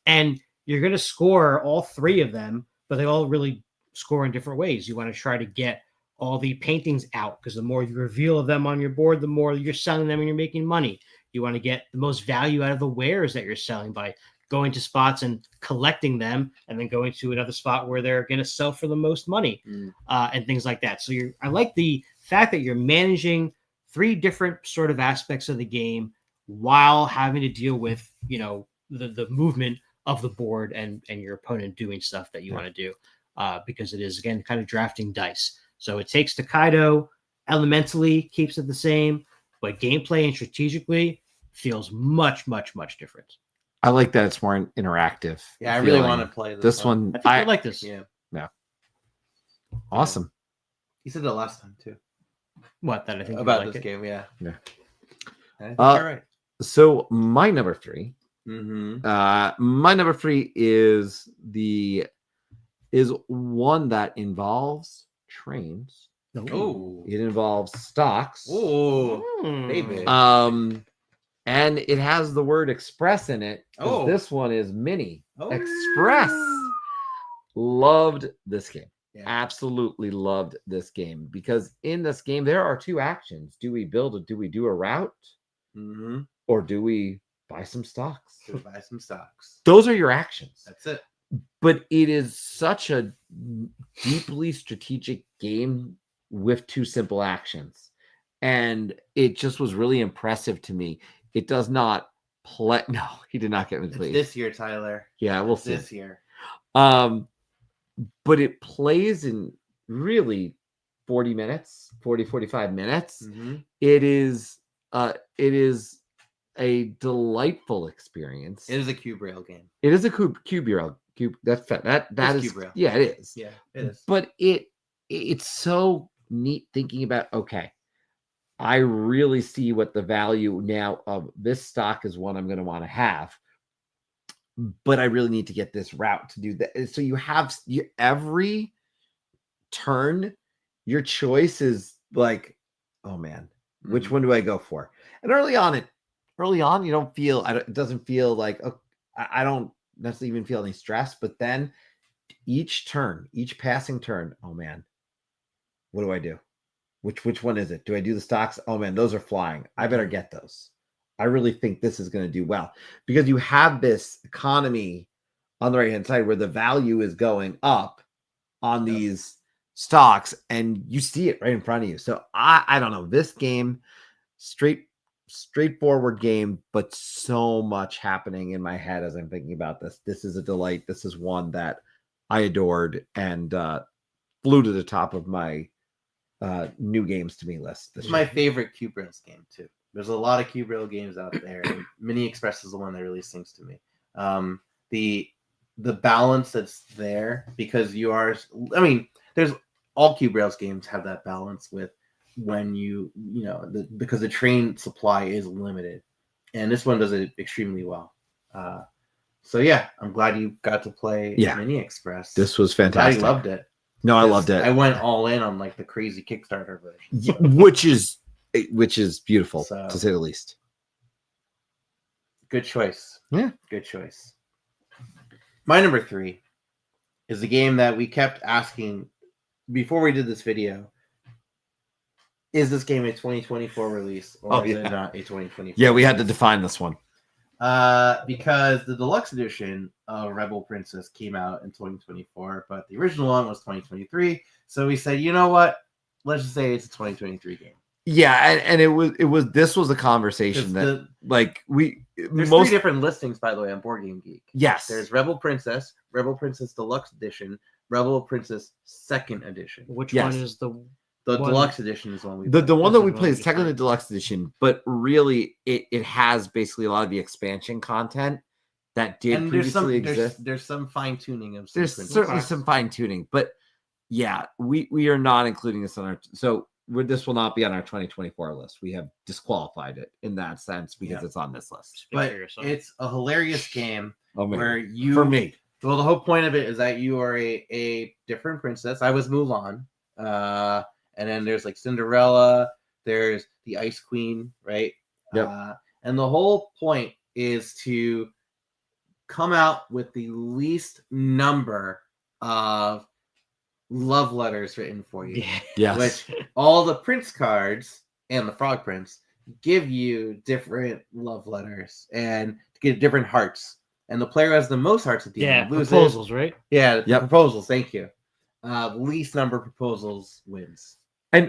And you're going to score all 3 of them, but they all really score in different ways. You want to try to get all the paintings out because the more you reveal of them on your board, the more you're selling them and you're making money. You want to get the most value out of the wares that you're selling by going to spots and collecting them and then going to another spot where they're going to sell for the most money and things like that. So I like the fact that you're managing 3 different sort of aspects of the game while having to deal with, the movement of the board and your opponent doing stuff that you want to do because it is, again, kind of drafting dice. So it takes Toikado, elementally keeps it the same, but gameplay and strategically feels much, much, much different. I like that it's more interactive. Yeah, I really want to play this one. I think I like this. Yeah. Awesome. You said that last time too. What? That I think about like this game, yeah. Yeah. I think you're right. So my number 3. Mm-hmm. My number 3 is the is one that involves trains. Oh, It involves stocks. oh, Hmm. baby. And it has the word express in it. Oh. This one is mini Oh. express. Loved this game. Yeah. Absolutely loved this game because in this game there are two actions. Do we do a route, Mm-hmm. or do we buy some stocks? To buy some stocks. Those are your actions. That's it. But it is such a deeply strategic game with two simple actions. And it just was really impressive to me. It does not play. No, he did not get me It's pleased. this year, Tyler. Yeah, we'll It's see. this year. But it plays in really 40 minutes, 45 minutes. Mm-hmm. It is a delightful experience. It is a cube rail game. It is a cube rail. That It's is cube rail. yeah, it is. Yeah, it is. But it's so neat thinking about, okay, I really see what the value now of this stock is, one I'm going to want to have, but I really need to get this route to do that. So you have every turn, your choice is like, oh man, which one do I go for? And early on, you don't feel, it doesn't feel like, I don't necessarily even feel any stress, but then each passing turn, oh man, what do I do? Which one is it? Do I do the stocks? Oh man, those are flying. I better get those. I really think this is going to do well because you have this economy on the right hand side where the value is going up on these stocks, and you see it right in front of you. So I don't know, this game, straightforward game, but so much happening in my head as I'm thinking about this. This is a delight. This is one that I adored and flew to the top of my new games to me list. It's my favorite cube rails game too. There's a lot of cube rail games out there, and Mini Express is the one that really sings to me. The balance that's there, because there's all cube rails games have that balance with when because the train supply is limited, and this one does it extremely well. So yeah, I'm glad you got to play Mini Express. This was fantastic. I loved it. No, I loved it. I went all in on like the crazy Kickstarter version, which is beautiful, So- to say the least. Good choice. Yeah. Good choice. My number 3 is a game that we kept asking before we did this video. Is this game a 2024 release or is it not a 2024? Yeah, we had to define this one. Because the deluxe edition of Rebel Princess came out in 2024, but the original one was 2023. So we said, you know what? Let's just say it's a 2023 game. Yeah, and it was this was a conversation that There's 3 different listings, by the way, on Board Game Geek. Yes. There's Rebel Princess Deluxe Edition, Rebel Princess Second Edition. Which Yes. one is the The one- deluxe edition is one we the one that we This is play is really technically the different. deluxe edition, but really it has basically a lot of the expansion content that did and there's previously exist. there's some fine tuning of some There's princess certainly cards. some fine tuning, but yeah, we are not including this on our this will not be on our 2024 list. We have disqualified it in that sense because it's on this list. Speak But for yourself. it's a hilarious game Oh man. where you For me. Well, the whole point of it is that you are a different princess. I was Mulan. And then there's like Cinderella, there's the Ice Queen, right? Yep. And the whole point is to come out with the least number of love letters written for you. Yes. Which all the prince cards and the frog prince give you different love letters and get different hearts. And the player who has the most hearts at the end loses. proposals, right? Yeah, Yep. proposals. Thank you. Least number of proposals wins.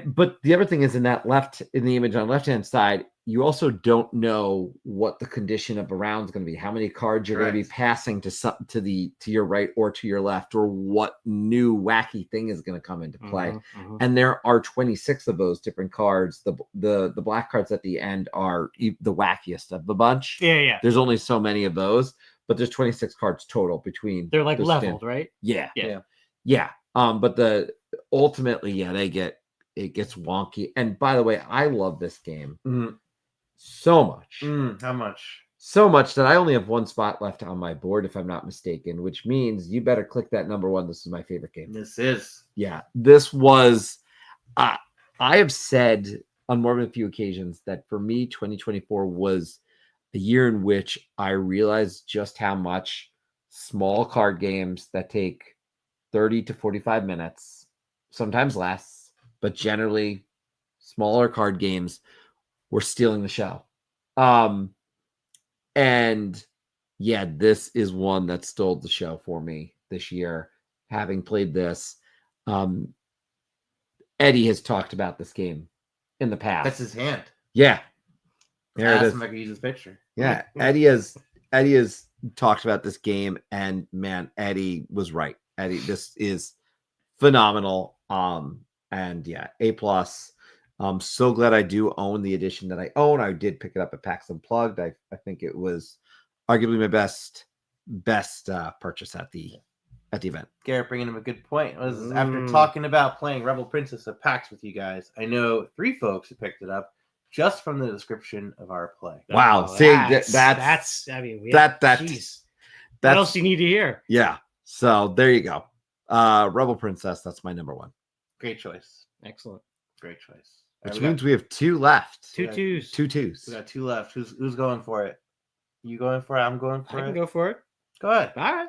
But the other thing is in the image on the left-hand side, you also don't know what the condition of a round is going to be, how many cards you're going to be passing to your right or to your left, or what new wacky thing is going to come into play. And there are 26 of those different cards. The black cards at the end are the wackiest of the bunch. Yeah. There's only so many of those, but there's 26 cards total between. They're like the leveled, right? Yeah. Yeah. But ultimately, it gets wonky. And by the way, I love this game so much. How much? So much that I only have one spot left on my board, if I'm not mistaken, which means you better click that number 1. This is my favorite game. This is. Yeah, this was. I have said on more than a few occasions that for me, 2024 was a year in which I realized just how much small card games that take 30 to 45 minutes, sometimes less, but generally smaller card games were stealing the show. And yeah, this is one that stole the show for me this year, having played this. Eddie has talked about this game in the past. That's his hand. Yeah. There it Ask is. him if I could use his picture. Yeah. Eddie has talked about this game, and man, Eddie was right. Eddie, this is phenomenal. And yeah, A+. I'm so glad I do own the edition that I own. I did pick it up at PAX Unplugged. I think it was arguably my best purchase at the event. Garrett bringing him a good point. After talking about playing Rebel Princess at PAX with you guys, I know 3 folks who picked it up just from the description of our play. Wow. Oh, See, that's I mean, jeez. What else do you need to hear? Yeah. So there you go. Rebel Princess, that's my number 1. Great choice. Excellent. Great choice. Which means we have 2 left. 2 twos. 2 twos. We got 2 left. Who's going for it? You going for it? I'm going for I it. can go for it. Go ahead. All right.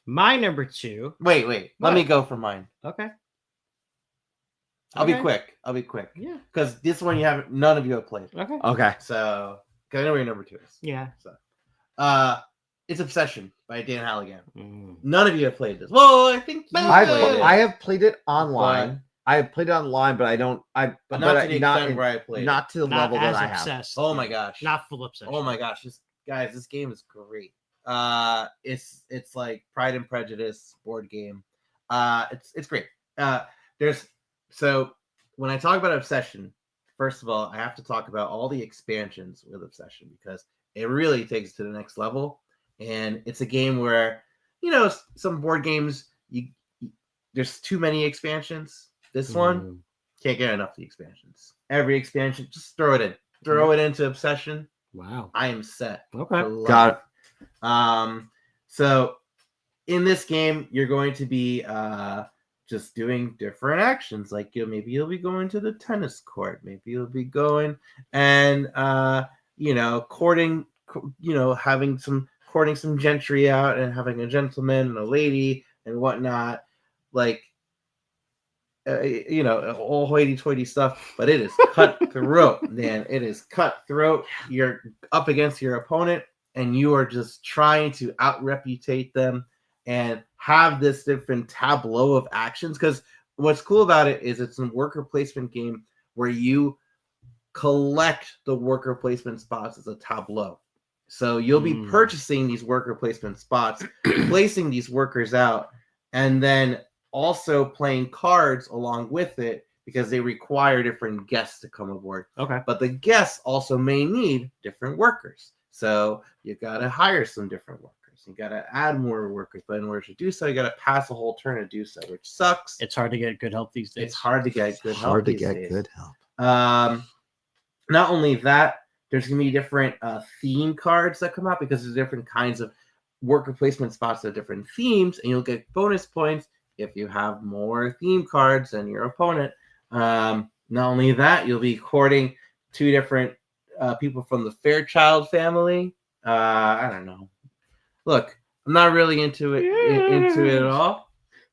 My number 2. Wait. What? Let me go for mine. Okay. I'll be Okay. quick. Yeah. Because this one none of you have played. Okay. Okay. So, cause I know where your number 2 is. Yeah. So, it's Obsession by Dan Halligan. Mm. None of you have played this. Well, I think you I played it. have played it online. I have played it online, but I don't. But not to the extent where I played it. Not to the Not level that as I have. obsessed. Oh my gosh. Not full obsession. Oh my gosh. This game is great. It's like Pride and Prejudice board game. It's great. So when I talk about Obsession, first of all, I have to talk about all the expansions with Obsession because it really takes it to the next level. And it's a game where, some board games there's too many expansions. This one can't get enough of the expansions. Every expansion, just throw it in. Throw it into Obsession. Wow. I am set. Okay. Got it. So in this game, you're going to be just doing different actions. Like maybe you'll be going to the tennis court. Maybe you'll be going and courting. Courting some gentry out and having a gentleman and a lady and whatnot. Like all hoity-toity stuff, but it is cutthroat, man. It is cutthroat. You're up against your opponent, and you are just trying to out-reputate them and have this different tableau of actions. Because what's cool about it is it's a worker placement game where you collect the worker placement spots as a tableau. So you'll be purchasing these worker placement spots, placing these workers out, and then also playing cards along with it because they require different guests to come aboard. Okay. But the guests also may need different workers. So you got to hire some different workers. You got to add more workers. But in order to do so, you got to pass a whole turn to do so, which sucks. It's hard to get good help these days. It's hard to get good help. Hard to these get days. good help. Not only that, there's going to be different theme cards that come out because there's different kinds of worker placement spots that have different themes, and you'll get bonus points if you have more theme cards than your opponent. Not only that, you'll be courting 2 different people from the Fairchild family. I don't know. Look, I'm not really into it at all,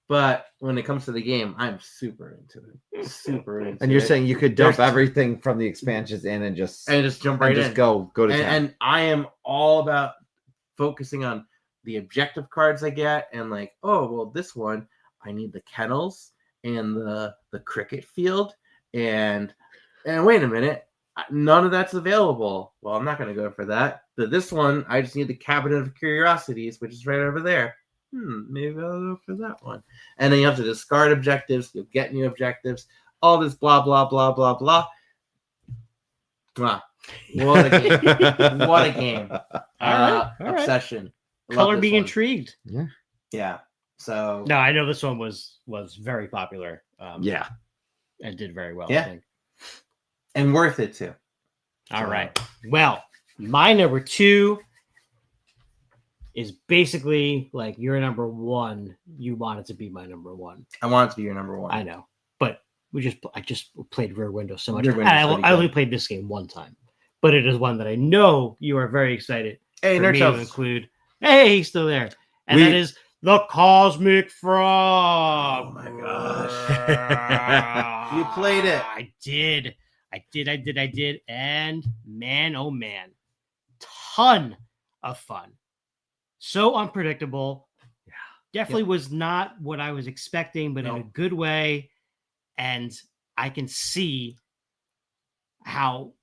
but when it comes to the game, I'm super into it. Super into it. And you're saying you could dump everything from the expansions in and just jump right in. Just go to town. And I am all about focusing on the objective cards I get and like, oh, well, this one, I need the kennels and the cricket field. And wait a minute, none of that's available. Well, I'm not going to go for that. But this one, I just need the Cabinet of Curiosities, which is right over there. Maybe I'll go for that one. And then you have to discard objectives. You'll get new objectives. All this blah, blah, blah, blah, blah. Wow. What a game. What a game. All right. Obsession. Color being intrigued. Yeah. So. No, I know this one was very popular. Yeah. And did very well, Yeah. I think. And worth it, too. All right. Well, My number 2 is basically like your number 1. You want it to be my number 1. I want it to be your number 1. I know, but I just played Rear Window so much. Rear Window's pretty I only good. played this game one time, but it is one that I know you are very excited Hey, for me to Nerd include. Hey, he's still there, and that is the Cosmic Frog. Oh my gosh. You played it. I did, and man, oh man, ton of fun. So unpredictable. Yeah. Definitely was not what I was expecting, but in a good way. And I can see how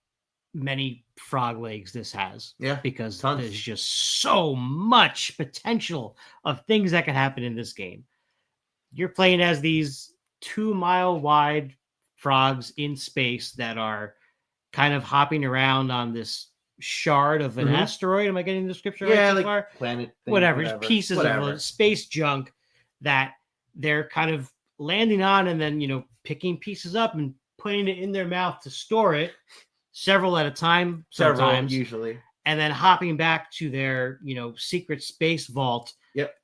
many frog legs this has. Yeah. Because Tons. there's just so much potential of things that can happen in this game. You're playing as these 2-mile wide frogs in space that are kind of hopping around on this shard of an asteroid. Am I getting the description right so like far? planet thing, Whatever, just pieces whatever. of space junk that they're kind of landing on and then, picking pieces up and putting it in their mouth to store it, several at a time sometimes, usually. and then hopping back to their, secret space vault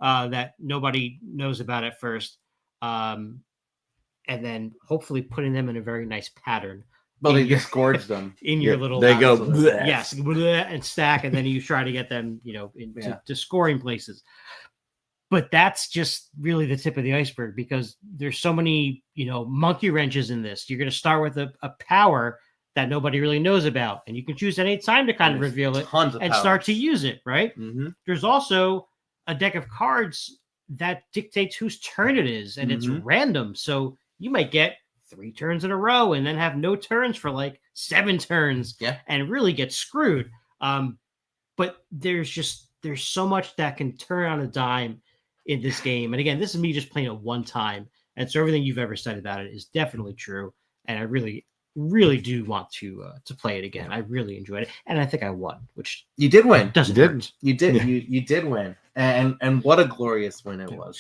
that nobody knows about at first. And then hopefully putting them in a very nice pattern. Well, they disgorge them. In your little they go bleh. yes, bleh, and stack, and then you try to get them, to scoring places. But that's just really the tip of the iceberg because there's so many, monkey wrenches in this. You're going to start with a power that nobody really knows about, and you can choose at any time to kind of reveal it and start to use it. Right? Mm-hmm. There's also a deck of cards that dictates whose turn it is, and it's random. So you might get 3 turns in a row and then have no turns for like 7 turns and really get screwed. But there's so much that can turn on a dime in this game. And again, this is me just playing it one time. And so everything you've ever said about it is definitely true. And I really, really do want to play it again. I really enjoyed it. And I think I won, which you did win. Doesn't didn't. You did. You did win. And what a glorious win it was.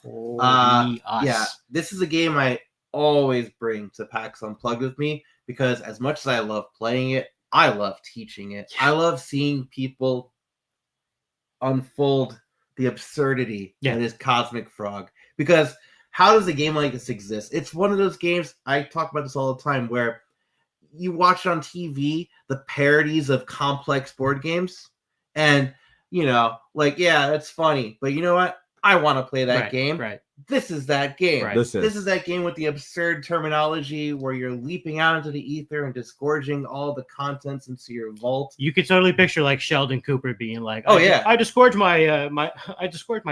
Yeah, this is a game I always bring to PAX Unplugged with me because as much as I love playing it, I love teaching it. I love seeing people unfold the absurdity that is Cosmic Frog. Because how does a game like this exist? It's one of those games, I talk about this all the time, where you watch on TV the parodies of complex board games, and it's funny, but you know what? I want to play that game. Right. This is that game. Right. This is that game with the absurd terminology where you're leaping out into the ether and disgorging all the contents into your vault. You could totally picture like Sheldon Cooper being like, I disgorged my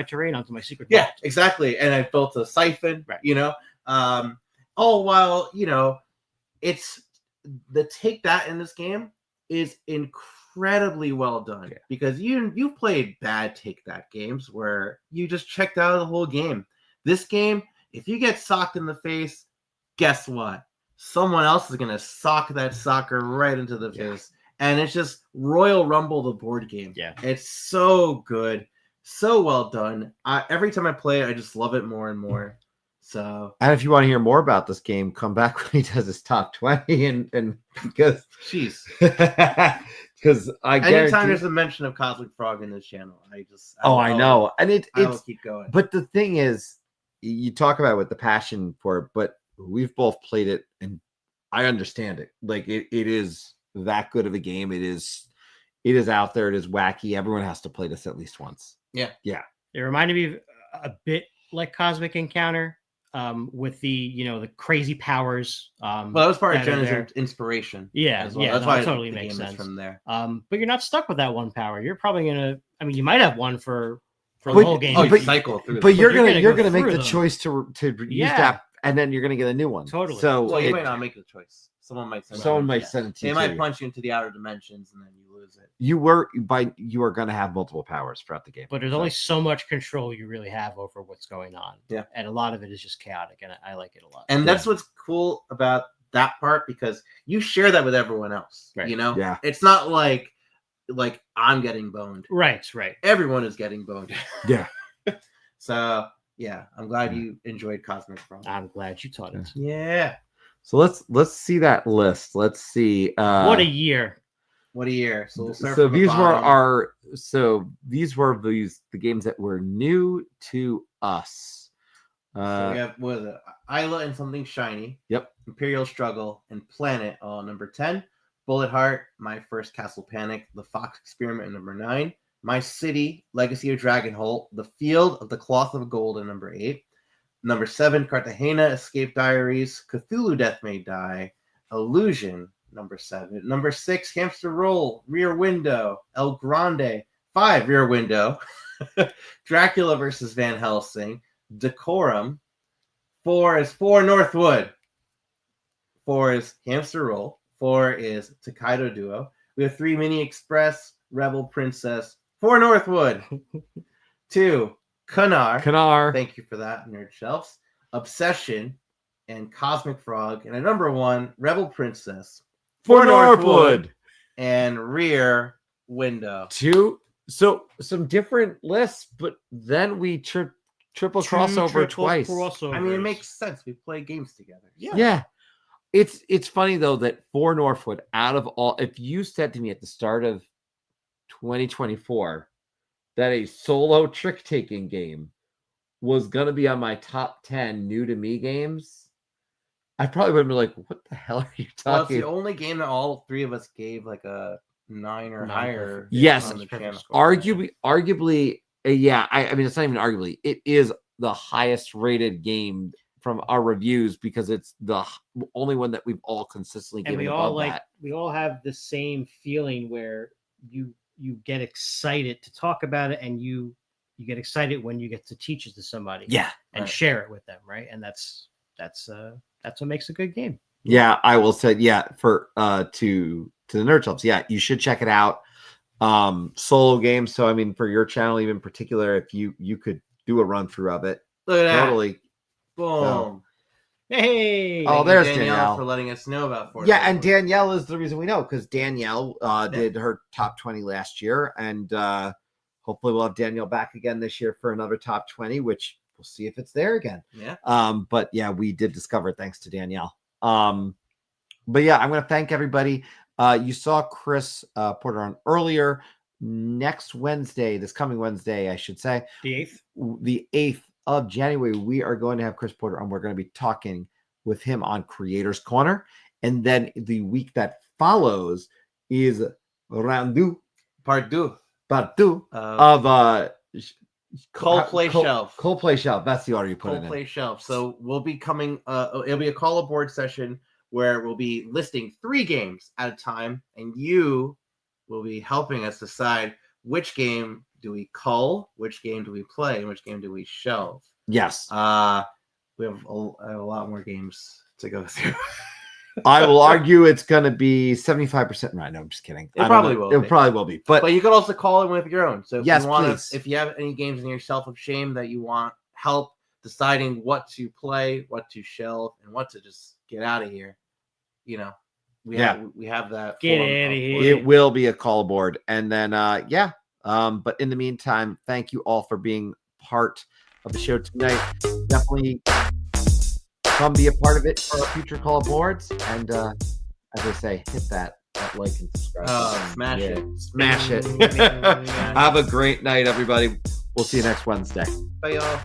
terrain onto my secret vault. Yeah, exactly. And I built a siphon, all while, it's the take that in this game is incredibly well done because you've played bad take that games where you just checked out of the whole game. This game, if you get socked in the face, guess what? Someone else is gonna sock that soccer right into the face, and it's just Royal Rumble the board game. Yeah, it's so good, so well done. Every time I play it, I just love it more and more. So, and if you want to hear more about this game, come back when he does his top 20, and because because I anytime there's a mention of Cosmic Frog in this channel, I know, and I'll keep going. But the thing is, you talk about it with the passion for it, but we've both played it, and I understand it. Like it is that good of a game. It is out there. It is wacky. Everyone has to play this at least once. Yeah. It reminded me a bit like Cosmic Encounter. With the crazy powers. Well, that was part of Jenna's inspiration. Yeah, well. That's why it totally makes sense from there. But you're not stuck with that one power. You're probably gonna. I mean, you might have one for the whole game. You cycle through. But you're gonna make the choice to use that, and then you're gonna get a new one. Totally. So you might not make the choice. Someone might send it to you. They might punch you into the outer dimensions, and then you lose it. You are going to have multiple powers throughout the game. But there's only so much control you really have over what's going on. Yeah. And a lot of it is just chaotic, and I like it a lot. And that's what's cool about that part, because you share that with everyone else. Right. Yeah. It's not like I'm getting boned. Right. Everyone is getting boned. Yeah. So yeah, I'm glad you enjoyed Cosmic Frog. I'm glad you taught it. Yeah. So let's see that list. Let's see. What a year. What a year! So we'll start So from the these were bottom. the games that were new to us. So we have what is it? Isla and Something Shiny. Yep. Imperial Struggle and Planet on number 10. Bullet Heart, My First Castle Panic, The Fox Experiment at number 9. My City, Legacy of Dragonholt, The Field of the Cloth of Gold at number 8. Number 7, Cartagena, Escape Diaries, Cthulhu Death May Die, Illusion, number 7. Number 6, Hamster Roll, Rear Window, El Grande, 5, Rear Window, Dracula versus Van Helsing, Decorum. 4 is 4 Northwood. 4 is Hamster Roll. 4 is Toikado Duo. We have 3 Mini Express, Rebel Princess. 4 Northwood. 2 Knarr. Thank you for that, Nerd Shelves. Obsession and Cosmic Frog. And at number 1, Rebel Princess. 4 Northwood. And Rear Window. 2. So some different lists, but then we triple crossover twice. I mean, it makes sense. We play games together. Yeah. It's funny though that 4 Northwood, out of all, if you said to me at the start of 2024 that a solo trick taking game was gonna be on my top 10 new to me games, I probably would have been like, "What the hell are you talking?" Well, it's the only game that all 3 of us gave like a 9 or higher. Yes, on the channel. arguably, yeah. I mean, it's not even arguably. It is the highest rated game from our reviews because it's the only one that we've all consistently given And we above all that. we all have the same feeling where you get excited to talk about it, and you get excited when you get to teach it to somebody. Yeah, and right. share it with them, right? And that's what makes a good game. yeah. I will say, yeah, for to the Nerd Shelves, yeah, you should check it out. Solo game. So I mean, for your channel, even in particular, if you could do a run through of it, Look at that. totally. Boom. So- Hey, Oh, Thank you, there's Danielle Danielle. for letting us know about 4. Yeah, and Danielle is the reason we know, because Danielle did her top 20 last year, and hopefully we'll have Danielle back again this year for another top 20, which we'll see if it's there again. Yeah. But yeah, we did discover it thanks to Danielle. But yeah, I'm going to thank everybody. You saw Chris Porter on earlier. Next Wednesday, this coming Wednesday, I should say, the 8th of January, we are going to have Chris Porter on. We're going to be talking with him on Creators Corner. And then the week that follows is Part 2 of Coldplay Shelf. Coldplay Shelf. That's the order you put it in. Coldplay Shelf. So we'll be coming, it'll be a call aboard session where we'll be listing 3 games at a time, and you will be helping us decide which game do we cull, which game do we play, and which game do we shelve. Yes. We have a lot more games to go through. I will argue it's going to be 75% right. No, I'm just kidding. It probably will. It probably will be. But you can also call in with your own. So if yes, you want please. if you have any games in your Shelf of Shame that you want help deciding what to play, what to shelve, and what to just get out of here, we have that. Get out of here. It will be a call aboard. And then but in the meantime, thank you all for being part of the show tonight. Definitely come be a part of it for our future call aboards. And as I say, hit that like and subscribe. Smash it. Smash it. Have a great night, everybody. We'll see you next Wednesday. Bye, y'all.